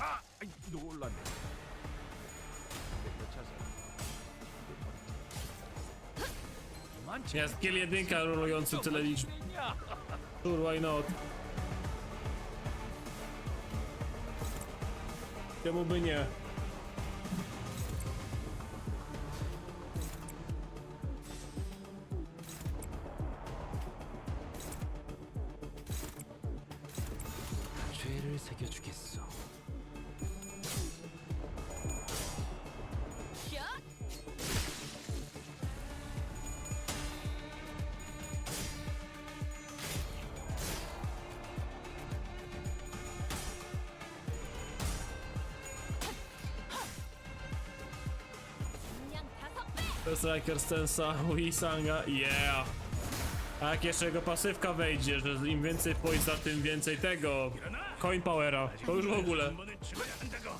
아! 아이, 놀랐네. 내가 차서. Ja skill jedynka rolujący tyle liczb. Sure, why not? Czemu by nie? 죄를 새겨주겠어. 샷! 그냥 5배! Striker Stensa, Wisanga, yeah! A jak jeszcze jego pasywka wejdzie, że im więcej poisa, tym więcej tego coin powera, to już w ogóle. 그렇지 않은 것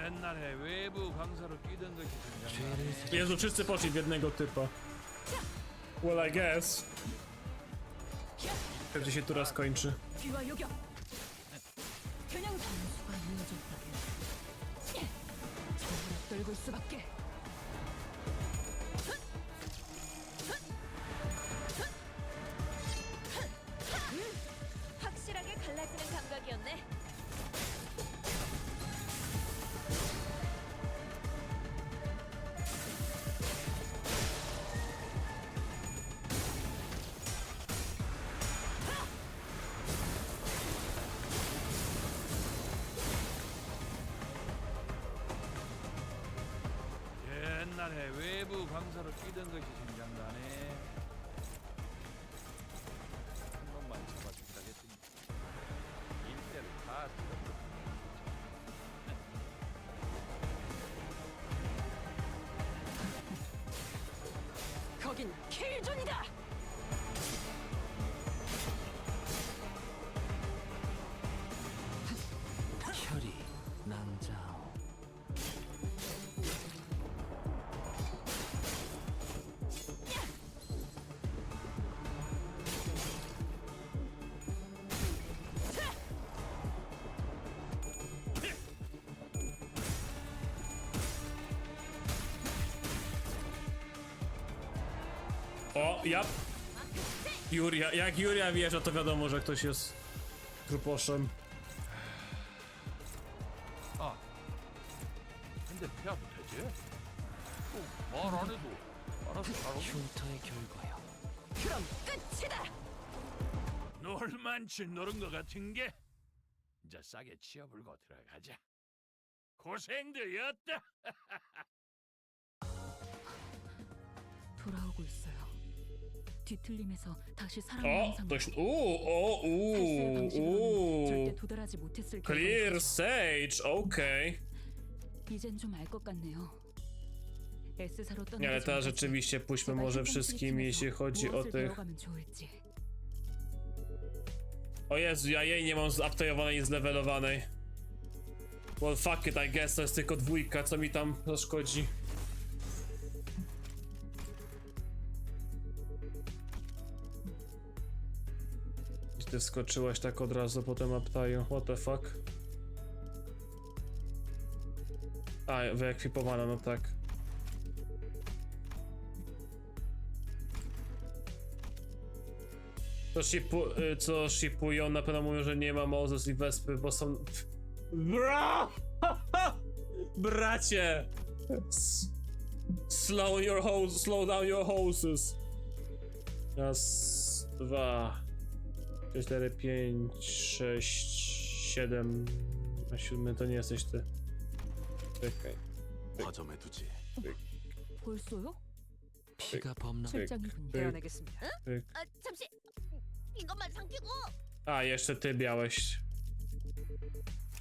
옛날에 외부 강사로 뛰던 것이 등장. 죄를 새겨 Jezu, wszyscy poszli w jednego typa. Well, I guess. Pewnie się tu raz kończy. 귀와 요격 그냥 단수가 이어졌다면 정으로 떨굴 수밖에 확실하게 갈라지는 감각이었네. 옛날에 외부 강사로 뛰던 것이 생각나네. 한 번만 잡아준다 했더니 일대를 다 들었거든. 킬존이다. 혈이 난자오. O, ja. Juria, jak Juria wjeżdża, to wiadomo, że ktoś jest truposzem. 아, 근데 패도 되지? 말안 해도 알아서 바로 흉터의 결과요. 그럼 끝이다. 놀만치 노른 것 같은 게 이제 싸게 치워불고 들어가자. 고생들이었다. 돌아오고 있어요. 뒤틀림에서 다시 사람의 어, 형상으로. ktoś. 탈세의 방식으로는 절대 Uuu. 도달하지 못했을 Clear 결과죠. sage, okej. 이젠 좀 알 것 같네요. S사로 떠나기 Nie, ale teraz 전까지 rzeczywiście puśćmy 제발 może 힐링 wszystkim, 팀에서 jeśli chodzi o 무엇을 tych. 배워가면 좋을지. O Jezu, ja jej nie mam zupdate'owanej i zlevelowanej. Well, fuck it, I guess to jest tylko dwójka, co mi tam zaszkodzi. I ty skoczyłaś tak od razu po tym update'u, what the fuck? A, wyekwipowana, no tak. Co shipują, na pewno mówią, że nie ma Moses i Wespy, bo są... Bra! Bracie! Slow down your horses. Raz, dwa, 4, 5, 6, 7. A 7 to nie jesteś ty. Czekaj. 화점에 두지. 벌써요? 피가 범람. 출장이군요. 대원하겠습니다. Pyk. 아, 잠시 이것만 삼키고. A, jeszcze ty białeś.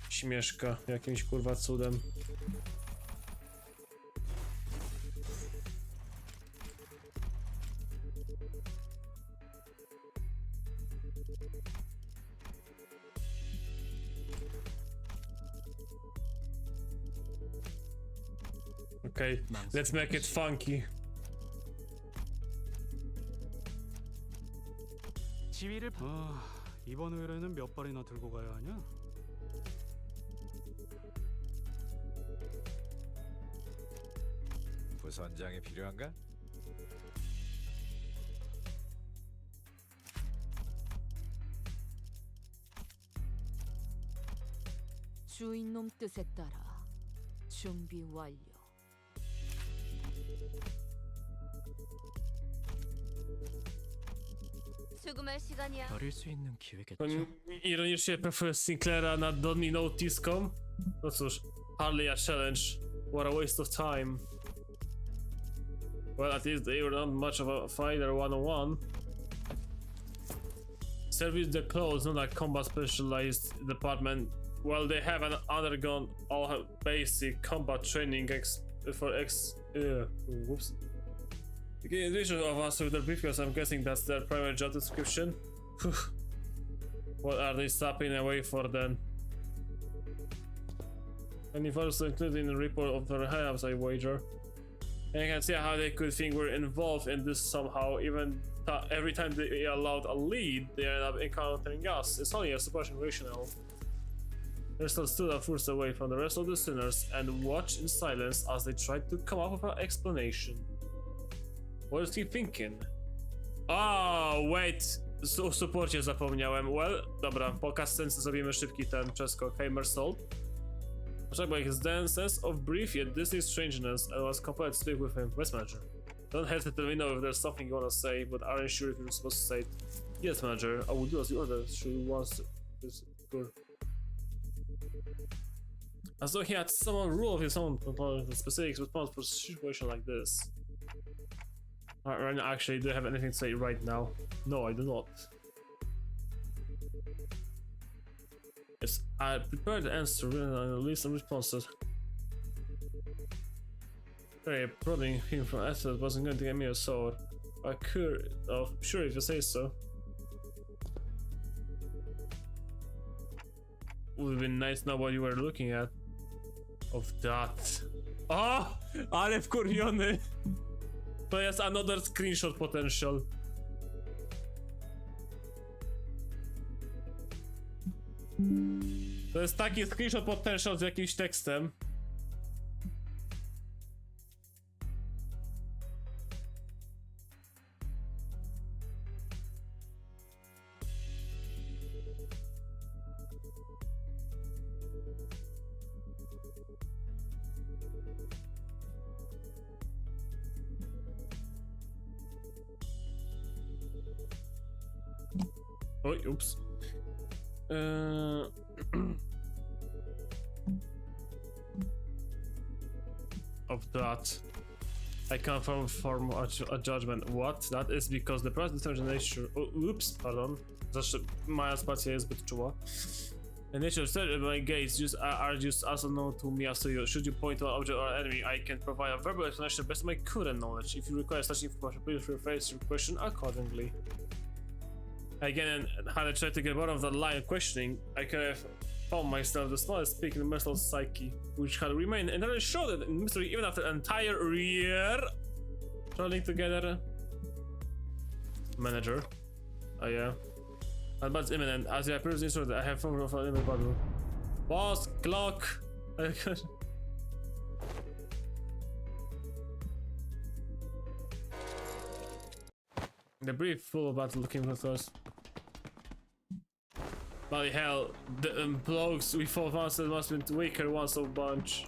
Śmieszka, jakimś kurwa cudem. Okay, let's make it funky. 지위를 이번 의뢰는 몇 발이나 들고 가야 하냐? 부선장이 필요한가? 주인놈 뜻에 따라 준비 완료. 수금할 시간이야. 버릴 수 있는 기회겠죠. Ironicznie preferuję Sinclaira nad Donny Notice'ką. No cóż, hardly a challenge. What a waste of time. Well, at least they were not much of a fighter one-on-one. Service the clothes, not a combat specialized department. Well, they haven't undergone all basic combat training whoops. The vision of us with their briefcase, I'm guessing that's their primary job description. What are they stopping away for then? And if also included in the report of their halves, I wager. And I can see how they could think we're involved in this somehow, even every time they allowed a lead, they end up encountering us. It's only a suppression rational. Crystal stood up first away from the rest of the sinners and watched in silence as they tried to come up with an explanation. What is he thinking? Oh, wait! O supporcie zapomniałem. Well, dobra, po cutscence zrobimy szybki ten przeskok. Hammer Soul. Check by his sense of brief yet distinct strangeness and was compelled to speak with him. West Manager. Don't hesitate to let me know if there's something you want to say, but aren't sure if you're supposed to say it. Yes, Manager, I will do as you order. She wants this good. As though he had some rule of his own, the specific response for a situation like this. Right, actually, do you have anything to say right now? No, I do not. Yes, I prepared the answer and release some responses. Very prodding him from Asset wasn't going to get me a sword. Oh, sure, if you say so. Would have been nice to know what you were looking at. Of that. O! Ale wkurwiony! To jest another screenshot potential. To jest taki screenshot potential z jakimś tekstem. Oj, ups. Of that. I can't form a judgment. What? That is because the present nature. Oops, pardon. Zawsze moja spacja jest zbyt czuła. The nature of my gaze are just as unknown to me as to you. Should you point to an object or enemy, I can provide a verbal explanation based on my current knowledge. If you require such information, please rephrase your question accordingly. Again, had I tried to get out of that line of questioning, I could have found myself the smallest peak in the mental psyche, which had remained entirely shrouded in mystery even after an entire year traveling together. Manager. Oh yeah. Advance imminent. As I previously instructed, I have found a limit battle. Boss, clock! The brief full of battle looking for us. Bloody hell, the blokes we fought once must have been weaker ones of bunch.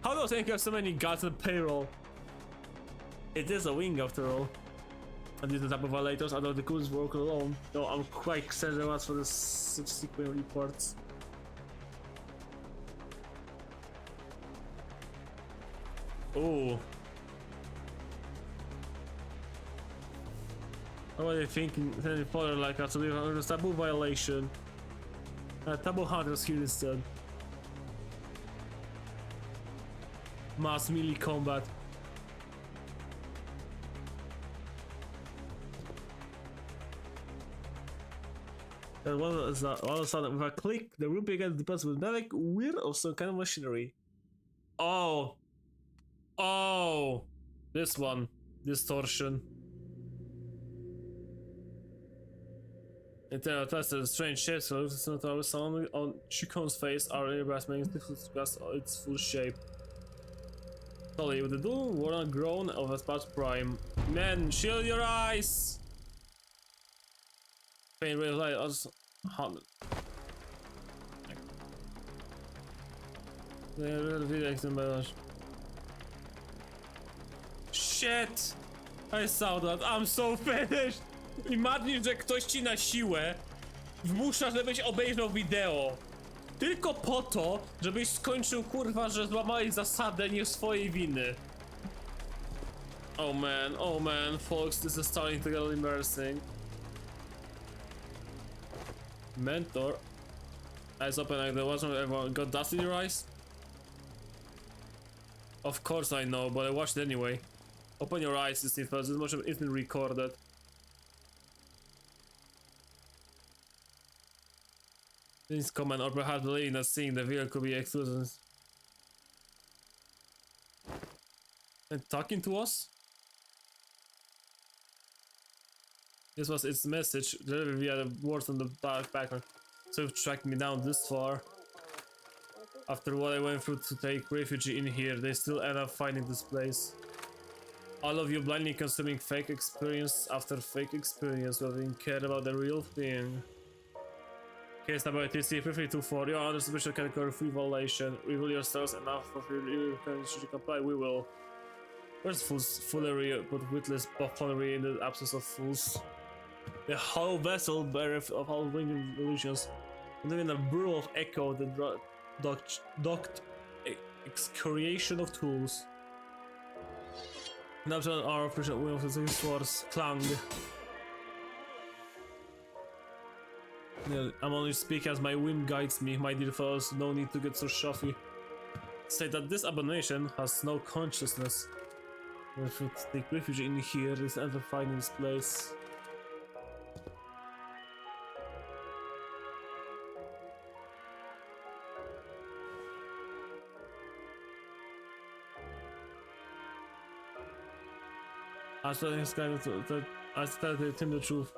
How do I think have so many gods on payroll? It is a wing after all. And these are the type of violators, although the couldn't work alone. Though I'm quite excited for the subsequent reports. Oh. What are they thinking? Sending further like us to live under the taboo violation. Taboo hunters here instead. Mass melee combat. And all of a sudden, with a click, the room began to pass with magic weird of some kind of machinery. Oh. Oh. This one. Distortion. Internal tested strange shapes that looks like someone on Chicon's face are embarrassment to discuss its full shape. Totally, with the dual worn grown of a spot prime. Man, shield your eyes! Pain ray light us haunted. Shit! I saw that, I'm so finished! Imagine, że ktoś ci na siłę wmusza, żebyś obejrzał wideo. Tylko po to, żebyś skończył, kurwa, że złamałeś zasadę nie swojej winy. Oh man, folks, this is starting to get embarrassing. Mentor. Eyes open like the watchman everyone got dust in your eyes? Of course I know, but I watched it anyway. Open your eyes, this much of it's been recorded. Please comment, or perhaps believing that seeing the video could be exclusions. And talking to us? This was its message, delivered via the words on the background. So you've tracked me down this far. After what I went through to take refuge in here, they still end up finding this place. All of you blindly consuming fake experience after fake experience, whether you care about the real thing. Case number TC 5324, you are under special category free violation. Reveal yourselves enough of your should you comply, we will. Where's foolery but witless buffoonery in the absence of fools? The hollow vessel bereft of all winged illusions, living in a brew of echo, the docked excoriation of tools. Natural our official will of the swords clang. I'm only speaking as my whim guides me, my dear fellows, no need to get so chuffy. Say that this abomination has no consciousness. We should take refuge in here. Is ever find this place? I started this guy that I started him the truth.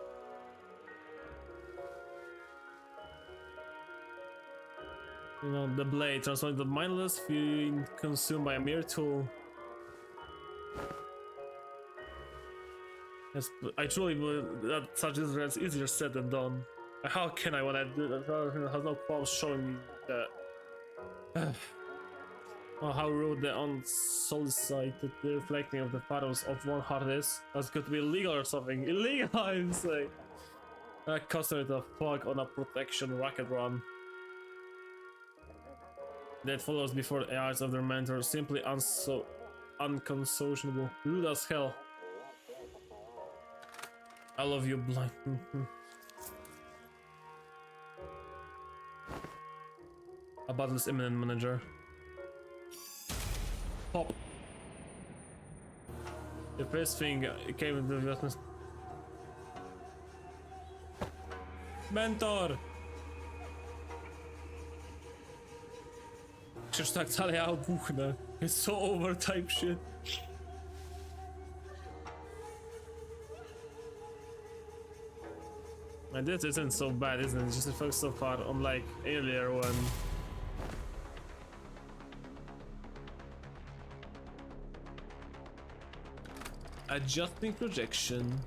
You know, the blade transformed the mindless, being consumed by a mere tool. Yes, but I truly believe that such is easier said than done. How can I when I do that? Has no problem showing me that. Oh, how rude the unsolicited reflecting of the photos of one heart is. That's got to be illegal or something. Illegal, I'd say. That customary to fuck on a protection rocket run. That follows before the eyes of their mentor, simply unconscionable. Rude as hell. I love you, blind. A battle is imminent, manager. Pop. The first thing came with the investment. Mentor! Przecież tak dalej ja obuchnę. It's so over type shit. And this isn't so bad, isn't it? It's just a focus so far, unlike earlier when adjusting projection.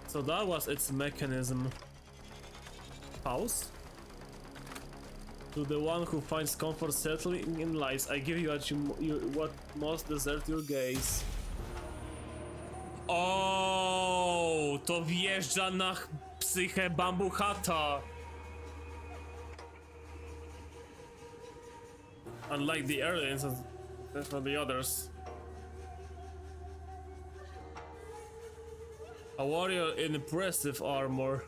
So that was its mechanism. Pause. To the one who finds comfort settling in lies, I give you what most deserve your gaze. O, to wjeżdża na psychę bambuchata. Unlike the earlier instances, for the others. A warrior in impressive armor.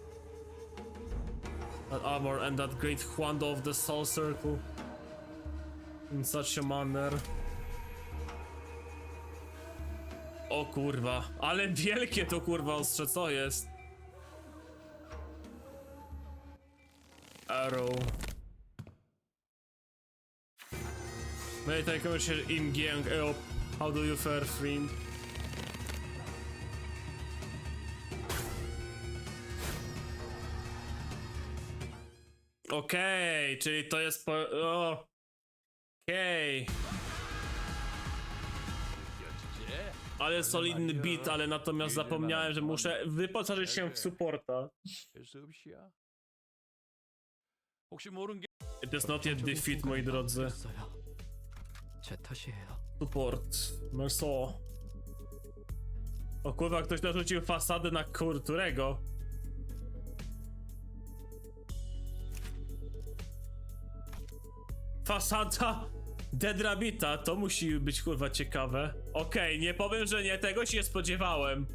That armor and that great Huando of the Soul Circle. In such a manner. O kurwa, ale wielkie to kurwa ostrze, co jest? Arrow. May I come here in gang up? How do you fare, friend? Okej, czyli to jest po... Okej. Ale solidny beat, ale natomiast zapomniałem, że muszę wyposażyć się w supporta. It is not yet defeat, moi drodzy. 제 탓이에요. Support. Merso. O kurwa, ktoś narzucił fasadę na którego? Fasada Dead Rabbita, to musi być kurwa ciekawe. Okej, nie powiem, że nie, tego się spodziewałem.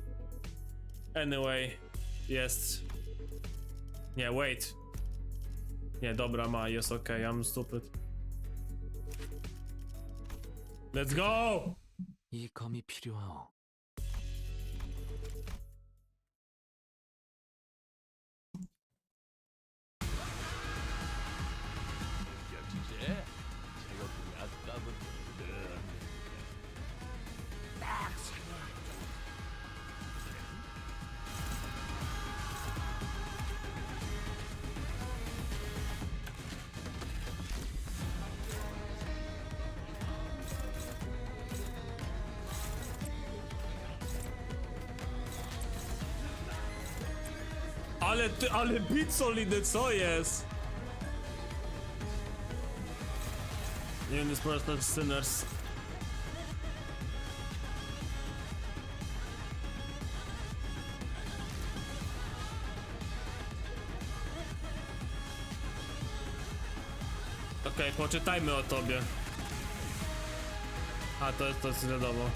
Anyway, jest. Nie, wait. Nie, dobra, jest okej, I'm stupid. Let's go! 이 검이 필요하오. Ale beat solidny, co jest? Nie wiem, jest po raz Sinners. Okej, poczytajmy o tobie. A, to jest wiadomo.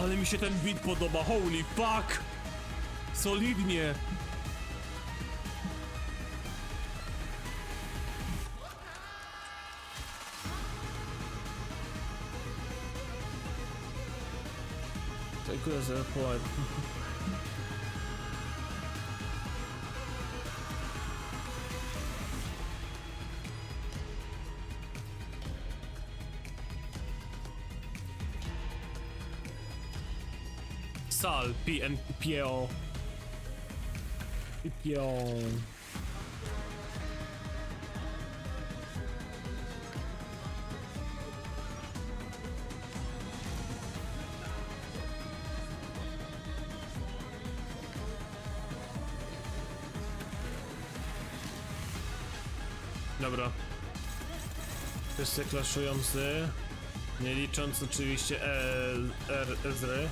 Ale mi się ten beat podoba, holy fuck! Solidnie! good as a poet. Sal, P-N-P-O. P-P-O. Dobra. Wszyscy klaszujący. Nie licząc oczywiście Ezry.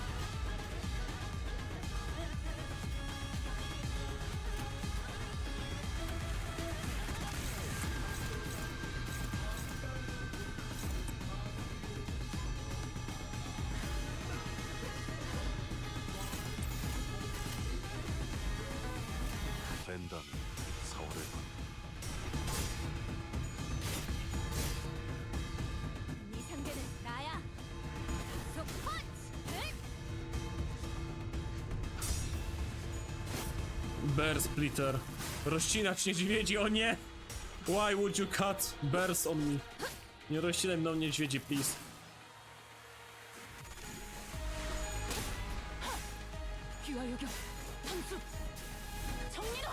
랜덤 4월에 네 상대는 나야. 속 펀치. Bear Splitter. Rozcinać niedźwiedzi, o nie! Why would you cut bears on me? Nie rozcinaj mną niedźwiedzi, please. 귀와 요격 함수 정리로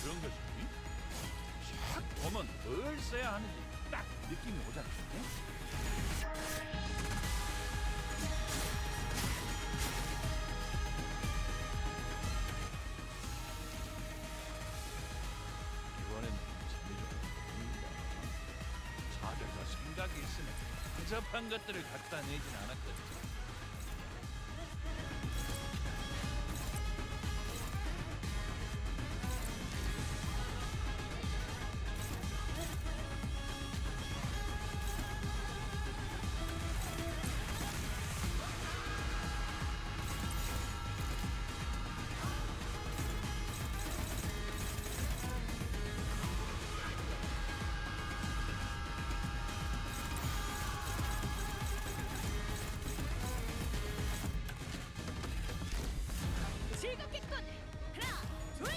그런 것이 샥 보면 뭘 써야 하는지 딱 느낌이 오잖아. 이번에는 재미좀 자들과 생각이 있으면 허접한 것들을 갖다 내진 않았거든.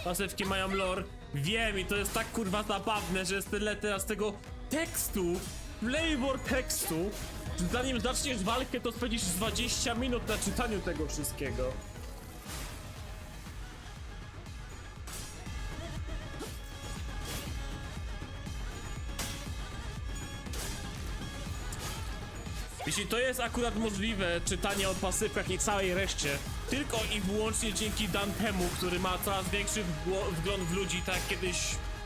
Pasywki mają lore. Wiem i to jest tak kurwa zabawne, że jest tyle teraz tego tekstu, flavor tekstu, że zanim zaczniesz walkę, to spędzisz 20 minut na czytaniu tego wszystkiego. Jeśli to jest akurat możliwe, czytanie o pasywkach i całej reszcie, tylko i wyłącznie dzięki Dantemu, który ma coraz większy wgląd w ludzi, tak jak kiedyś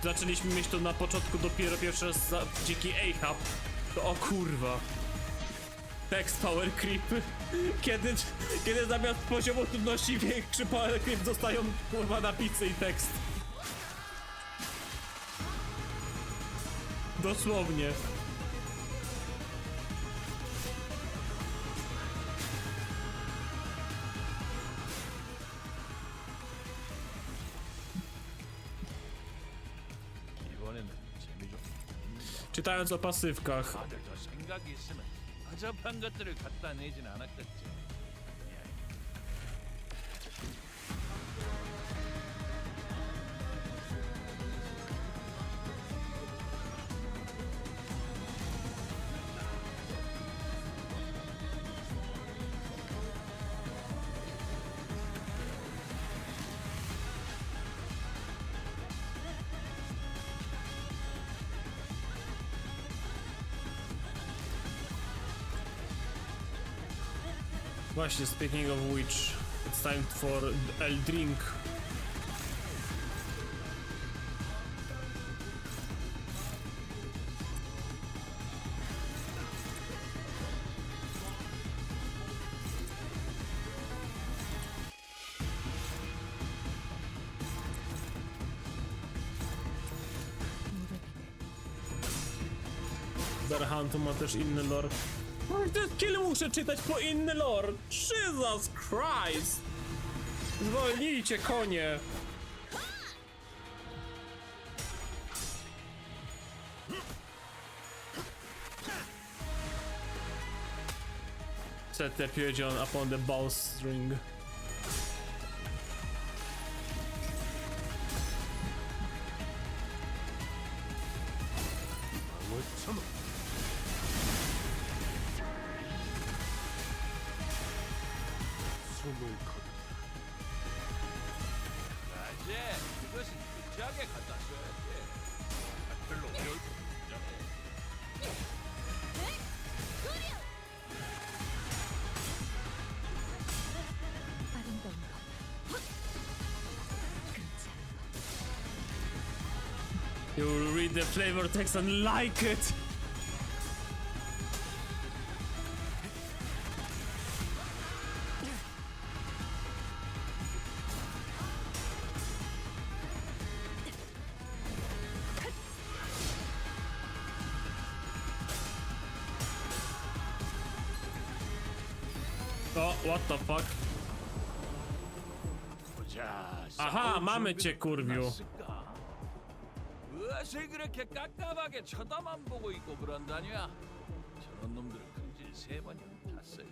zaczęliśmy mieć to na początku dopiero pierwszy raz dzięki A-Hub, to o kurwa. Text power creep. Kiedy zamiast poziomu trudności większy power creep dostają kurwa na pizzę i tekst. Dosłownie. 이번에는 재미 좀. Czytając o pasywkach. 다들과 생각이 있으면 허접한 것들을 갖다 내진 않았겠지. Właśnie, speaking of which, it's time for El Drink. Berhantu ma też inny lore. Kiedy muszę czytać po inny lore? Jesus Christ! Zwolnijcie konie! set the pigeon upon the bowstring. 이제 그것은 진지하게 갖다 써야지. 별로 어려울 거 없잖아. 아름다운 것. 그렇지 않아. You will read the flavor text and like it. Oh, what the fuck? 보자. Aha, 싸울 mamy 준비는 cię, kurwiu. 끝났을까? 무엇을 그렇게 깝깝하게 쳐다만 보고 있고 그런다냐? 저런 놈들을 금질 3번이나 탔어요.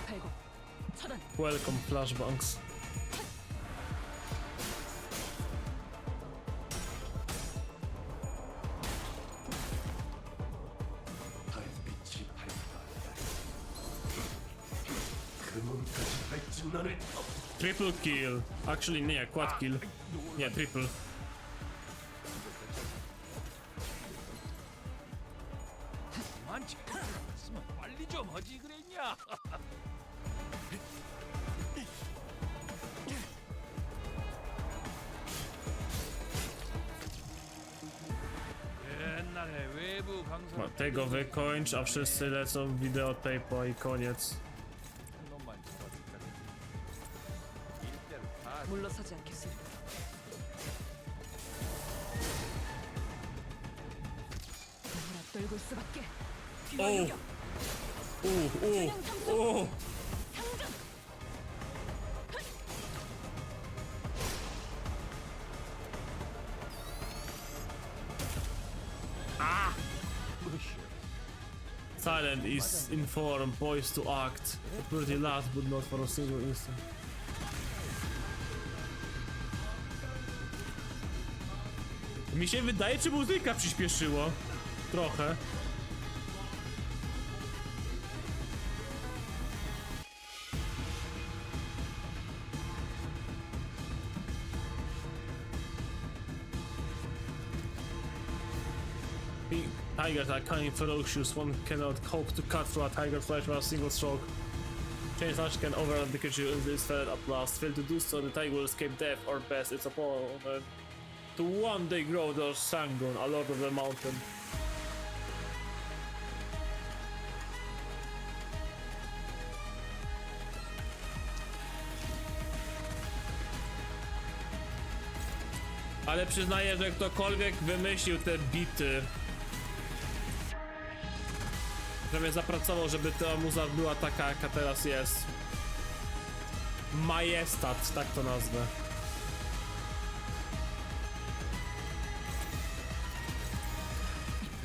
발고. 차단. Welcome, flashbangs. Triple kill. Actually, nie, quad kill. Nie, triple. 그만 했으면 빨리 좀 하지 그랬냐? 옛날에 외부 강사 No, tego wykończ, a wszyscy lecą w videotape'a i koniec. 놈만 잡아줄까? 일대를 다 물러서지 않겠습니다. 눈을 앞돌고 수밖에. 오! 오! 오! 오! Silent is informed boys to act. Pretty last, but not for a single instant. Mi się wydaje, czy muzyka przyspieszyło? Trochę. Tigers are cunning, ferocious. One cannot hope to cut through a tiger flesh with a single stroke. Chain slash can overrun the creature is fed at last. Fail to do so, the tiger will escape death or best its opponent. To one day grow the Sangon, a lord of the mountain. Ale przyznaję, że ktokolwiek wymyślił te bity, żeby zapracował, żeby ta muza była taka, jaka teraz jest. Majestat, tak to nazwę.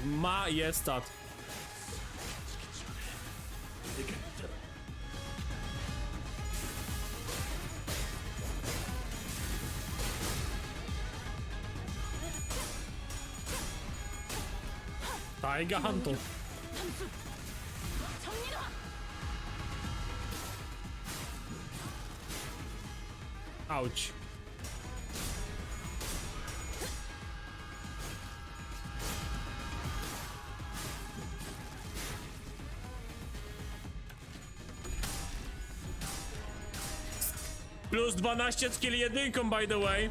Majestat. Taiga Hunter. Ouch. Plus 12 skill jedynką, by the way.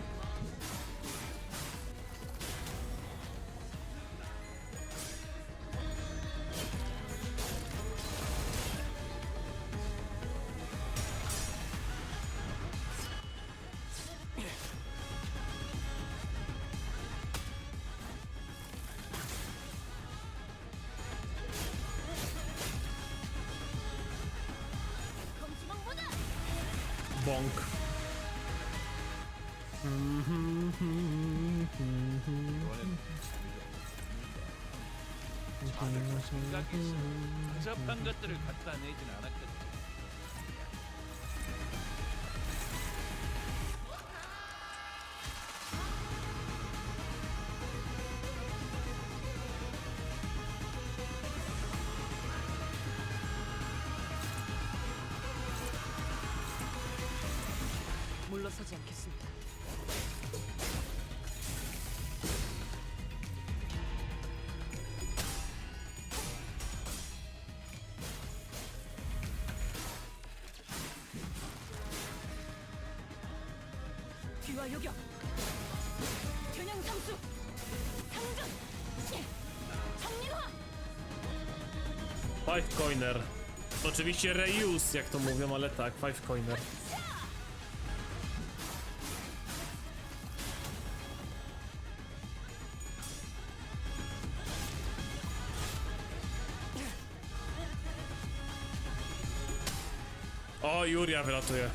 Bonk. 이번엔 자네가 생각했어. 근접한 것들을 갖다 내진 않았겠지. 물러서지 않겠습니다. 귀와 요격, 균형 상수, 상전, 정리화. Five coiner. Oczywiście reuse, jak to mówią, ale tak, five coiner. O, Juria wylatuje.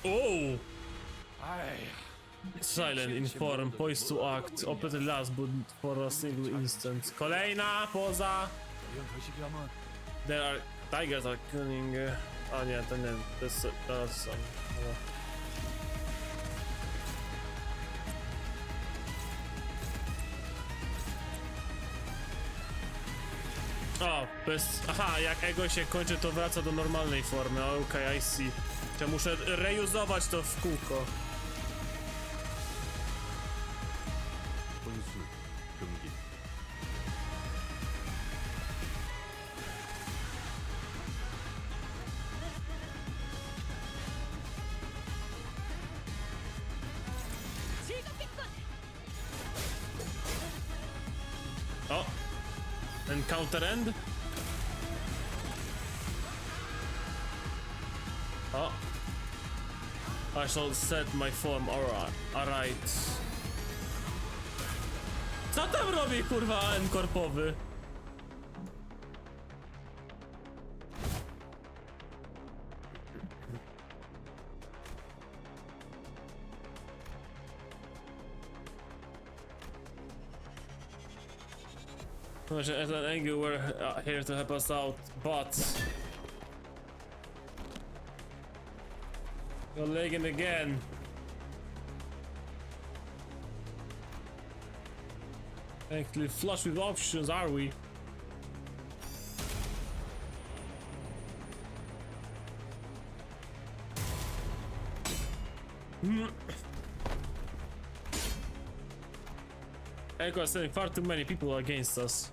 Oh! Silent, inform, poised to act, operated last but for a single instant. Kolejna poza. 이런 거시기하면 There are tigers are cunning. A nie, to nie, to jest teraz. O, bez. Aha, jak ego się kończy, to wraca do normalnej formy. Okej, I see. Ja muszę reuzować to w kółko. 혼수, 금기. 즐겁겠군. O! Encounter end? O! I shall set my form, alright. Co tam robi, kurwa, N-korpowy? As an angry were here to help us out, but you're lagging again. Actually flush with options, are we? Echo is sending far too many people against us.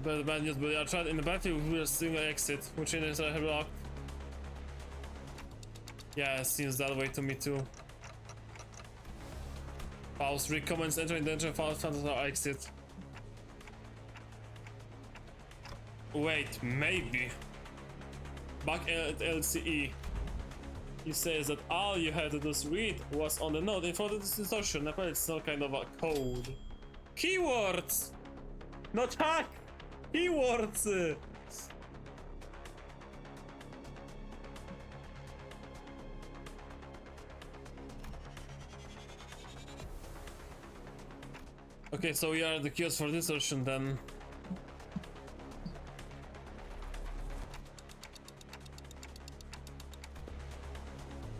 The bad news, but I tried in the battle we will still exit, which is a block. Yeah, it seems that way to me too. Pause recommends entering danger fast or exit. Wait, maybe. Back at LCE. He says that all you had to do read was on the note in front of this distortion. Apparently it's some kind of a code. Keywords! Not hack! Keywords! Okay, so we are the keys for distortion then.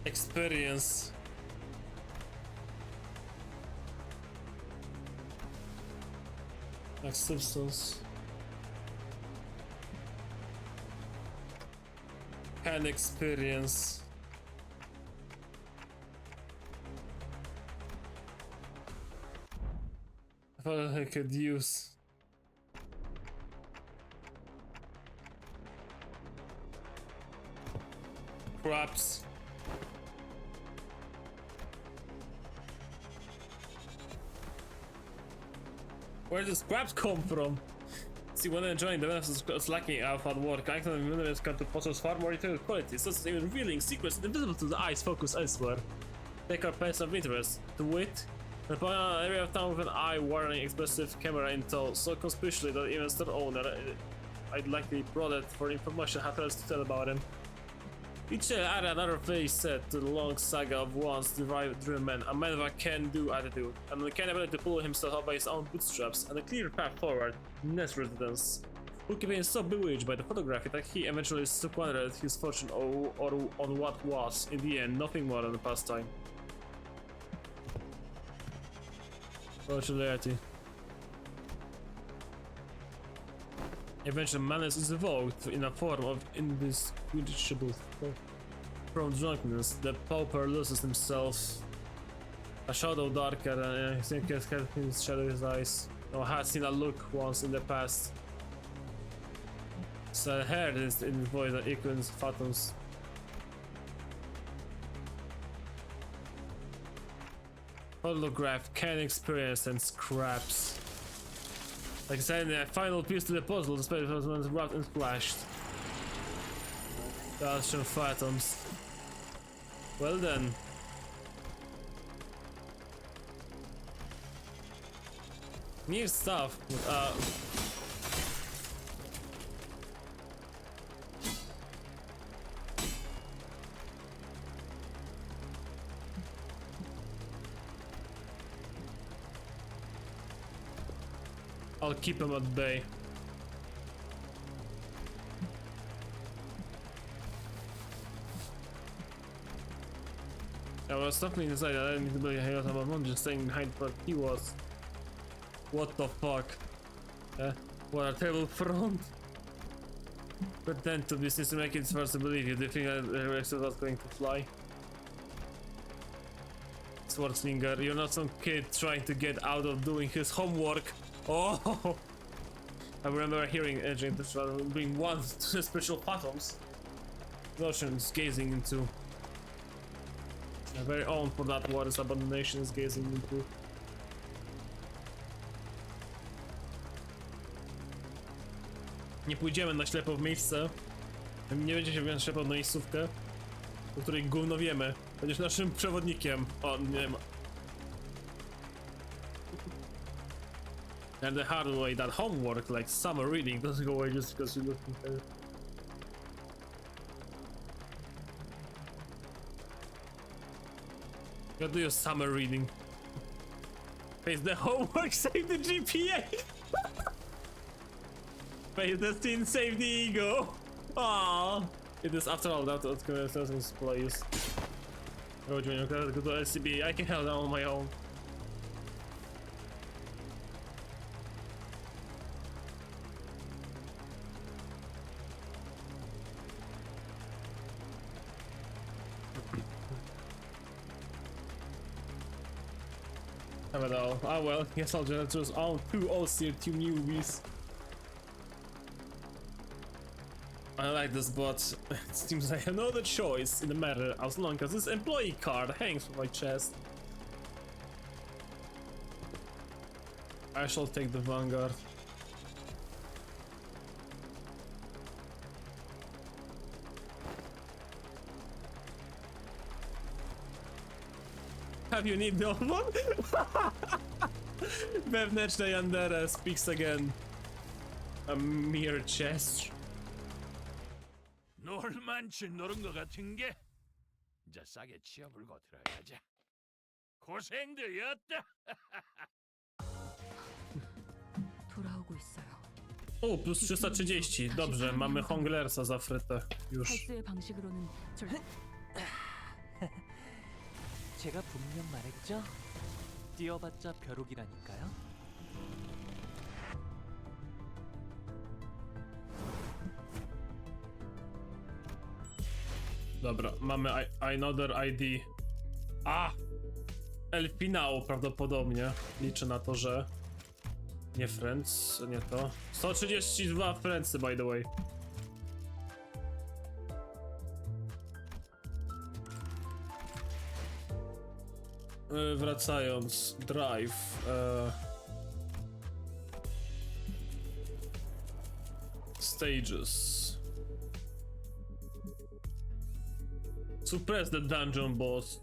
Experience. Like substance. Can experience. I thought I could use. Craps. Where does scraps come from? See, when enjoying the benefits of slacking out hard work, acting on minerals come to possess far more intelligent qualities, such as even revealing secrets invisible to the eyes focused elsewhere. Take our place of interest, to wit, and point out an area of town with an eye-watering expressive camera in tow, so conspicuously that even store owner I'd likely prodded for information had else to tell about him. Each tale added another face set to the long saga of once driven man, a man with a can-do attitude, and the can ability to pull himself up by his own bootstraps, and a clear path forward, Nest residence, who became so bewitched by the photography that he eventually squandered his fortune or on what was, in the end, nothing more than a pastime. Virtual reality. Eventually, madness is evoked in a form of indistinguishable from drunkenness. The pauper loses himself. A shadow darker than his thinkers had his shadow in his eyes. Or had seen a look once in the past. So heard in his voice that echoes phantoms. Holograph, can experience and scraps. Like I said, the final piece to the puzzle, the space was wrapped and splashed. Gaussian phantoms. Well then. Neat stuff. I'll keep him at bay. I was definitely decided I didn't need to believe he was about just staying behind what he was. What the fuck? What a terrible front. Pretend to be to make it first to believe you. Do you think the rest was going to fly? Schwarzenegger, you're not some kid trying to get out of doing his homework. Oh! I remember hearing Agent being one to the special phantoms. Notions gazing into. A very own for that what is abomination is gazing into. Nie pójdziemy na ślepo w miejsce. Nie będzie się wziąć ślepo na miejscówkę, o której gówno wiemy. Będziesz naszym przewodnikiem. O, nie ma. And the hard way, that homework, like summer reading, doesn't go away just because you're looking at it. You do your summer reading. Face the homework, save the GPA! Face the sin, save the ego! Aww! It is after all that doesn't plays. Go to LCB, I can handle that on my own. Ah well, guess I'll just choose all two two newbies. I like this, but it seems I have no other choice in the matter as long as this employee card hangs from my chest. I shall take the Vanguard. Have you need no one? Wewnętrzne Yandere speaks again. A mere gesture. 놀만치 노른 것 같은 게 이제 싸게 치워불고 들어가자. 고생들이었다. 돌아오고 있어요. O, plus 330. Dobrze, mamy Honglersa za frytę. Już. 할수의 방식으로는 절 제가 분명 말했죠? 뛰어봤자 벼룩이라니까요. Dobra, mamy another ID. A! El Finał prawdopodobnie. Liczę na to, że... Nie friends, nie to. 132 friendsy, by the way. Wracając, drive. Stages. Suppress the dungeon boss.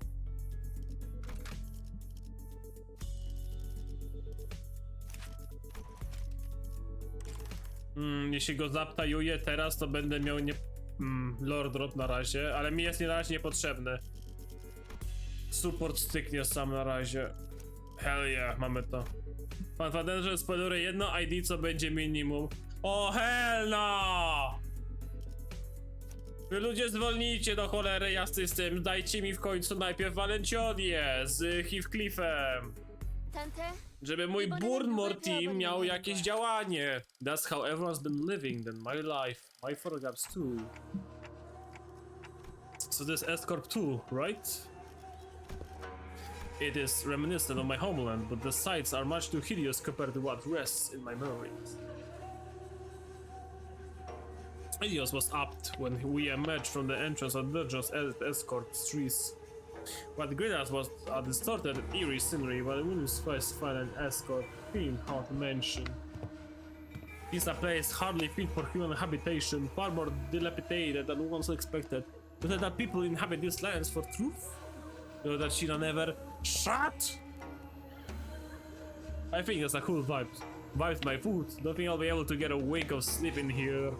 Jeśli go zaptajuję teraz, to będę miał lore drop na razie, ale mi jest na razie niepotrzebny. Support styknie sam na razie. Hell yeah, mamy to. Pan Fadenże spoileruje jedno ID, co będzie minimum. O hell no! Wy ludzie zwolnijcie do cholery jasny z tym. Dajcie mi w końcu najpierw Valencionię z Heathcliffem. Tante, Żeby mój Burnmore team miał jakieś działanie. That's how everyone's been living then my life. My photographs too. So this S-Corp too, right? It is reminiscent of my homeland, but the sights are much too hideous compared to what rests in my memories. Idios was apt when we emerged from the entrance of Virgil's escort streets. What greeted us was a distorted, eerie scenery, while William's first find an escort theme haunted mansion. It's a place hardly fit for human habitation, far more dilapidated than once expected. But that people inhabit these lands for truth? Know that Sheila never shut? I think that's a cool vibe. Vibes my food. Don't think I'll be able to get a wink of sleep in here.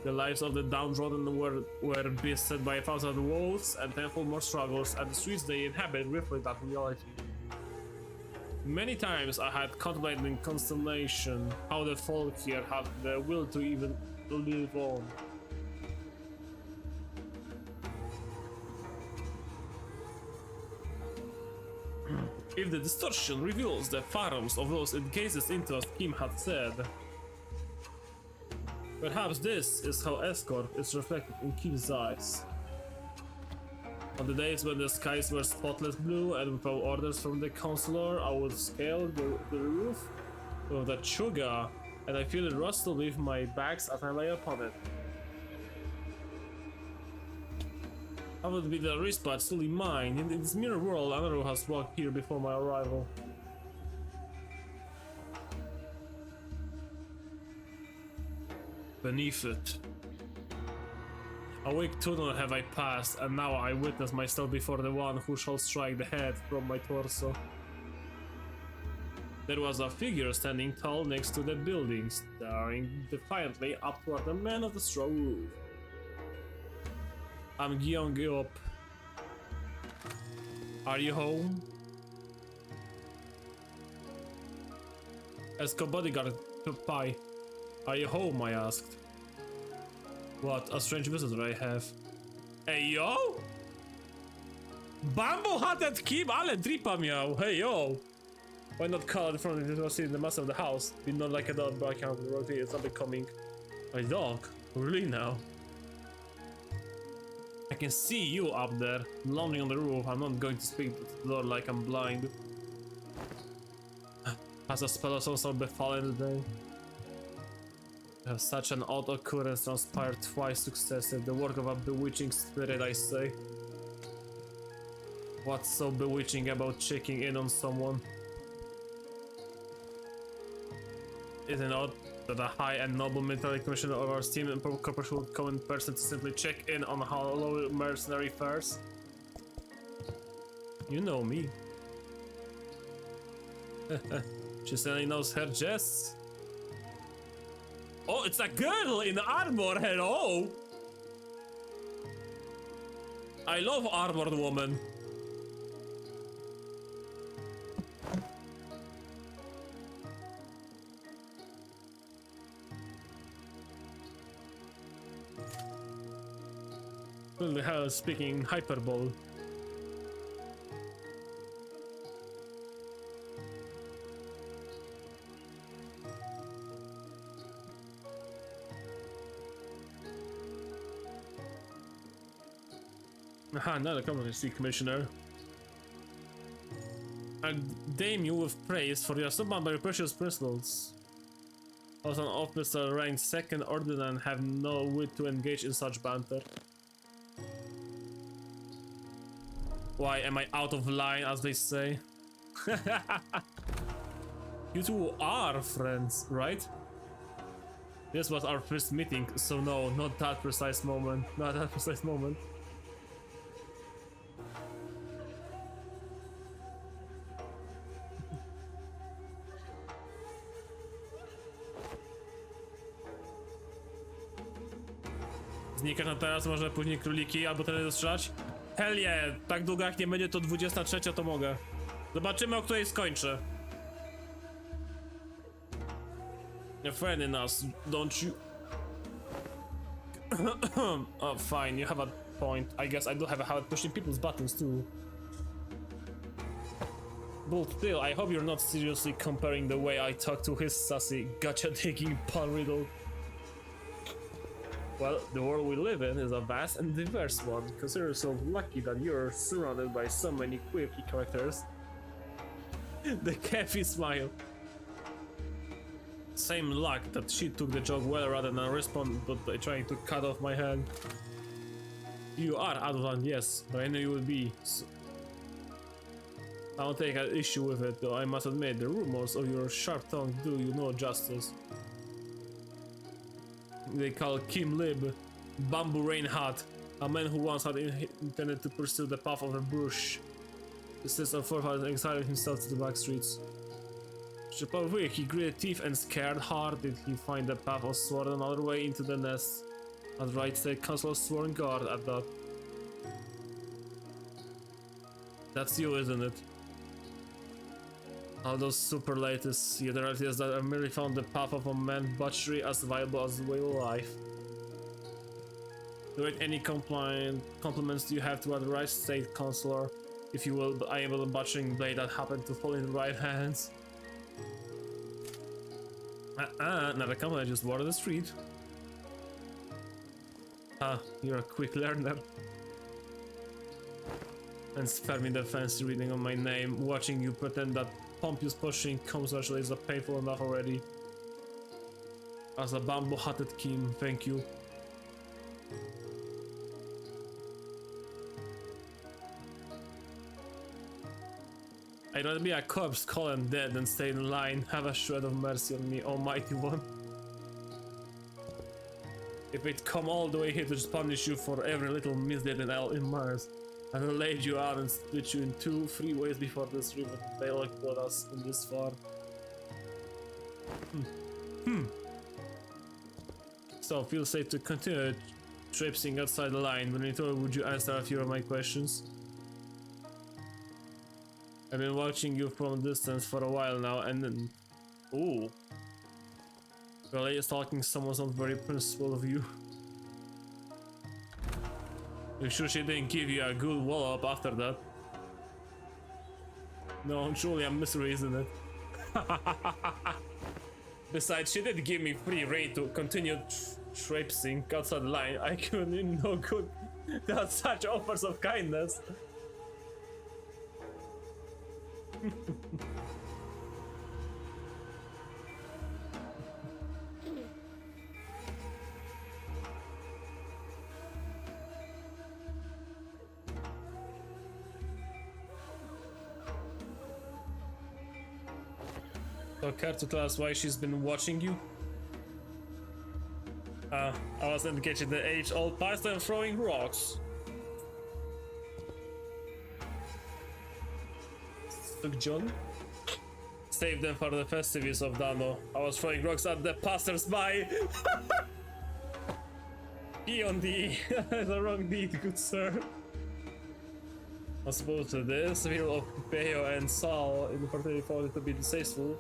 The lives of the downtrodden were beset by 1,000 woes and tenfold more struggles, and the streets they inhabit reflect that reality. Many times I had contemplated in consternation how the folk here had the will to even live on. If the distortion reveals the phantoms of those it gazes into, as Kim had said, perhaps this is how Escort is reflected in Kim's eyes. On the days when the skies were spotless blue and without orders from the counselor, I would scale the roof with the sugar, and I feel it rustle with my bags as I lay upon it. I would be the wrist but solely mine. In this mirror world, another has walked here before my arrival. Beneath it. A week too long have I passed, and now I witness myself before the one who shall strike the head from my torso. There was a figure standing tall next to the building, staring defiantly up toward the man of the straw roof. I'm Gyeong-up. Are you home? Esco bodyguard to Pai. Are you home? I asked. What a strange visitor I have. Hey yo! Bamboo hatted Kim, ale tripa miał. Hey yo! Why not call it from the master of the house? Be not like a dog, but I can't rotate. It's not becoming. My dog? Really now? I can see you up there, lounging on the roof. I'm not going to speak to the Lord like I'm blind. Has a spell also befallen today? Such an odd occurrence transpired twice successive. The work of a bewitching spirit, I say. What's so bewitching about checking in on someone? Isn't it odd that a high and noble military commissioner of our team and corporation would come in person to simply check in on hollow mercenary affairs? You know me. She certainly knows her jests. Oh, it's a girl in armor, hello! I love armored woman. Who the hell is speaking hyperbole? Aha, another competency, Commissioner. I dame you with praise for your so very precious principles. I was an officer ranked second order and have no wit to engage in such banter. Why am I out of line, as they say? You two are friends, right? This was our first meeting, so no, not that precise moment. Not that precise moment. Znikasz na teraz, może później króliki, albo tyle dostrzelać? Hell yeah, tak długo jak nie będzie to 23, to mogę. Zobaczymy, o której skończę. You're friending us, don't you? Oh, fine, you have a point. I guess I do have a habit pushing people's buttons too. But still, I hope you're not seriously comparing the way I talk to his sassy, gotcha-taking pun riddle. Well, the world we live in is a vast and diverse one. Consider yourself lucky that you're surrounded by so many quirky characters. The Kathy smile. Same luck that she took the joke well rather than respond, but by trying to cut off my hand. You are adult, yes, but I knew you would be. So I don't take an issue with it, though I must admit the rumors of your sharp tongue do you no justice. They call Kim Lib Bamboo Rain Hat, a man who once had intended to pursue the path of the bush. The sister forefather exiled himself to the back streets. Probably he gritted teeth and scared hard did he find the path of sword another way into the nest. As right said Councilor sworn guard at that. That's you, isn't it? All those superlatives, yet the reality is that I merely found the path of a man butchery as viable as the way of life. Do it any compliments do you have to the right state, Counselor? If you will, I am a butchering blade that happened to fall in the right hands. Not a compliment, just water the street. Ah, you're a quick learner. And spare me the fancy reading of my name. Watching you pretend that pompous pushing comes actually is painful enough already. As a bamboo-hatted king, thank you. I'd rather be a corpse, cold and dead, than stay in line. Have a shred of mercy on me, almighty one. If it come all the way here to just punish you for every little misdeed in Mars, I will lay you out and split you in 2-3 ways before this river Bale got us in this far. So feel safe to continue traipsing outside the line. When I told would you answer a few of my questions? I've been watching you from a distance for a while now, and then... Ooh. Really, stalking someone's not very principled of you. You sure she didn't give you a good wallop after that? No, truly a misery, isn't it? Besides, she did give me free rein to continue traipsing outside the line. I couldn't no good. That's such offers of kindness. So care to tell us why she's been watching you? I wasn't getting the age-old pastime throwing rocks. Look, John. Save them for the festivities of Dano. I was throwing rocks at the passers-by. He on the wrong deed, good sir. I suppose the civil of Peo and Sal in particular found it to be distasteful.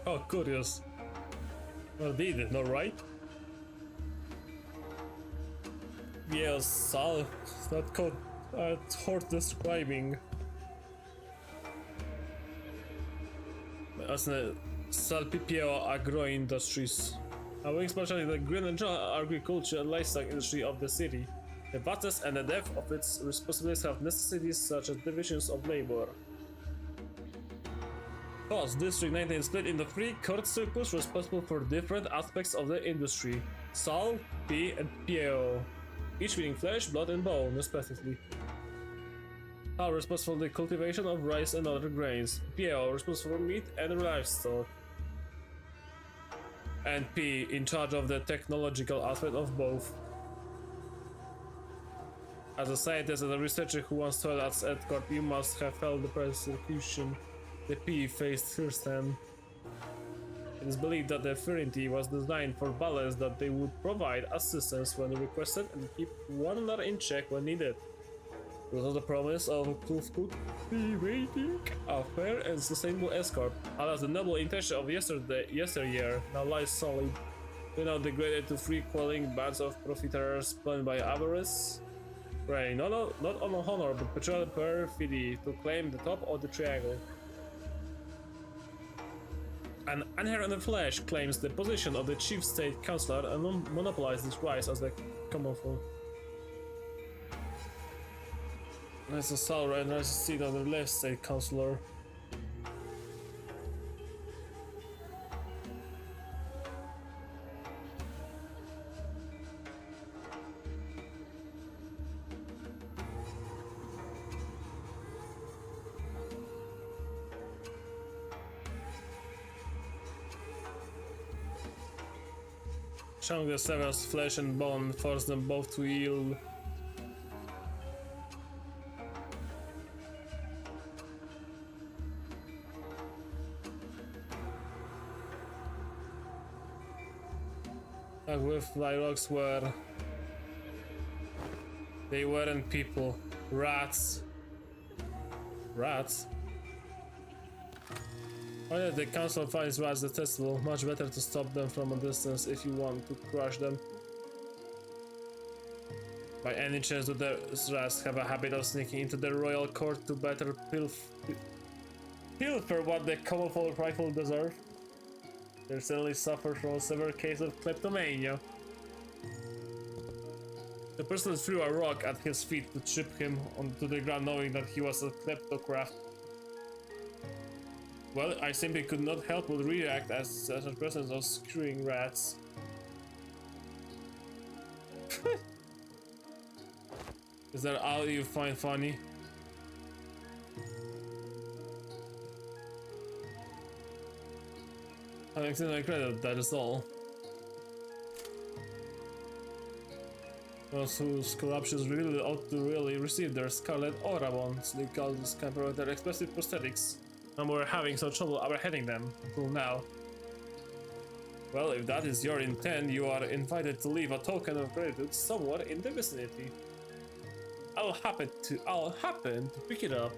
Oh, curious. Well, they did not right. Yes, Sal. That called horse describing. as a Salpipio agro industries. Our especially the green and agriculture and livestock industry of the city. The vastness and the depth of its responsibilities have necessities such as divisions of labor. Thus, District 19 is split into 3 court circles responsible for different aspects of the industry: Sal, P, and PO, each meaning flesh, blood, and bone, respectively. Sal responsible for the cultivation of rice and other grains, PO responsible for meat and livestock, and P in charge of the technological aspect of both. As a scientist and a researcher who once toiled at Edcorp, you must have felt the persecution the P faced firsthand. It is believed that the Ferrinity was designed for balance, that they would provide assistance when requested and keep one another in check when needed. There was the promise of cultivating a fair and sustainable escort. Alas, the noble intention of yesteryear now lies solid, now degraded to free quelling bands of profiteers planned by avarice. Prey not on honor but betrayal perfidy to claim the top of the triangle. An inherent flesh claims the position of the chief state councillor and monopolizes its rights as the common folk. As a salary and as a seat of the left state councillor. Chunk the severs flesh and bone, force them both to yield. Like with fly rocks were. They weren't people. Rats. Rats? Why did the council finds rats detestable? Much better to stop them from a distance if you want to crush them. By any chance do the rats have a habit of sneaking into the royal court to better pilfer what the common folk rightfully deserve? They certainly suffer from a severe case of kleptomania. The person threw a rock at his feet to chip him onto the ground, knowing that he was a kleptocrat. Well, I simply could not help but react as such a presence of screwing rats. Is that all you find funny? I'm extending credit, that is all. Those whose corruptions really ought to really receive their scarlet aura bonds. They call this kind of their expensive prosthetics. And we're having some trouble apprehending them until now. Well, if that is your intent, you are invited to leave a token of gratitude somewhere in the vicinity. I'll happen to pick it up.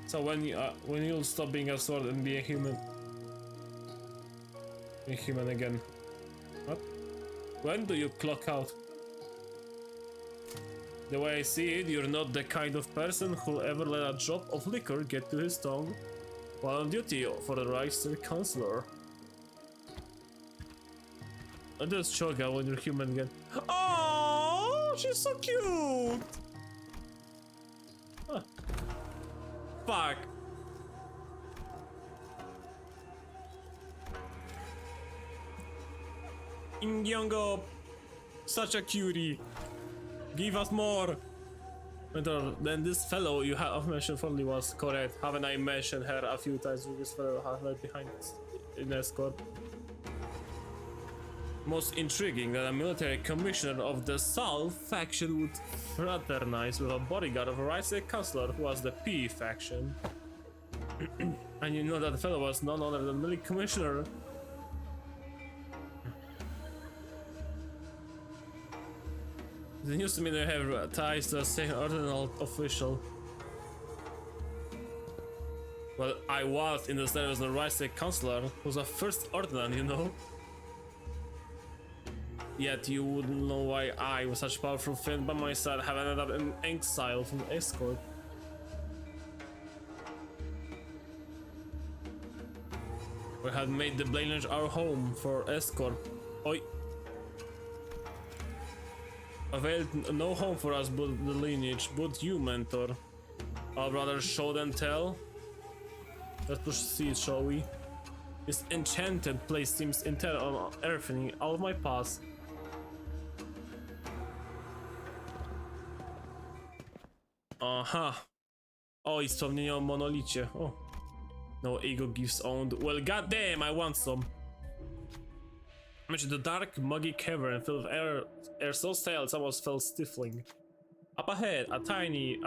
So when you'll stop being a sword and be a human? Be human again. What? When do you clock out? The way I see it, you're not the kind of person who'll ever let a drop of liquor get to his tongue while on duty for the Reichstag Councillor. And there's Choga when you're human again. Oh, she's so cute! Huh. Fuck. Ingyongo, such a cutie. Give us more. Better than this fellow you have mentioned probably was correct. Haven't I mentioned her a few times with this fellow right behind in escort? Most intriguing that a military commissioner of the Sal faction would fraternize with a bodyguard of a right-side councillor who was the P faction. And you know that fellow was none other than military commissioner. The news to me they have ties to a second ordinal official. Well, I was in the status of the right-side councillor, who's a first ordinal, you know. Yet you wouldn't know why I, with such powerful friend by my side, have ended up in exile from escort. We had made the Blainage our home for escort. Oi. Availed no home for us but the lineage, but you, mentor. Our brothers show and tell. Let's proceed, shall we? This enchanted place seems intent on everything out of my past. Aha. O, i wspomnienie o monolicie. O. No ego gives owned. Well, goddamn, I want some. I mentioned the dark, muggy cavern filled with air so stale it almost felt stifling. Up ahead, a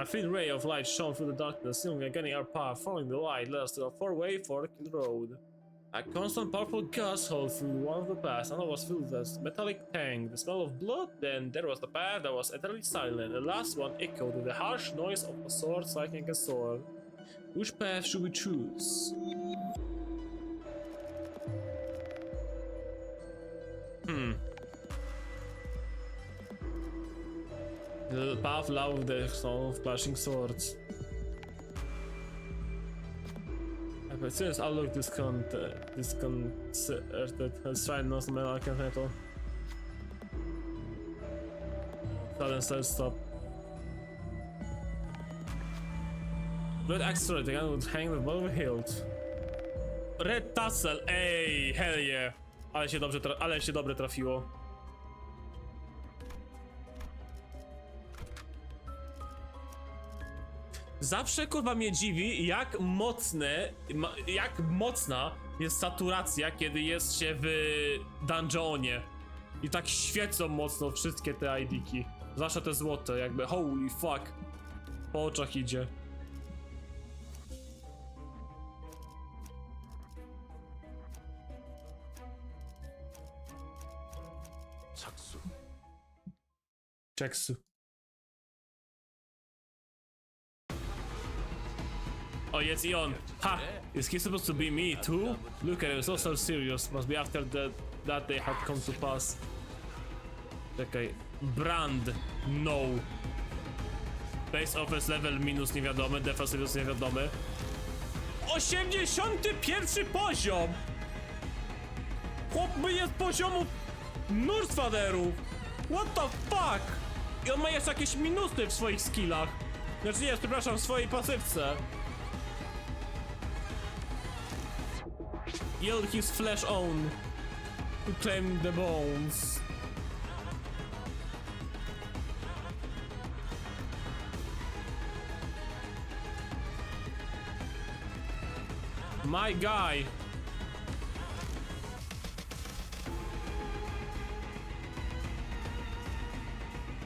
thin ray of light shone through the darkness, seemingly guiding our path. Following the light led us to a four-way fork in the road. A constant, powerful gust howled through one of the paths, and it was filled with a metallic tang. The smell of blood. Then there was the path that was entirely silent. The last one echoed with the harsh noise of a sword striking a sword. Which path should we choose? The path loud with the sound of clashing swords. Since I look disconcerted, let's try not to make a metal. Sudden stop. Red asteroid, the gun would hang the bottom of the hilt. Red tassel, ej, hell yeah. Ale się dobrze trafiło. Zawsze kurwa mnie dziwi, jak mocna jest saturacja, kiedy jest się w dungeonie. I tak świecą mocno wszystkie te ID-ki. Zawsze te złote, jakby holy fuck. Po oczach idzie. 착수. Czeksu. Oh, yes, Ion. Ha! Is he supposed to be me too? Look at him, so serious. Must be after that they had come to pass. Czekaj. Brand. No. Base offense level minus niewiadomy, defense minus niewiadomy. 81 poziom! Chłop jest poziomu Nurstwaderów! What the fuck? I on ma jeszcze jakieś minusy w swoich skillach. Znaczy nie, przepraszam, w swojej pasywce. Yield his flesh own to claim the bones. My guy.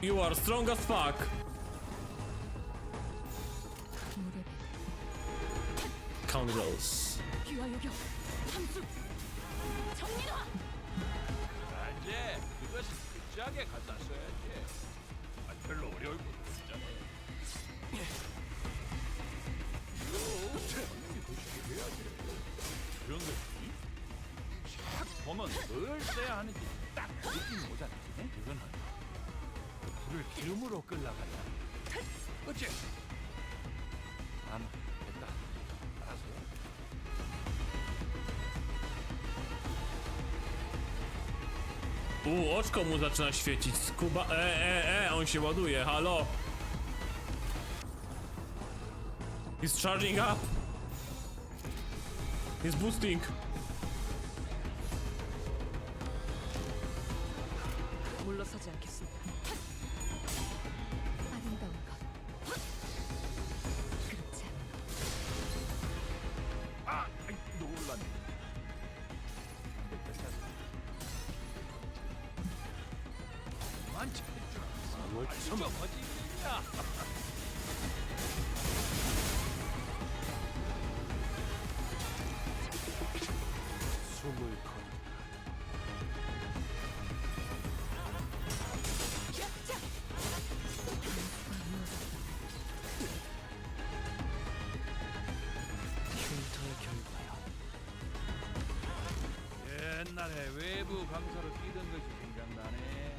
You are strong as fuck. Count those. 귀화요격 함수 정리로 이제 그것이 특지하게 갖다 써야지. 별로 어려울 것 같잖아. 그런 거지. 샥 보면 뭘 써야 하는지 딱 느낌이 오잖아. 그거는 불을 기름으로 끌라가야. 그치? 됐다. 알았어. Oczko mu zaczyna świecić. Skuba. On się ładuje, halo. He's charging up. He's boosting. 물러서지 않겠습니다. 아름다운 것 그렇지 않아 놀랐네. 많지 않을 줄 알았어. 야. 숨을 거둔다. 흉터의 결과야. 옛날에 외부 강사로 뛰던 것이 생각나네.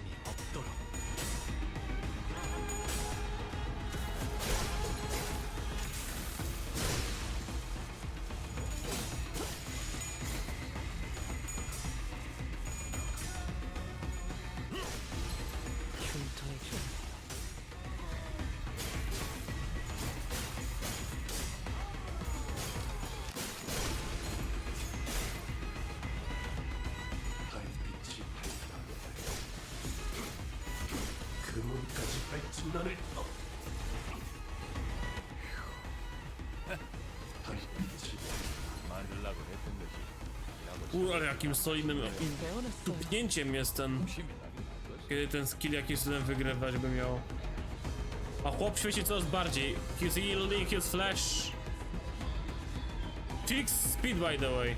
망설임이 없도록. 흉터의 흉. 달빛이 밝다. 그 문까지 발진나를 달빛이 만들라고 했던 것이 Kurwa, jakim solidnym i 배워냈어요. tupnięciem jest ten, 힘이 나긴 할 것이. kiedy ten skill jakiś cudem wygrywać by miał. A chłop świeci coraz bardziej. He's yielding his flash. Fix speed, by the way.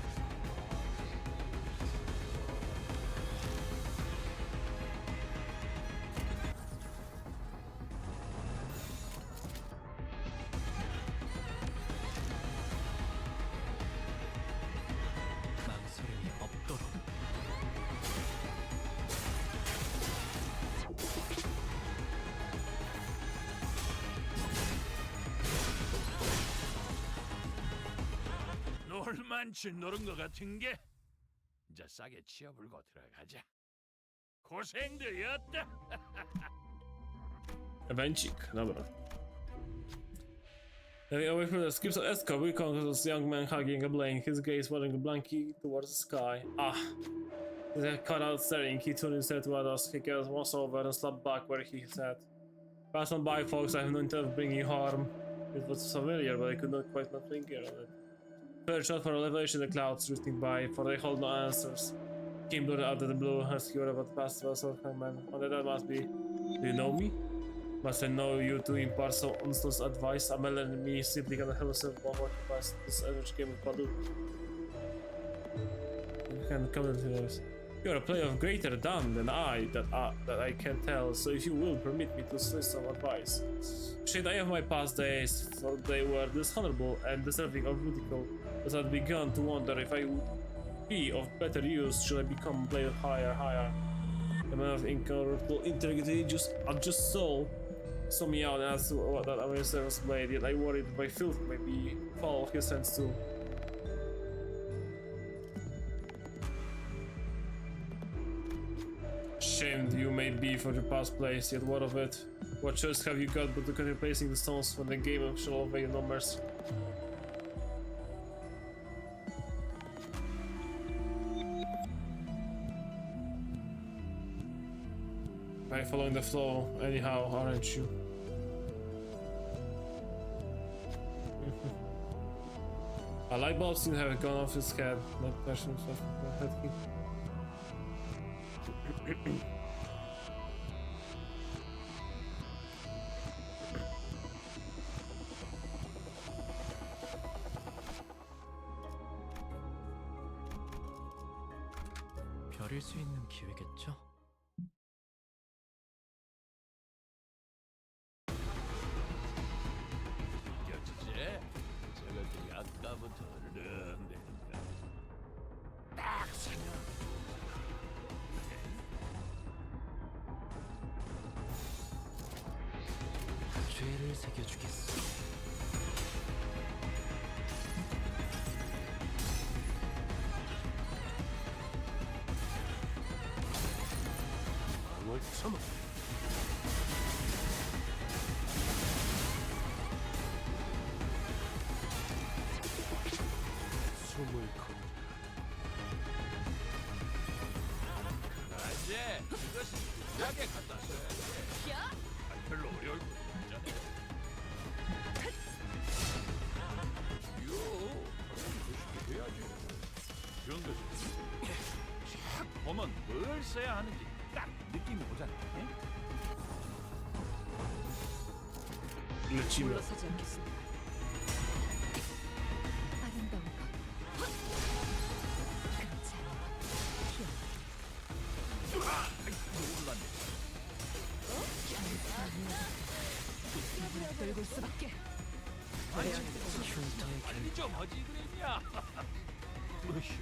망설임이 없도록. 놀만치 노른 것 같은 게 이제 싸게 치워불고 들어가자. 고생들이었다. Evencik, dobra. Away from the skips of Esco, we come to this young man hugging a blank, his gaze wandering blankly towards the sky. Ah! His head cut out staring, he turned his head toward us, he gazed once over and slapped back where he sat. Pass on by, folks, I have no intent of bringing harm. It was familiar, but I could not quite not finger on it. Search out for elevation in the clouds drifting by, for they hold no answers. Came blurred out of the blue, as he about the past of a man. Oh, that must be. Do you know me? Must I know you to impart so useless advice? Amel and me simply cannot help myself but what past this average game of Padu. You can comment to this. You're a player of greater dawn than I, that I can tell, so if you will permit me to say some advice. Shade I of my past days, for they were dishonorable and deserving of ridicule, as I'd begun to wonder if I would be of better use should I become a player higher. A man of incorruptible integrity, a just soul, saw me out and asked what that our service blade, yet I worried my filth may be fall of his hands too. Shamed you may be for your past place, yet what of it? What choice have you got but to continue placing the stones when the game shall obey no mercy? By following the flow, anyhow, aren't you? A light bulb seemed to have gone off his head. That question was head key. 별일 수 있는 기회겠죠? 여지제 저것들이 아까부터 어른대니까 딱 사냥. 죄를 새겨주겠어. 방울 처먹. 숨을 거둬. 낮에 이것이 약에 갖다 써야 돼. 야! 별로 어려울 거 없잖아. 그렇게 해야지. 이런 거지. 쫙 보면 뭘 써야 하는지 딱 느낌이 오잖아. 응? Lecimy. 물러서지 않겠습니다. 아름다운 것. 그렇지 않아. 돌고 수밖에. 흉터의 빨리 좀 하지 그랬냐? 으쌰.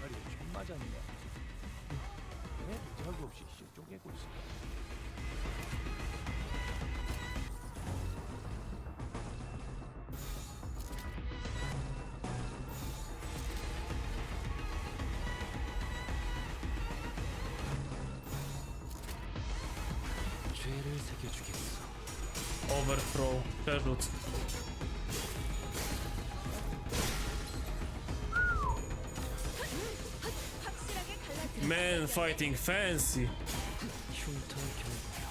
말이 좀 맞았냐? 왜? 하고 없이 실종하고 있어. 죄를 새겨주겠어. Overthrow. Przerzut. Man fighting fancy. 흉터 결과야.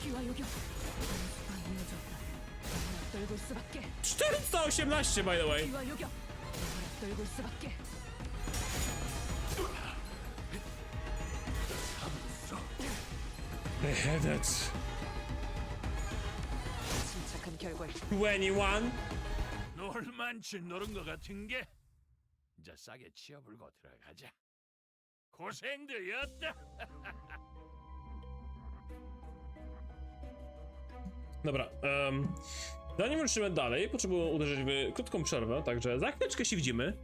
귀와 요격. 변수가 이어졌다. 영원히 떨굴 수밖에. 418 by the way. 귀와 요격. 영원히 떨굴 수밖에. Beheaded. 침착한 결과. 21. 놀만치 노른 것 같은 게 이제 싸게 치워불고 들어가자. 고생들였다. Dobra, zanim ruszymy dalej, potrzebuję uderzyć w krótką przerwę, także za chwileczkę się widzimy.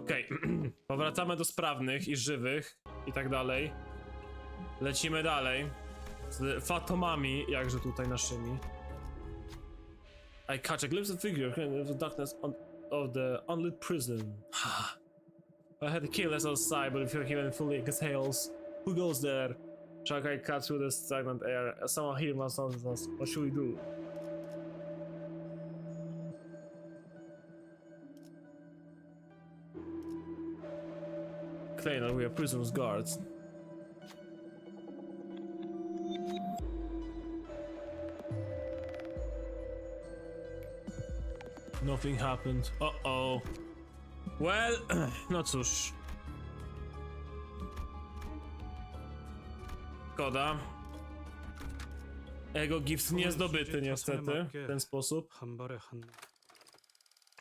Okej, powracamy do sprawnych i żywych i tak dalej. Lecimy dalej z fantomami, jakże tutaj naszymi. I catch a glimpse of figure in the darkness of the unlit prison. I had to kill us outside, but before he even fully exhales, who goes there? Shall I cut through the stagnant air? Someone here must answer us. What should we do? Claim that we are prisoners guards. Nothing happened. Uh-oh. Well, no cóż. Szkoda. Ego gift nie zdobyty niestety w ten sposób. 한 발에 한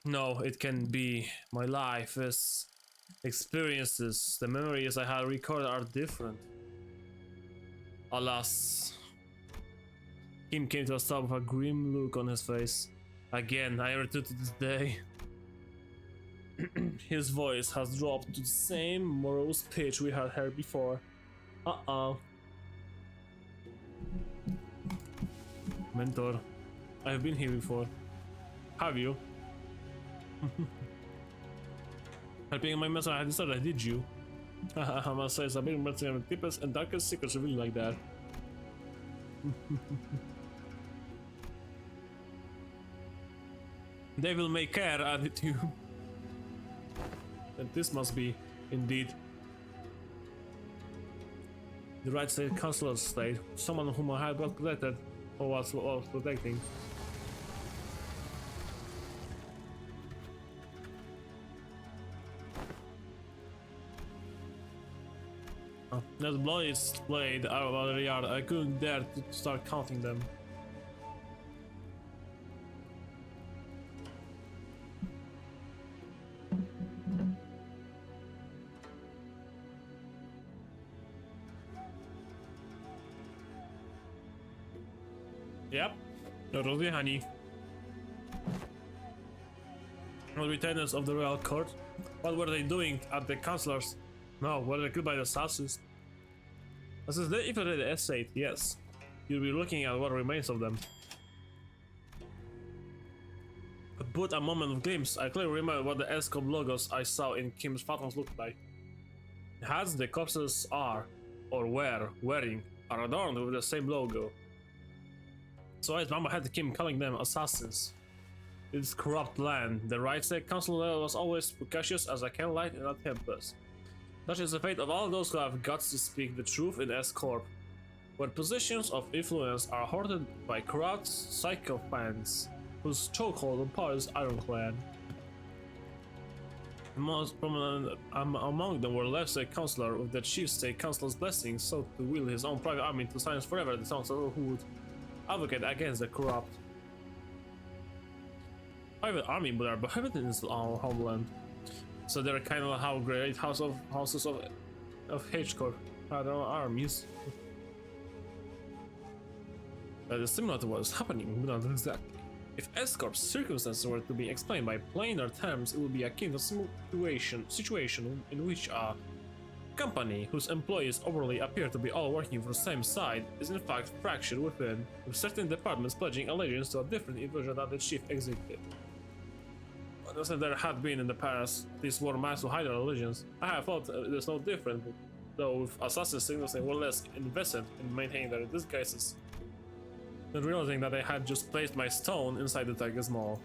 No, it can be. My life is experiences. The memories I had recorded are different. Alas. Kim came to a stop with a grim look on his face. Again, I return to this day. His voice has dropped to the same morose pitch we had heard before. Uh-oh. Mentor, I've been here before. Have you? Helping my mess, I had decided, did you? I must say, I've been merging the deepest and darkest secrets revealed like that. They will make care, added you. And this must be, indeed, the right state councilor state, someone whom I had got protected, or was protecting. That blood is played out of the yard. I couldn't dare to start counting them. Yep, rozjechani. The retainers of the royal court. What were they doing at the councilors? No, were they killed by the assassins? This is the infiltrated estate, yes. You'll be looking at what remains of them. But a moment of glimpse, I clearly remember what the ESCOM logos I saw in Kim's phantoms looked like. The hats the corpses are, or were, wearing, are adorned with the same logo. So his mama had Kim calling them assassins. This corrupt land, the right side council was always precocious as a candlelight in a tempest. Such is the fate of all those who have guts to speak the truth in S-Corp, where positions of influence are hoarded by corrupt psychopaths whose chokehold on power is ironclad. Most prominent among them were left state councilor with the chief state councilor's blessing sought to wield his own private army to silence forever the councilor who would advocate against the corrupt. Private army, but are beheaded in his own homeland. So they're kind of how great houses of H-Corp had their own armies. That is similar to what is happening, but not exactly. If S-Corp's circumstances were to be explained by plainer terms, it would be akin to a situation in which a company whose employees overly appear to be all working for the same side is in fact fractured within, with certain departments pledging allegiance to a different individual than the chief executive. As there had been in the past, these were mass to hide their allegiance. I have thought there's no different, though with assassins signals were less invested in maintaining their disguises than realizing that I had just placed my stone inside the tiger's maw.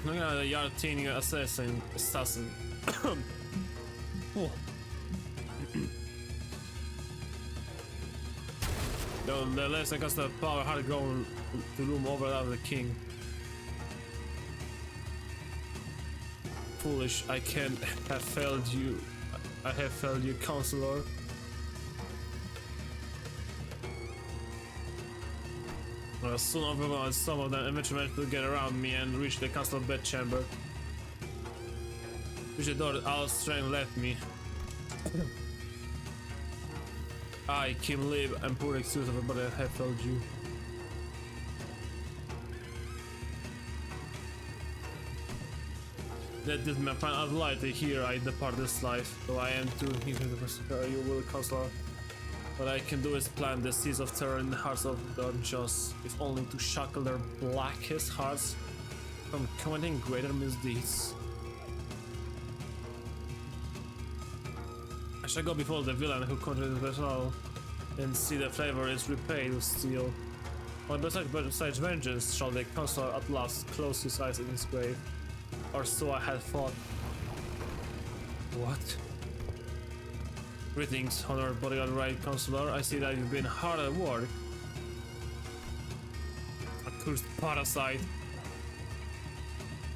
Look at the yard-teeny assassin. Oh. The less I guess the power had grown to loom over that of the king. Foolish, I can't have failed you. I have failed you, counselor. Soon as some of them eventually managed to get around me and reach the castle bedchamber, which the door all strength left me. I, Kim Lib, and poor excuse of everybody I have failed you. Let this man find out light. Here I depart this life, though I am too eager to pursue you will console. What I can do is plant the seeds of terror in the hearts of the unjust, if only to shackle their blackest hearts from committing greater misdeeds. I shall go before the villain who conjured it all, and see the flavor is repaid with steel. But besides vengeance, shall the consular at last close his eyes in his grave? Or so I had thought. What? Greetings, honored bodyguard right consular. I see that you've been hard at work. Accursed parasite.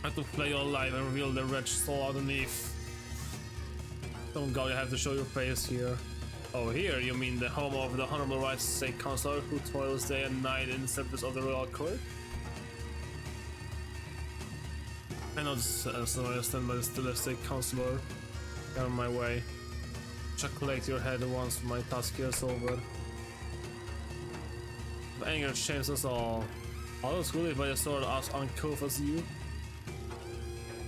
I have to flay your life and reveal the wretched soul underneath. Don't go, you have to show your face here. Oh, here you mean the home of the honorable rights state consular who toils day and night in service of the royal court? I know this so I stand by the still state consular. Get on my way. Chocolate your head once my task here is over. The anger shames us all. All those who live by the sword as uncouth as you.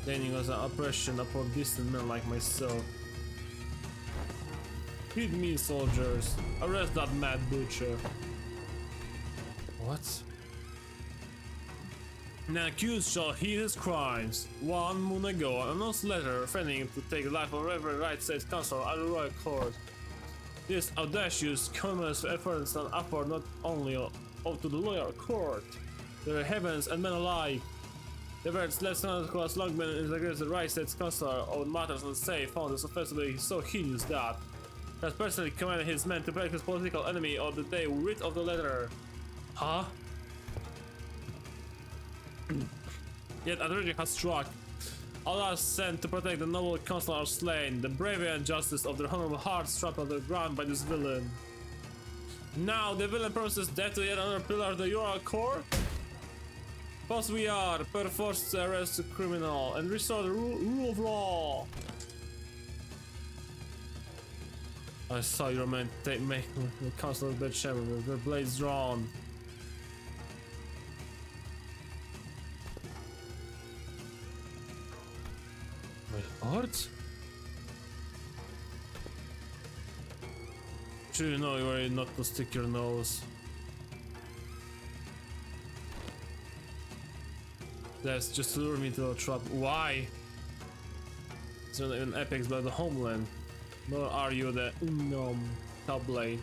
Gaining us an oppression upon distant men like myself. Feed me, soldiers. Arrest that mad butcher. What? An accused shall heed his crimes. 1 moon ago, an announced letter threatening to take the life of Reverend Right States Consul at the Royal Court. This audacious commerce efforts an upward not only up to the loyal court, the heavens and men alike. The words Lieutenant Nicholas Longman is against the Right States Consul on matters on the state found this offensively so heinous that has personally commanded his men to break his political enemy on the day rid of the letter. Huh? Yet a tragedy has struck. All are sent to protect the noble consular are slain. The bravery and justice of their honorable hearts trampled on the ground by this villain. Now the villain promises death to yet another pillar of the royal court. Thus we are perforce to arrest the criminal and restore the rule of law. I saw your men make the consular's bedchamber with their blades drawn. My heart? Sure you know where not to stick your nose. That's just to lure me to a trap. Why? It's not even epics by the homeland. Nor are you the top blade.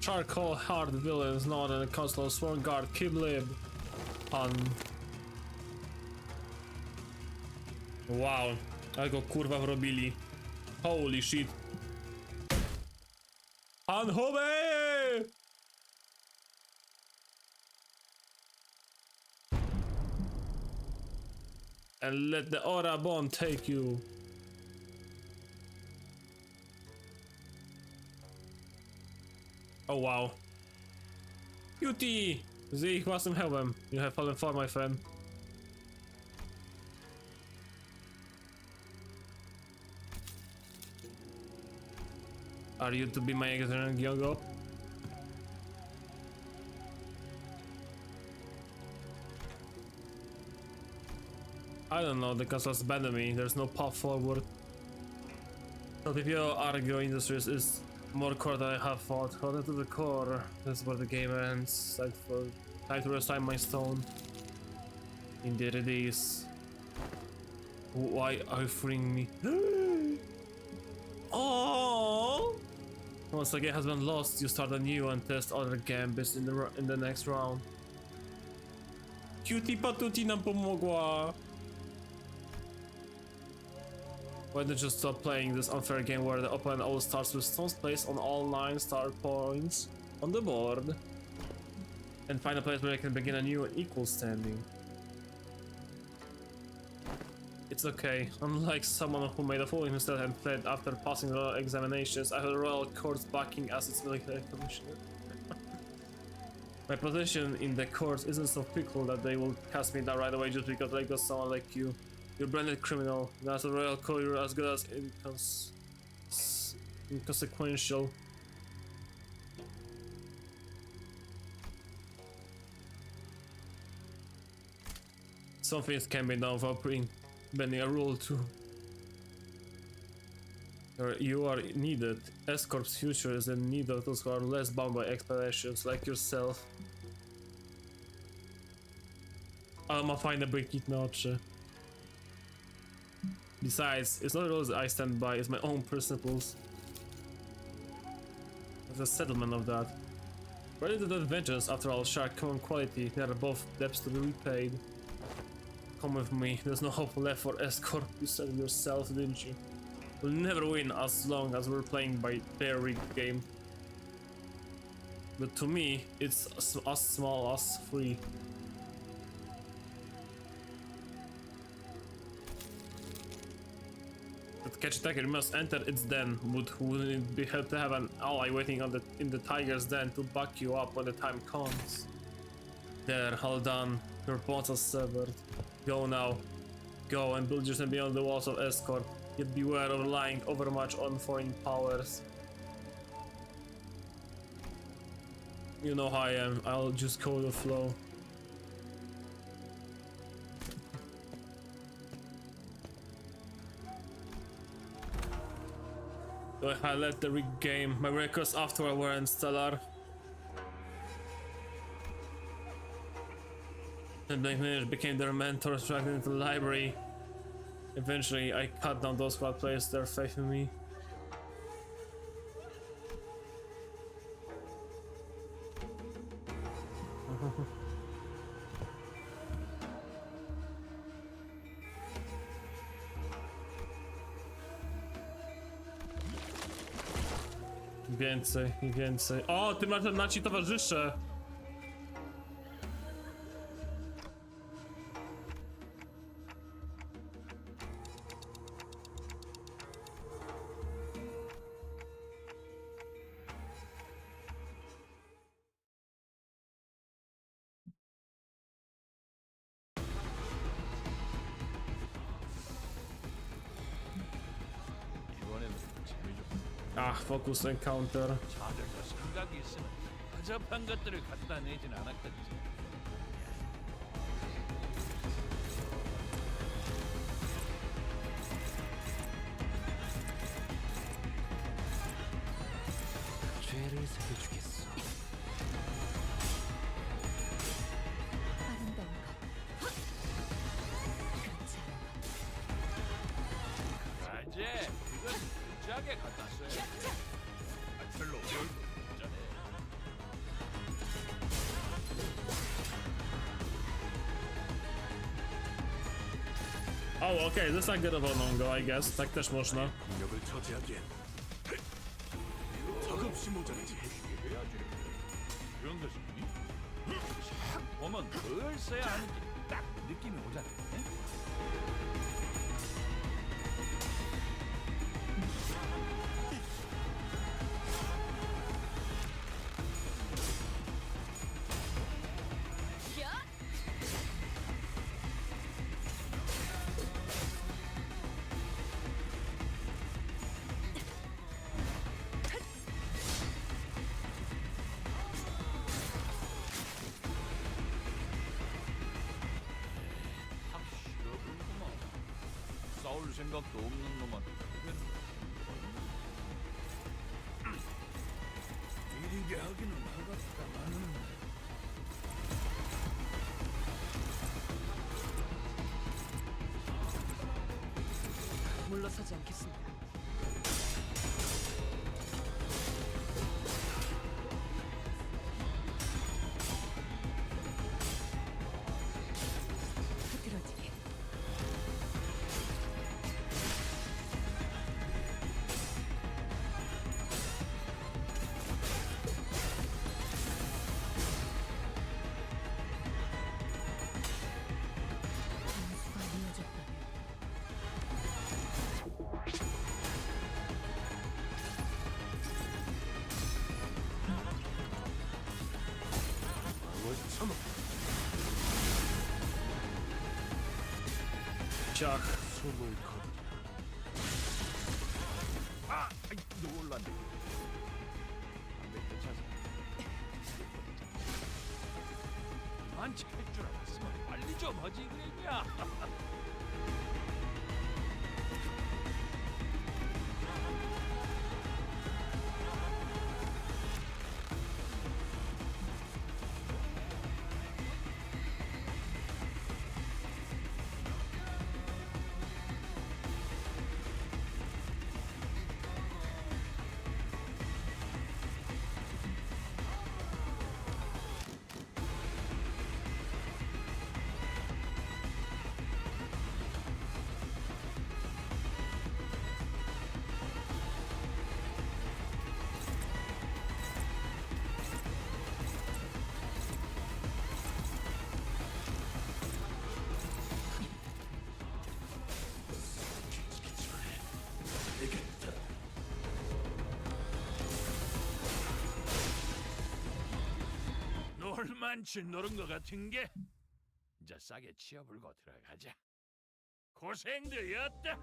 Charcoal hard villains known than the consular sworn guard Kiblib on. Wow, ale go kurwa wrobili. Holy shit. Anhove! And let the aura bond take you. Oh wow. Cutie! Z ich własnym hełmem. You have fallen far, my friend. Are you to be my external Gyogo? I don't know, the castle's abandoned me. There's no path forward. So if your Argo Industries is more core than I have thought. Hold to the core. That's where the game ends. Time to resign my stone. Indeed it is. Why are you freeing me? Oh! Once the game has been lost, you start anew and test other gambits in the next round. Cutie Patuti nam pomogła. Why don't you stop playing this unfair game where the opponent always starts with stones placed on all 9 star points on the board and find a place where you can begin a new and equal standing. It's okay. Unlike someone who made a fool of himself and fled after passing the royal examinations, I have the royal court's backing as its military commissioner. My position in the courts isn't so fickle that they will cast me down right away just because I got someone like you. You're a branded criminal. And as a royal court, you're as good as inconsequential. Some things can be done without bending a rule too. You are needed. S-Corp's future is in need of those who are less bound by expectations, like yourself. Ale ma fajne błękitne oczy. Besides, it's not the rules I stand by, it's my own principles. There's a settlement of that. Ready to that vengeance, after all, share common quality. They are both debts to be repaid. Come with me, there's no hope left for Escort. You said it yourself, didn't you? We'll never win as long as we're playing by their rigged game. But to me, it's as small as free. To catch a tiger, you must enter its den. Wouldn't it be helpful to have an ally waiting on in the tiger's den to back you up when the time comes? There, all done. Your bonds are severed. Go now. Go and build yourself beyond the walls of Escort. Yet beware of relying overmuch on foreign powers. You know how I am. I'll just go with the flow. So I let the rigged game. My records afterward weren't stellar. And they became their mentors, dragged into the library. Eventually, I cut down those who had placed their faith in me. Więcej i więcej. O, ty masz na ci towarzysze! 이번에는 재미좀 Ach, focus encounter. 자들도 생각이 있으면 허접한 것들을 갖다 내진 않았겠지. 죄를 새겨주겠어. 아름다운가? 그렇지 않아. 아재, 이건 진지하게 갖다 써야 돼. 별로 어려울 거 없잖아. Oh, okay, that's not good of a non-go, I guess. Tak też można. 공격을 저지하기엔 턱없이 모자라지. 그런 것이 샥 보면 뭘 써야 하는지 딱 느낌이 오잖아. 싸울 생각도 없는 놈한테 이리게 하기는 하겠다마는 물러서지 않겠습니다. 흐트러지게. 변수가 이어졌다면 ciach. 숨을 거두라. 아, 아이, 놀랐네. 담배 괜찮아. 만취할 줄 알았으면 빨리 좀 하지 그랬냐? 놀만치 노른 것 같은 게 이제 싸게 치워불고 들어가자. 고생들이었다.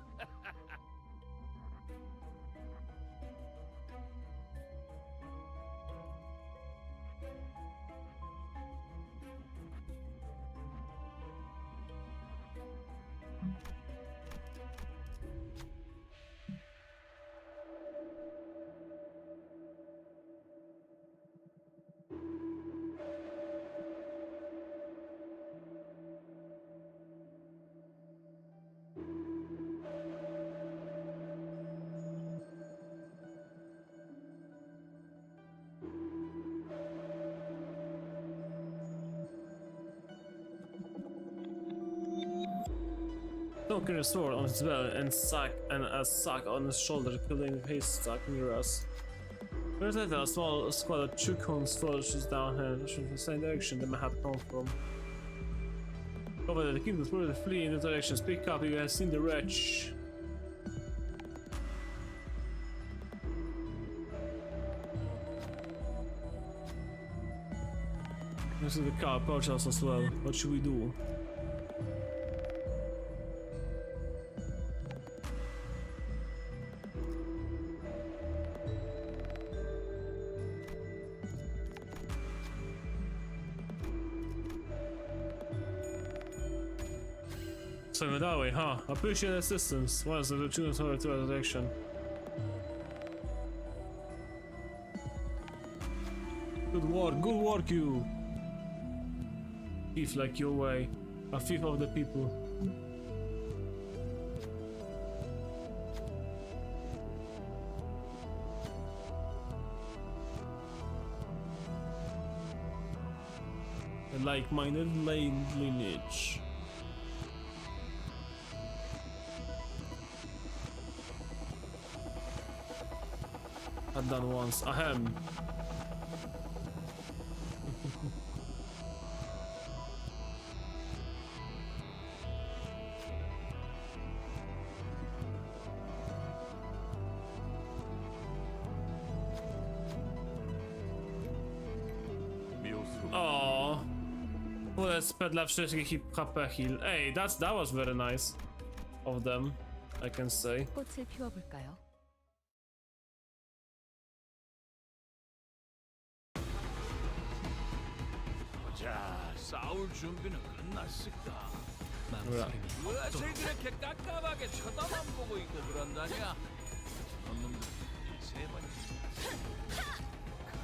Don't carry a sword on his belly and a sack on his shoulder, killing his sack near us. There's later a small squad of Chukons flourishes down here, in the same direction they may have come from. Over there, the kingdoms probably flee in the direction. Speak up, you have seen the wretch. This is the car approach us as well. What should we do? So that way, huh? Appreciate assistance. Once the students over to our direction. Good work, you. Thief like your way, a thief of the people. A like-minded lineage. I've done once. Ahem. Oh, well, let's pedla wszystkich i HP heal. Hey, that was very nice of them, I can say. 꽃을 피워볼까요? 자, 싸울 준비는 끝났을까? 망설임이 무엇을 그렇게 깝깝하게 쳐다만 보고 있고 그런다냐? 놈들 세 번째.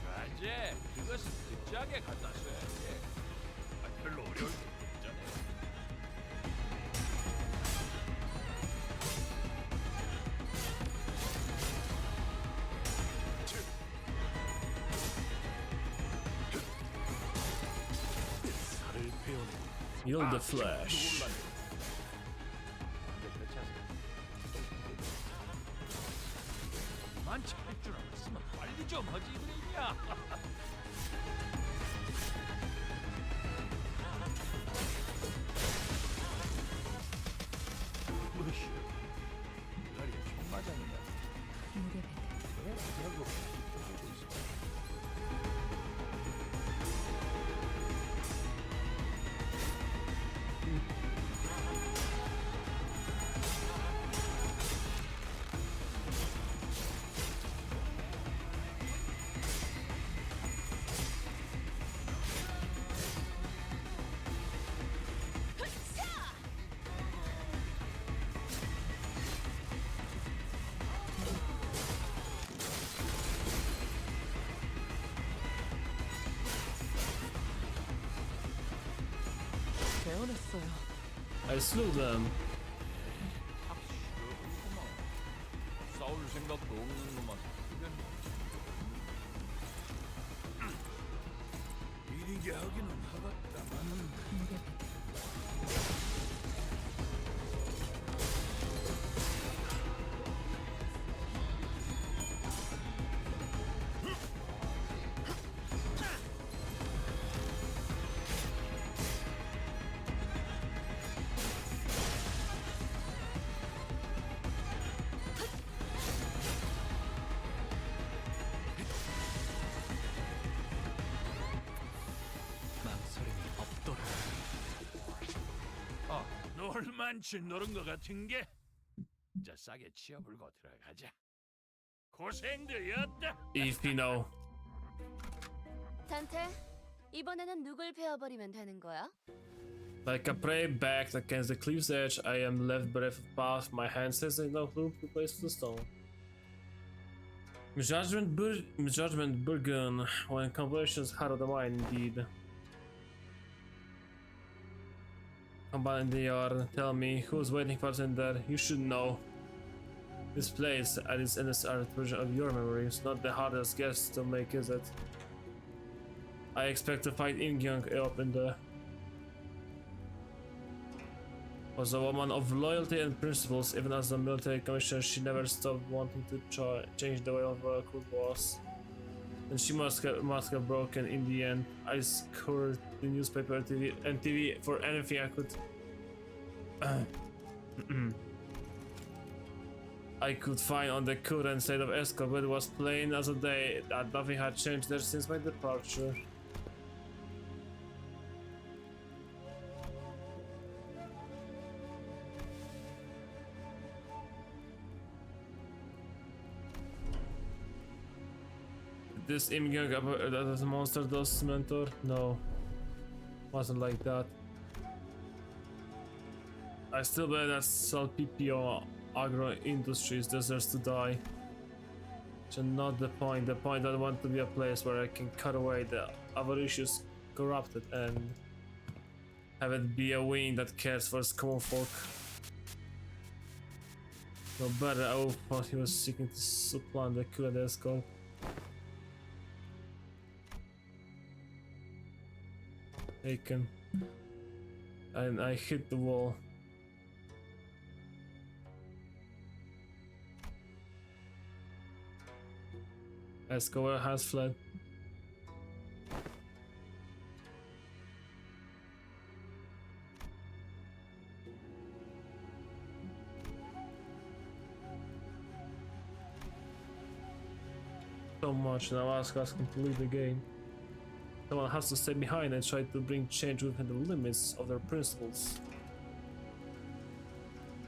그러지. 그것은 극장에 갖다 써야지. 별로 어려울 게 없잖아. 살을 베어내 Yield the flesh. 만취할 줄 알았으면 빨리 좀 하지 그랬냐? 무엇이야? 다리에 총 맞았는데 무대 배달. 왜 하고 보고 있어? 개헌했어요. I slew them. 확실하구만. 싸울 생각도 없는 놈만 이리게 하기는 하겠다만. 망설임이 없도록. 놀만치 노른 것 같은 게. 자, 싸게 치워불고 들어가자. 고생들이었다. If you know. 단테, 이번에는 누굴 베어버리면 되는 거야? Like a prey backed against the cliff's edge, I am left bereft of path. My hand says there's no room to place the stone. Judgment Burgun, when conversions harrow the mind, indeed. Come on in the yard, tell me, who's waiting for us in there? You should know. This place, at its innocent art version of your memories, not the hardest guess to make, is it? I expect to fight Ingyang up in there. Was a woman of loyalty and principles. Even as a military commissioner, she never stopped wanting to change the way of Royal was. And she must have broken in the end. I scoured the newspaper and TV for anything I could. I could find on the current state of Escort, but it was plain as a day that nothing had changed there since my departure. This Imgyung that is a monster does mentor? No. Wasn't like that. I still believe that Salpipio Agro Industries deserves to die. Which is not the point. The point I want to be a place where I can cut away the avaricious, corrupted, and have it be a wing that cares for its common folk. No better, I thought he was seeking to supplant the current escort. Taken, and I hit the wall. Escobar has fled. So much now. Ask us to leave the game. Someone has to stay behind and try to bring change within the limits of their principles.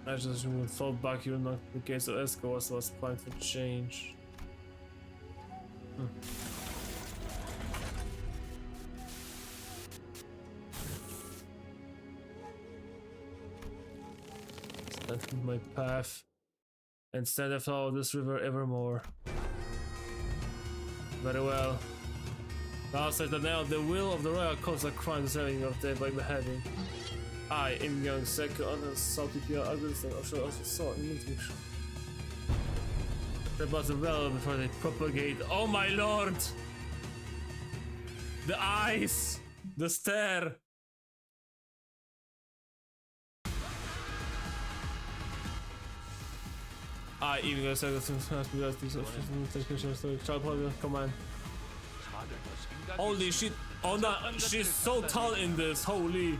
I just will fall back, you're not the case of Esco was planning for change. Stand in my path and stand and follow this river evermore. Very well. Outside the nail, the will of the royal cause a crime deserving of death by beheading. I, Imgyung Seko, under Salpipio Augustin, also saw in Mintish. They bought the well before they propagate. Oh my lord! The eyes! The stare! I, Imgyung Seko, come on. Holy shit! Oh no, she's so tall in this, holy!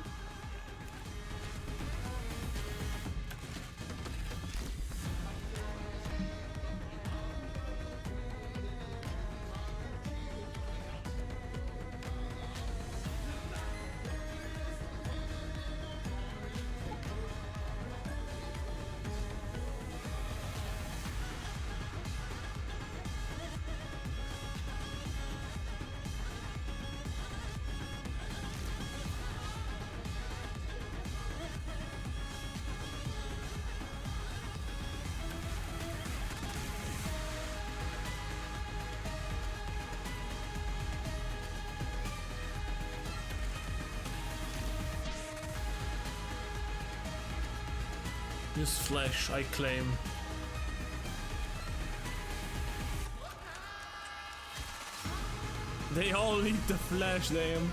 Use flash, I claim. They all need the flash, damn.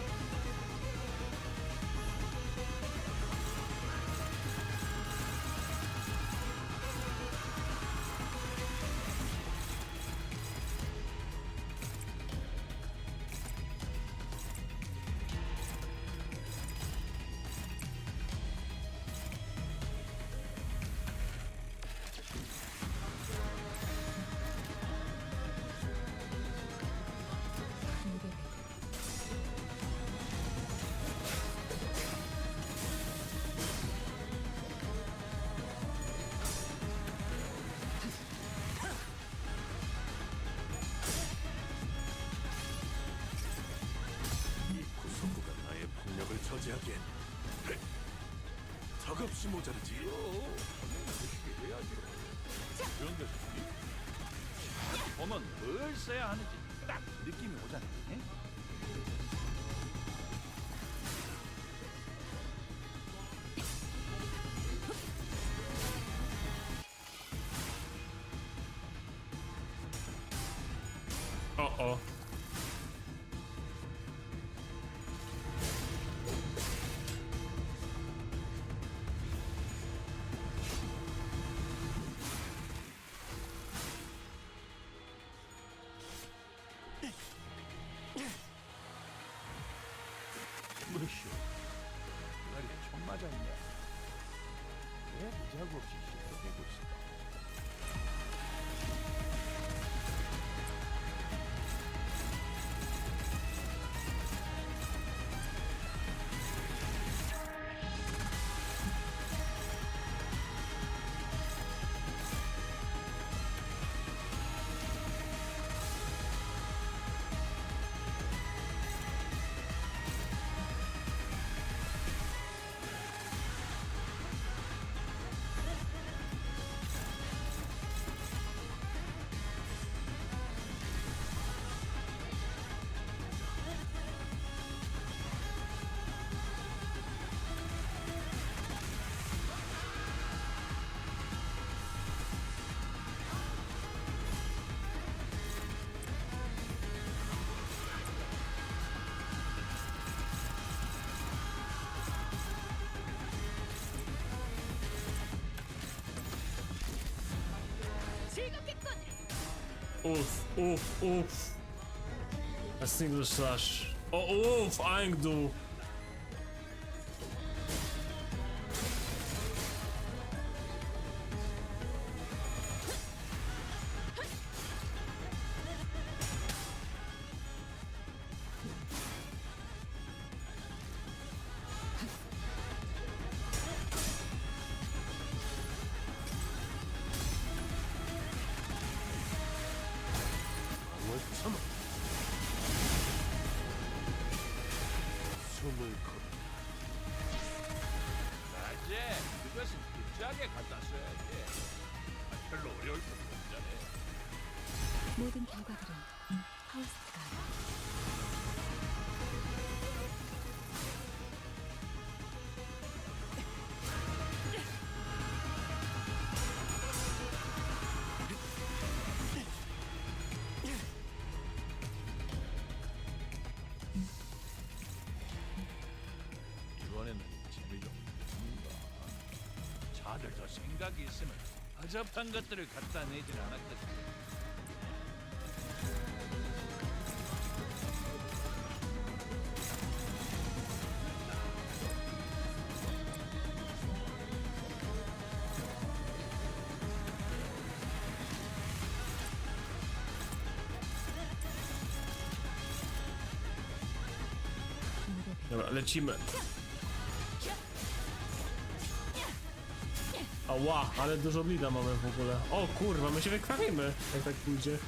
이 구속구가 나의 폭력을 저지하기엔 턱없이 모자르지. 그런데 보면 뭘 써야 하는지 딱 느낌이 오잖아. 예? Uh-oh. 뭐쇼? 머리에 총 맞았네. 왜 무자고 없이 시도되고 있어? Oof, oof, oof. A single slash. Oh, oof, Angdu. 참아. 숨을 거. 낮에 그것은 급하게 갖다 써야지. 별로 어려울 것도 없잖아. 모든 결과들은 파우스트가 알아. 이번에는 재미가 없는가. 자들 더 생각이 있으면 허접한 것들을 갖다 내질 않았거든. Dobra, lecimy. Ała, ale dużo blida mamy w ogóle. O kurwa, my się wykrwawimy, jak tak pójdzie.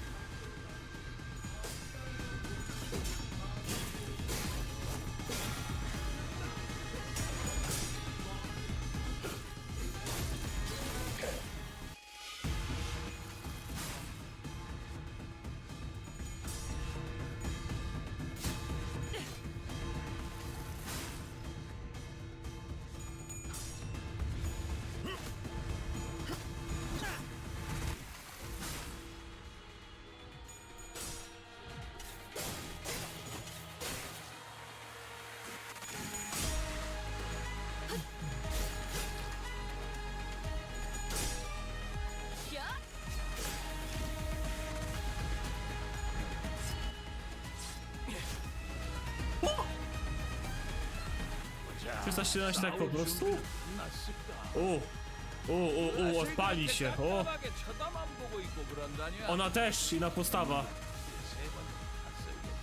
317 tak po prostu? 끝났을까? Odpali się, o! 깜깜하게 쳐다만 보고 있고 그런다냐? Ona też, inna postawa. 세번 봤어야겠네.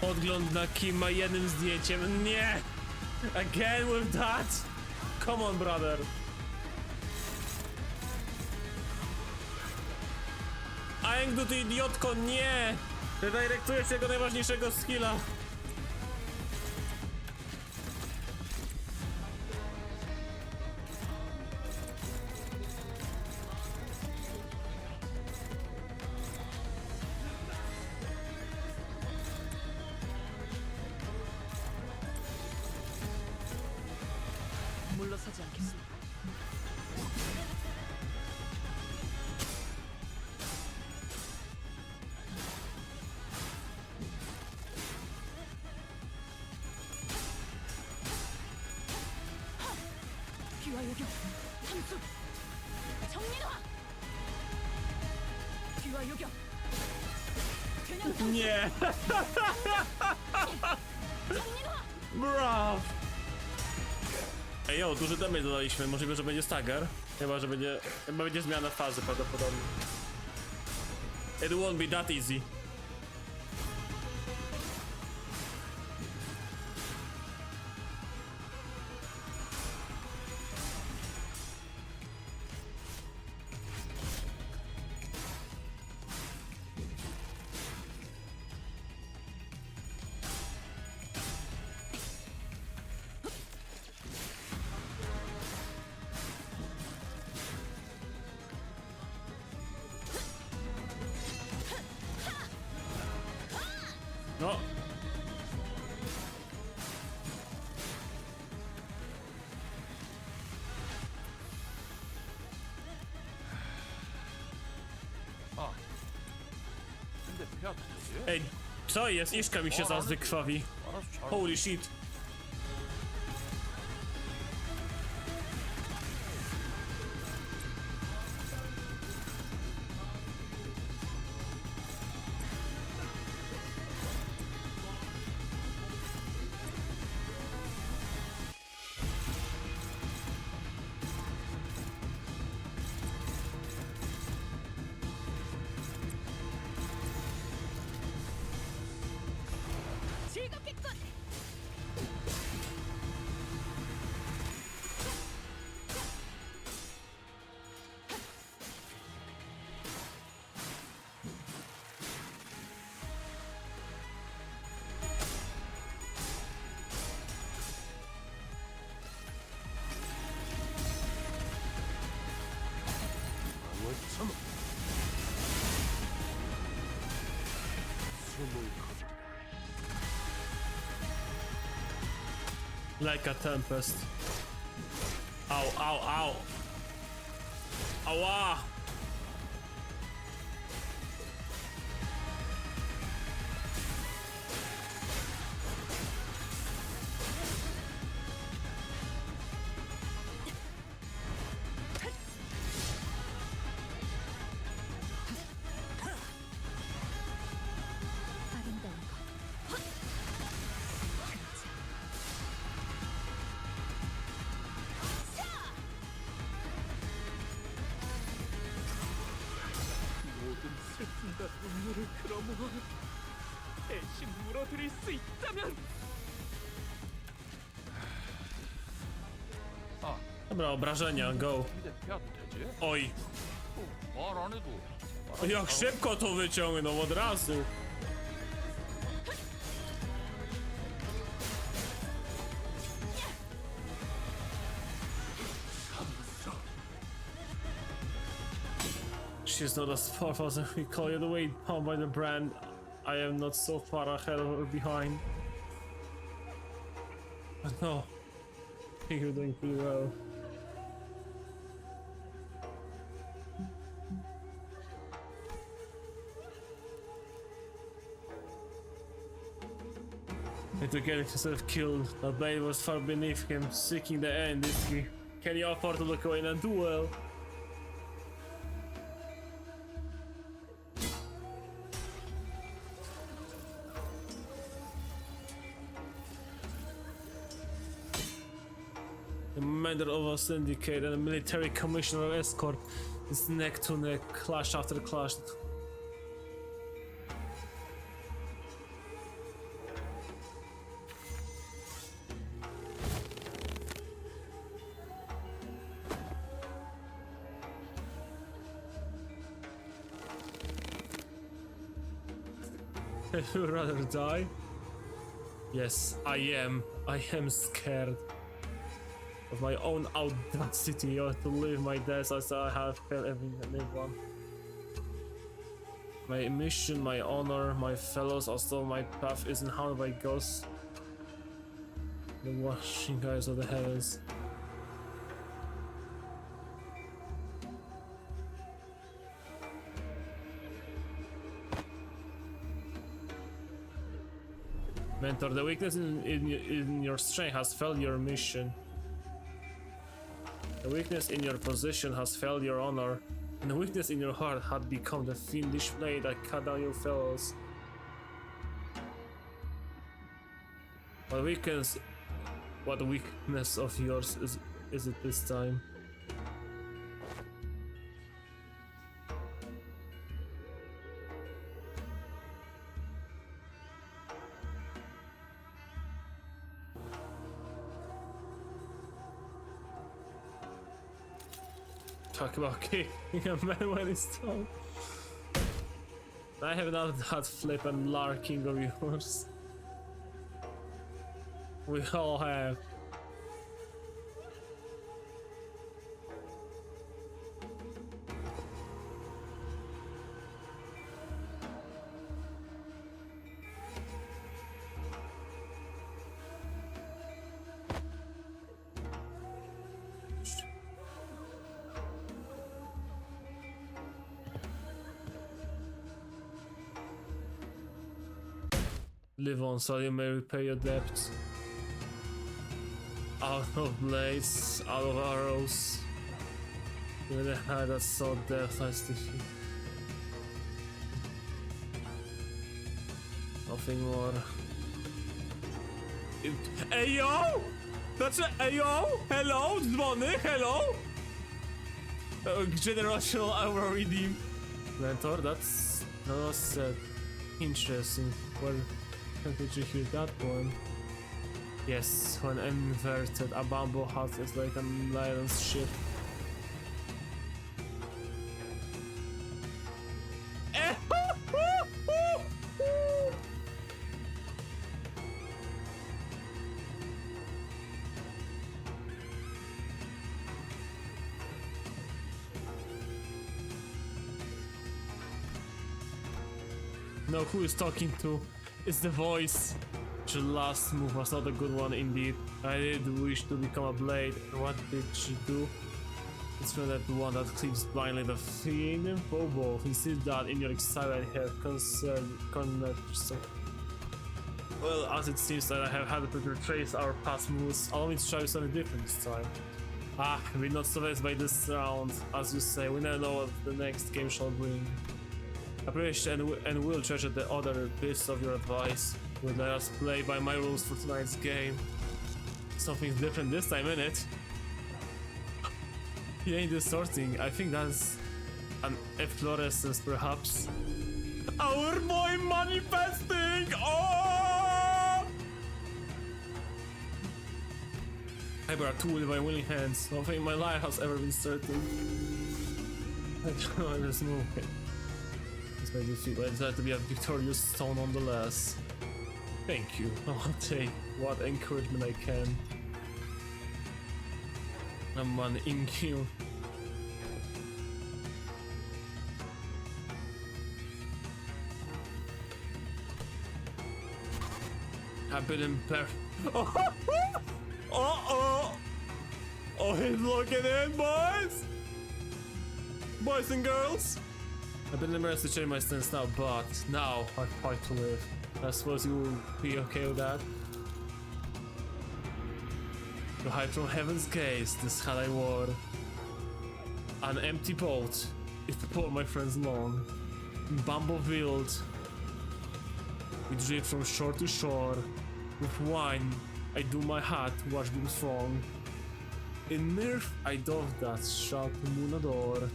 Podgląd na Kima jednym zdjęciem. Nie! Again with that? Come on, brother. Aengdu, ty idiotko, nie! Redirektujesz jego najważniejszego skilla. 물러서지 않겠습니다. 귀와 요격, 함수, 정민화. 귀와 요격. 그냥 Nie! 정민화. Brav! Ej, jo, duży damage dodaliśmy. Możliwe, że będzie stagger. Chyba będzie zmiana fazy prawdopodobnie. It won't be that easy. No. 근데 폐하도 되지? Ej, co jest? Iszka mi się zaraz wykrwawi. 알아서 잘 Holy shit. 즐겁겠군. 방을 참아. 숨을 거두리라. Like a tempest. Au, au, au. Ała! 아름다운 것. 모든 슬픔과 눈물을 끌어모아 대신 물어드릴 수 있다면. Dobra, obrażenia, go. 근데 폐하도 되지? Oj, 말 안 해도. jak szybko to wyciągnął od razu. She's not as far as we call you the way bound by the brand. I am not so far ahead or behind. But no, I think you're doing pretty well. And to get himself killed, the blade was far beneath him, seeking the end. Can you afford to look away in a duel? The commander of a syndicate and a military commissioner of escort is neck to neck, clash after clash. Would you rather die? Yes, I am. I am scared of my own audacity or to live my death as I have failed everyone. My mission, my honor, my fellows, although my path isn't haunted by ghosts. The washing eyes of the heavens. Mentor, the weakness in your strength has failed your mission. The weakness in your position has failed your honor, and the weakness in your heart had become the fiendish blade that cut down your fellows. What weakness of yours is it this time? Talk about kicking a man when he's down. I have not that flip and larking of yours. We all have. Live on so you may repay your debts. Out of blades, out of arrows. With a hand that saw death lies defeat. Nothing more. Ayo! That's a Ayo! Hello? Dzwony? Hello? Generational aura redeem. Mentor, that's interesting. Well, did you hear that one? Yes, when inverted, a bamboo hut is like a lion's ship. No, who is talking to? It's the voice. Your last move was not a good one indeed. I did wish to become a blade. What did she do? It's from that one that cleaves blindly the fiend. Bobo, you see that in your excitement here concerned. Well, as it seems that I have had to retrace our past moves, allow me to try something different this time. We're not surprised by this round. As you say, we never know what the next game shall bring. I appreciate and will treasure the other bits of your advice. Will let us play by my rules for tonight's game. Something's different this time, innit? He ain't distorting. I think that's an efflorescence, perhaps. Our boy manifesting! Oh! I brought a tool in my willing hands. Nothing in my life has ever been certain. I don't know this move. This may defeat, but I decided to be a victorious stone nonetheless. Thank you. I'll take what encouragement I can. I'm an InQ. I've been in Oh, he's looking in, boys! Boys and girls! I've been embarrassed to change my stance now, but now I fight to live. I suppose you will be okay with that. To hide from heaven's gaze, this hat I wore. An empty boat, if poor my friends long. In bamboo field, we drift from shore to shore. With wine, I do my hat, watch beam strong. In mirth, I doff that, shout the moon adore.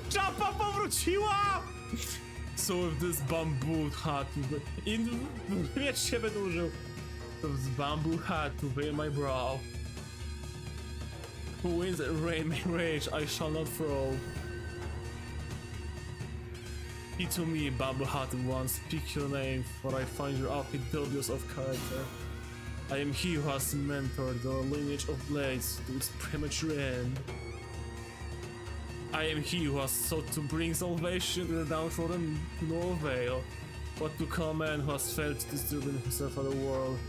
Jumpa powróciła! So with this bamboo hat, wiesz się będę użył. So this bamboo hat to veil my brow. Who wins and rain may rage, I shall not throw. He to me, bamboo hat, once speak your name, for I find your outfit dubious of character. I am he who has mentored the lineage of blades to its premature end. I am he who has sought to bring salvation to the downtrodden to no avail. What to call a man who has failed to distribute himself of the world?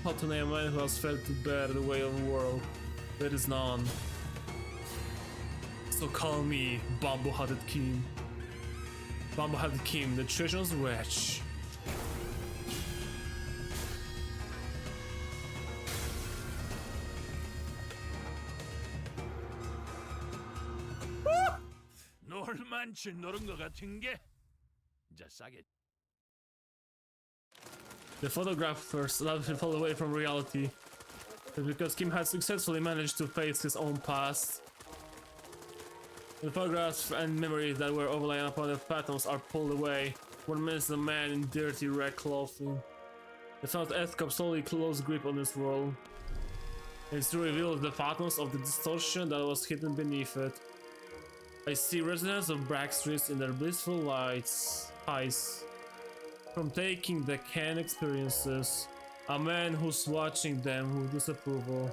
How to name a man who has failed to bear the weight of the world? There is none. So call me Bamboo-Hatted King. Bamboo-Hatted King, the treasonous wretch. 놀만치 노른 것 같은 게 이제 싸게. The photographers allowed him to fall away from reality. But because Kim had successfully managed to face his own past. The photographs and memories that were overlaid upon the phantoms are pulled away. One minutes the man in dirty red clothing. The found escape slowly close grip on this world. It's to reveal the phantoms of the distortion that was hidden beneath it. I see residents of Brack Streets in their blissful lights, eyes. From taking the can experiences, a man who's watching them with disapproval.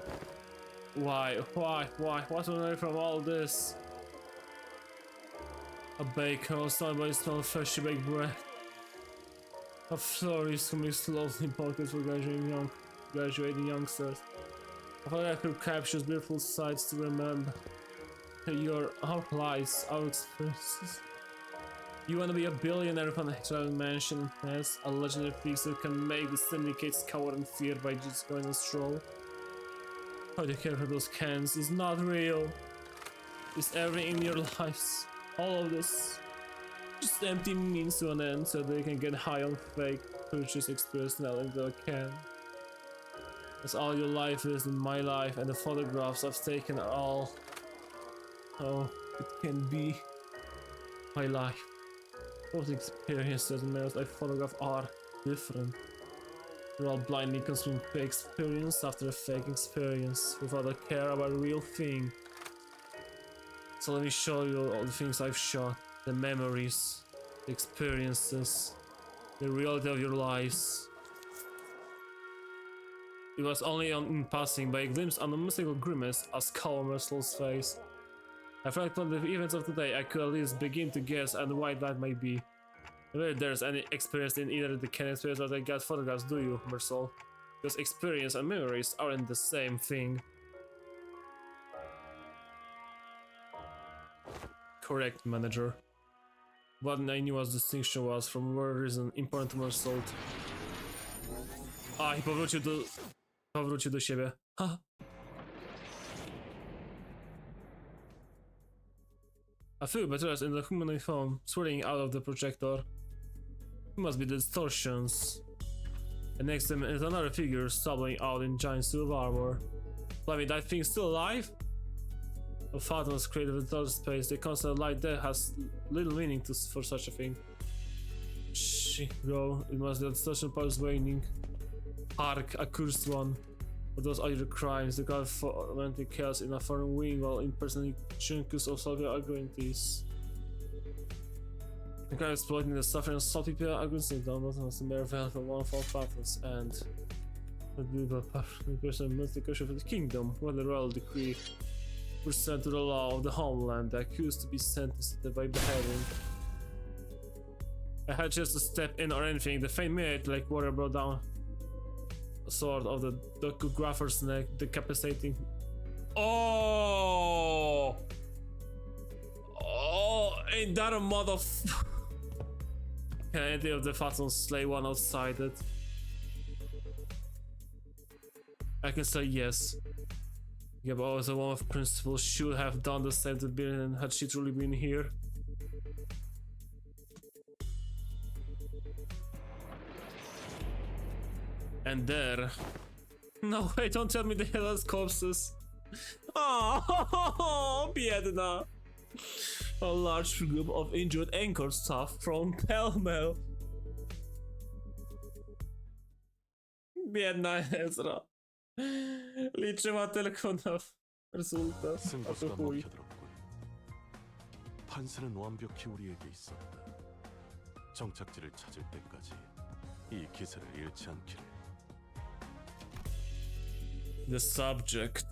Why, what on earth from all this? A baker, somebody smell freshly baked bread. A florist who makes slowly pockets for graduating youngsters. A photographer who captures beautiful sights to remember. Our lives, our experiences. You wanna be a billionaire from a traveling mansion, yes? A legendary fixer can make the syndicates cower in fear by just going on a stroll. How do you care for those cans? It's not real. It's everything in your lives. All of this. Just empty means to an end so they can get high on fake purchase experience now into a can. That's all your life is in my life, and the photographs I've taken are all. Oh, it can be my life. Those experiences and memories I photograph are different. We're all blindly consuming fake experience after a fake experience without a care about a real thing. So let me show you all the things I've shot, the memories, the experiences, the reality of your lives. It was only in passing by a glimpse on the mystical grimace as Callum Russell's face. I reflect on the events of today, I could at least begin to guess at why that might be. Whether there's any experience in either the can experience or the got photographs, do you, Mercel? Because experience and memories aren't the same thing. Correct, manager. What I knew as distinction was from where reason important to Mercel. I powrócił do siebie. Ha! A few betrayers in the humanoid form swirling out of the projector. It must be the distortions. And next to him is another figure stumbling out in giant suit of armor. Blimey, that thing's still alive? A phantoms created with total space, the constant light there has little meaning for such a thing. Go, it must be the distortion powers waning. Hark, a cursed one. But those are your crimes, the god fomenting chaos in a foreign wing while impersonating chunks of solving arguments. The guy exploiting the suffering of salty people arguments down was the mere veil for one of all battles, and the person Mnestic for the kingdom, where the royal decree pursuant to the law of the homeland, the accused to be sentenced by beheading. I had just to step in or anything, the faint minute like water brought down a sword of the docographer's neck, decapitating. Oh! Oh, ain't that a Can any of the Phantoms slay one outside it? I can say yes. Yeah, but also one of principals should have done the same to Birin had she truly been here. And there. No, wait, don't tell me they had us corpses. Oh, biedna. A large group of injured anchor staff from pell-mell. Biedna Ezra. Liczyła tylko na rezultat. A to 승부수가 chuj. 먹혀들었군. 판세는 완벽히 우리에게 있었다. 정착지를 찾을 때까지 이 기세를 잃지 않기를. The subject.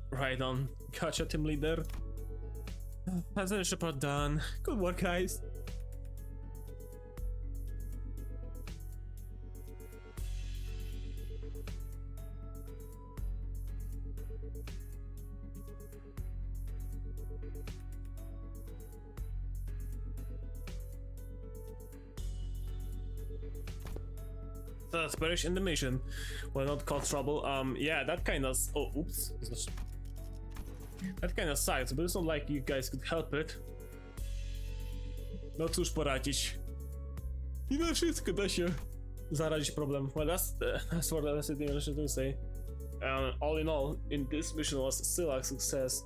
Right on. Gotcha, team leader. That's the Shepard done. Good work, guys. The Spanish in the mission will not cause trouble. Yeah, that kind of. Oh, oops. That kind of sucks, but it's not like you guys could help it. No cóż poradzić. I na wszystko da się zaradzić problem. Well, that's what I should say. All in all, in this mission was still a success.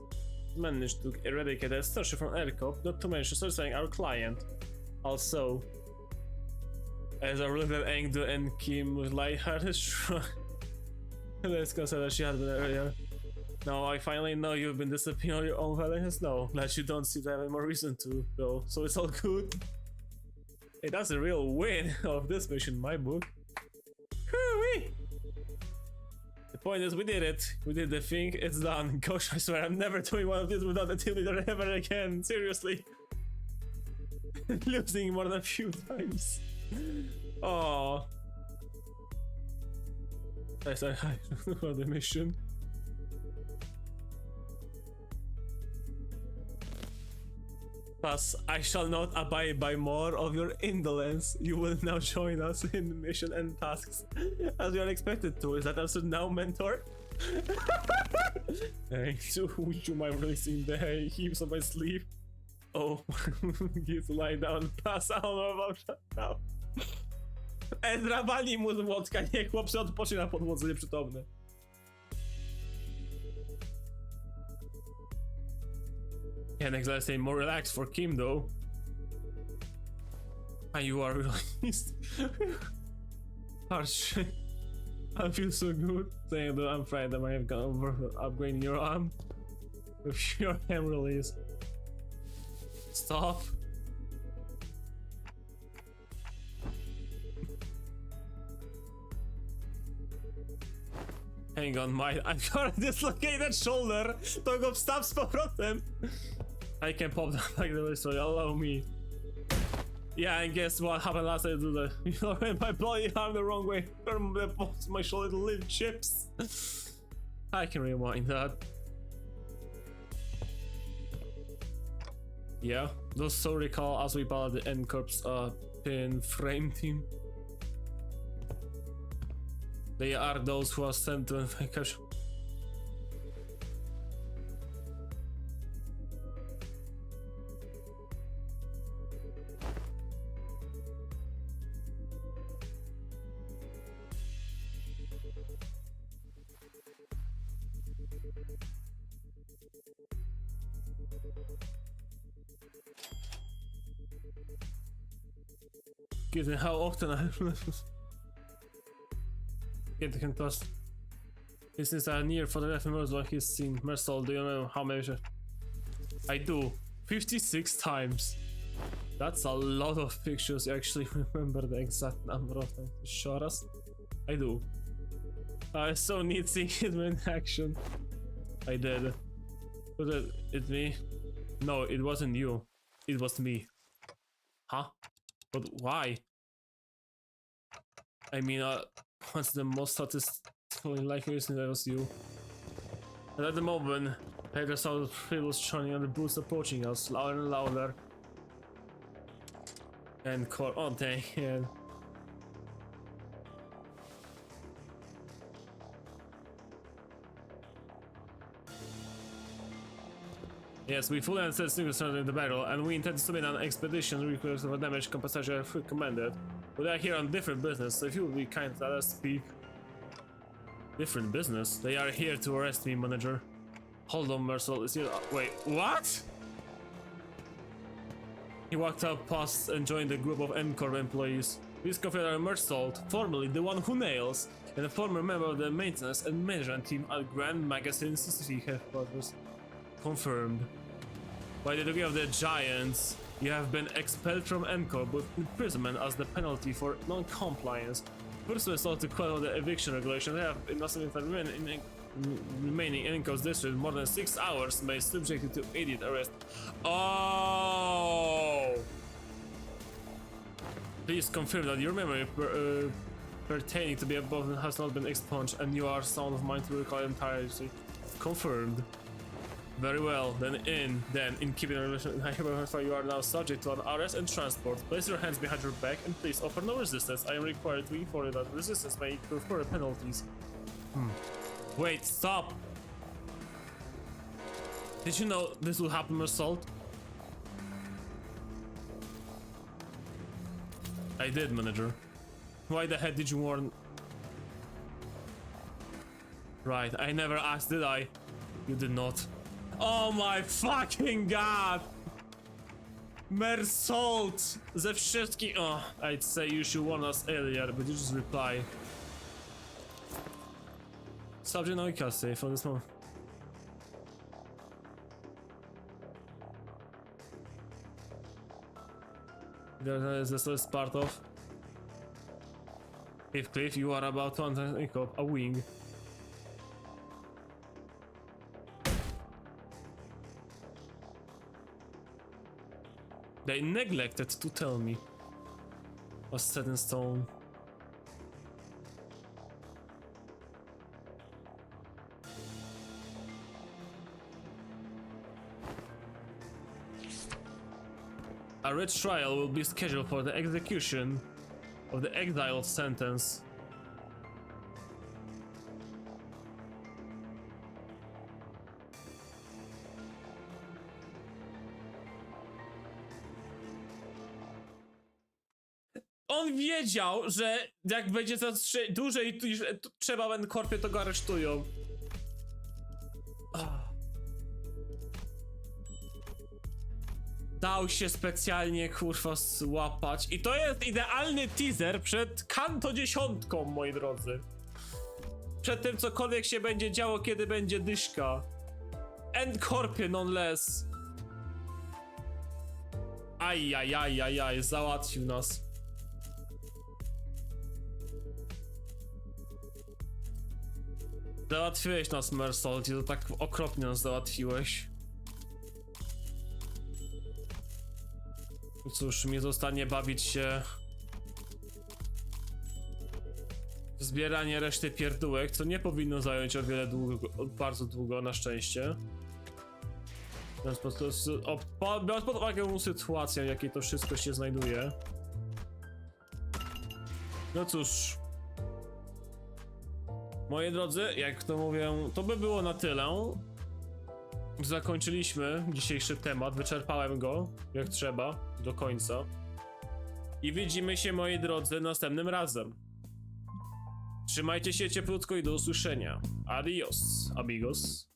Managed to eradicate a starship from Aircop, not to mention satisfying our client. Also, as I looked at Engdo and Kim with lighthearted shrug. Let's consider she had been earlier. Now I finally know you've been disappearing on your own values. No, glad you don't seem to have any more reason to, though. So it's all good. Hey, that's a real win of this mission in my book. Whoo-wee! The point is, we did it. We did the thing. It's done. Gosh, I swear I'm never doing one of these without a team leader ever again. Seriously. Losing more than a few times. Oh. I said hi for the mission. Thus, I shall not abide by more of your indolence. You will now join us in the mission and tasks as you are expected to. Is that answered now, mentor? Hey, so would you mind releasing the heaps on my sleeve? Oh, get to lie down, pass out about that now. Ezra, walnij mu z młotka, niech chłop się odpocznie na podłodze nieprzytomny. Can't exactly say more relaxed for Kim though. And you are released. Harsh. I feel so good saying that I'm afraid that I have gone over upgrading your arm with your hand release. Stop. Hang on, I've got a dislocated shoulder. To go wstaw z powrotem. I can pop that like the way, so allow me. Yeah, and guess what happened last time I do that? You know, my bloody arm the wrong way. Turn my shoulder to little chips. I can rewind that. Yeah, those so recall as we battle the End Corps pin frame team. They are those who are sent to infect. Given how often I get the toss. Since I near for the left like he's seen Mersol, do you know how many? I do 56 times. That's a lot of pictures. I actually remember the exact number of times he shot us. I do. I so need seeing it in action. I did. Was it me? No, it wasn't you. It was me. Huh? But why? I mean, what's the most statistically likely reason that was you? And at the moment, I heard the sound of wheels churning on the boots approaching us, louder and louder. And oh dang it. Yes, we fully understand Singleton in the battle, and we intend to submit an expedition request for damage compensation if recommended. But they are here on different business, so if you would be kind to let us speak. Different business? They are here to arrest me, manager. Hold on, Mercel, is here. Wait, what? He walked up past and joined a group of Encore employees. Please confirm that Mercel, formerly the one who nails, and a former member of the maintenance and management team at Grand Magazine City headquarters. Confirmed. By the decree of the Giants, you have been expelled from Encore with imprisonment as the penalty for non-compliance. First, we sought to quell the eviction regulation. They have innocent remaining in Encore's district more than 6 hours may be subjected to immediate arrest. Oh! Please confirm that your memory pertaining to the above has not been expunged and you are sound of mind to recall entirely. Confirmed. Very well, then in keeping the relation, I hereby you are now subject to an arrest and transport. Place your hands behind your back and please offer no resistance. I am required to inform you that resistance may incur further penalties. Wait, stop! Did you know this will happen, assault? I did, manager. Why the heck did you warn? Right, I never asked, did I? You did not. Oh my fucking god! Mersault! Ze wszystkich... Oh, I'd say you should warn us earlier, but you just reply. Subject no custody for this moment. This is part of... Cliff, you are about to enter a wing. They neglected to tell me. Was set in stone. A red trial will be scheduled for the execution of the exile sentence. On wiedział, że jak będzie to dłużej trzeba w Encorpie, to go aresztują. Dał się specjalnie kurwa złapać i to jest idealny teaser przed Kanto 10, moi drodzy. Przed tym cokolwiek się będzie działo, kiedy będzie dyszka. Encorpie non less. Ajajajajaj, załatwił nas. Załatwiłeś nas, Mersault, i to tak okropnie nas załatwiłeś. Cóż, mi zostanie bawić się w zbieranie reszty pierdółek, co nie powinno zająć o wiele bardzo długo, na szczęście. Biorąc pod uwagę sytuację, w jakiej to wszystko się znajduje. No cóż. Moi drodzy, jak to mówię, to by było na tyle. Zakończyliśmy dzisiejszy temat, wyczerpałem go jak trzeba, do końca. I widzimy się, moi drodzy, następnym razem. Trzymajcie się cieplutko i do usłyszenia. Adios, amigos.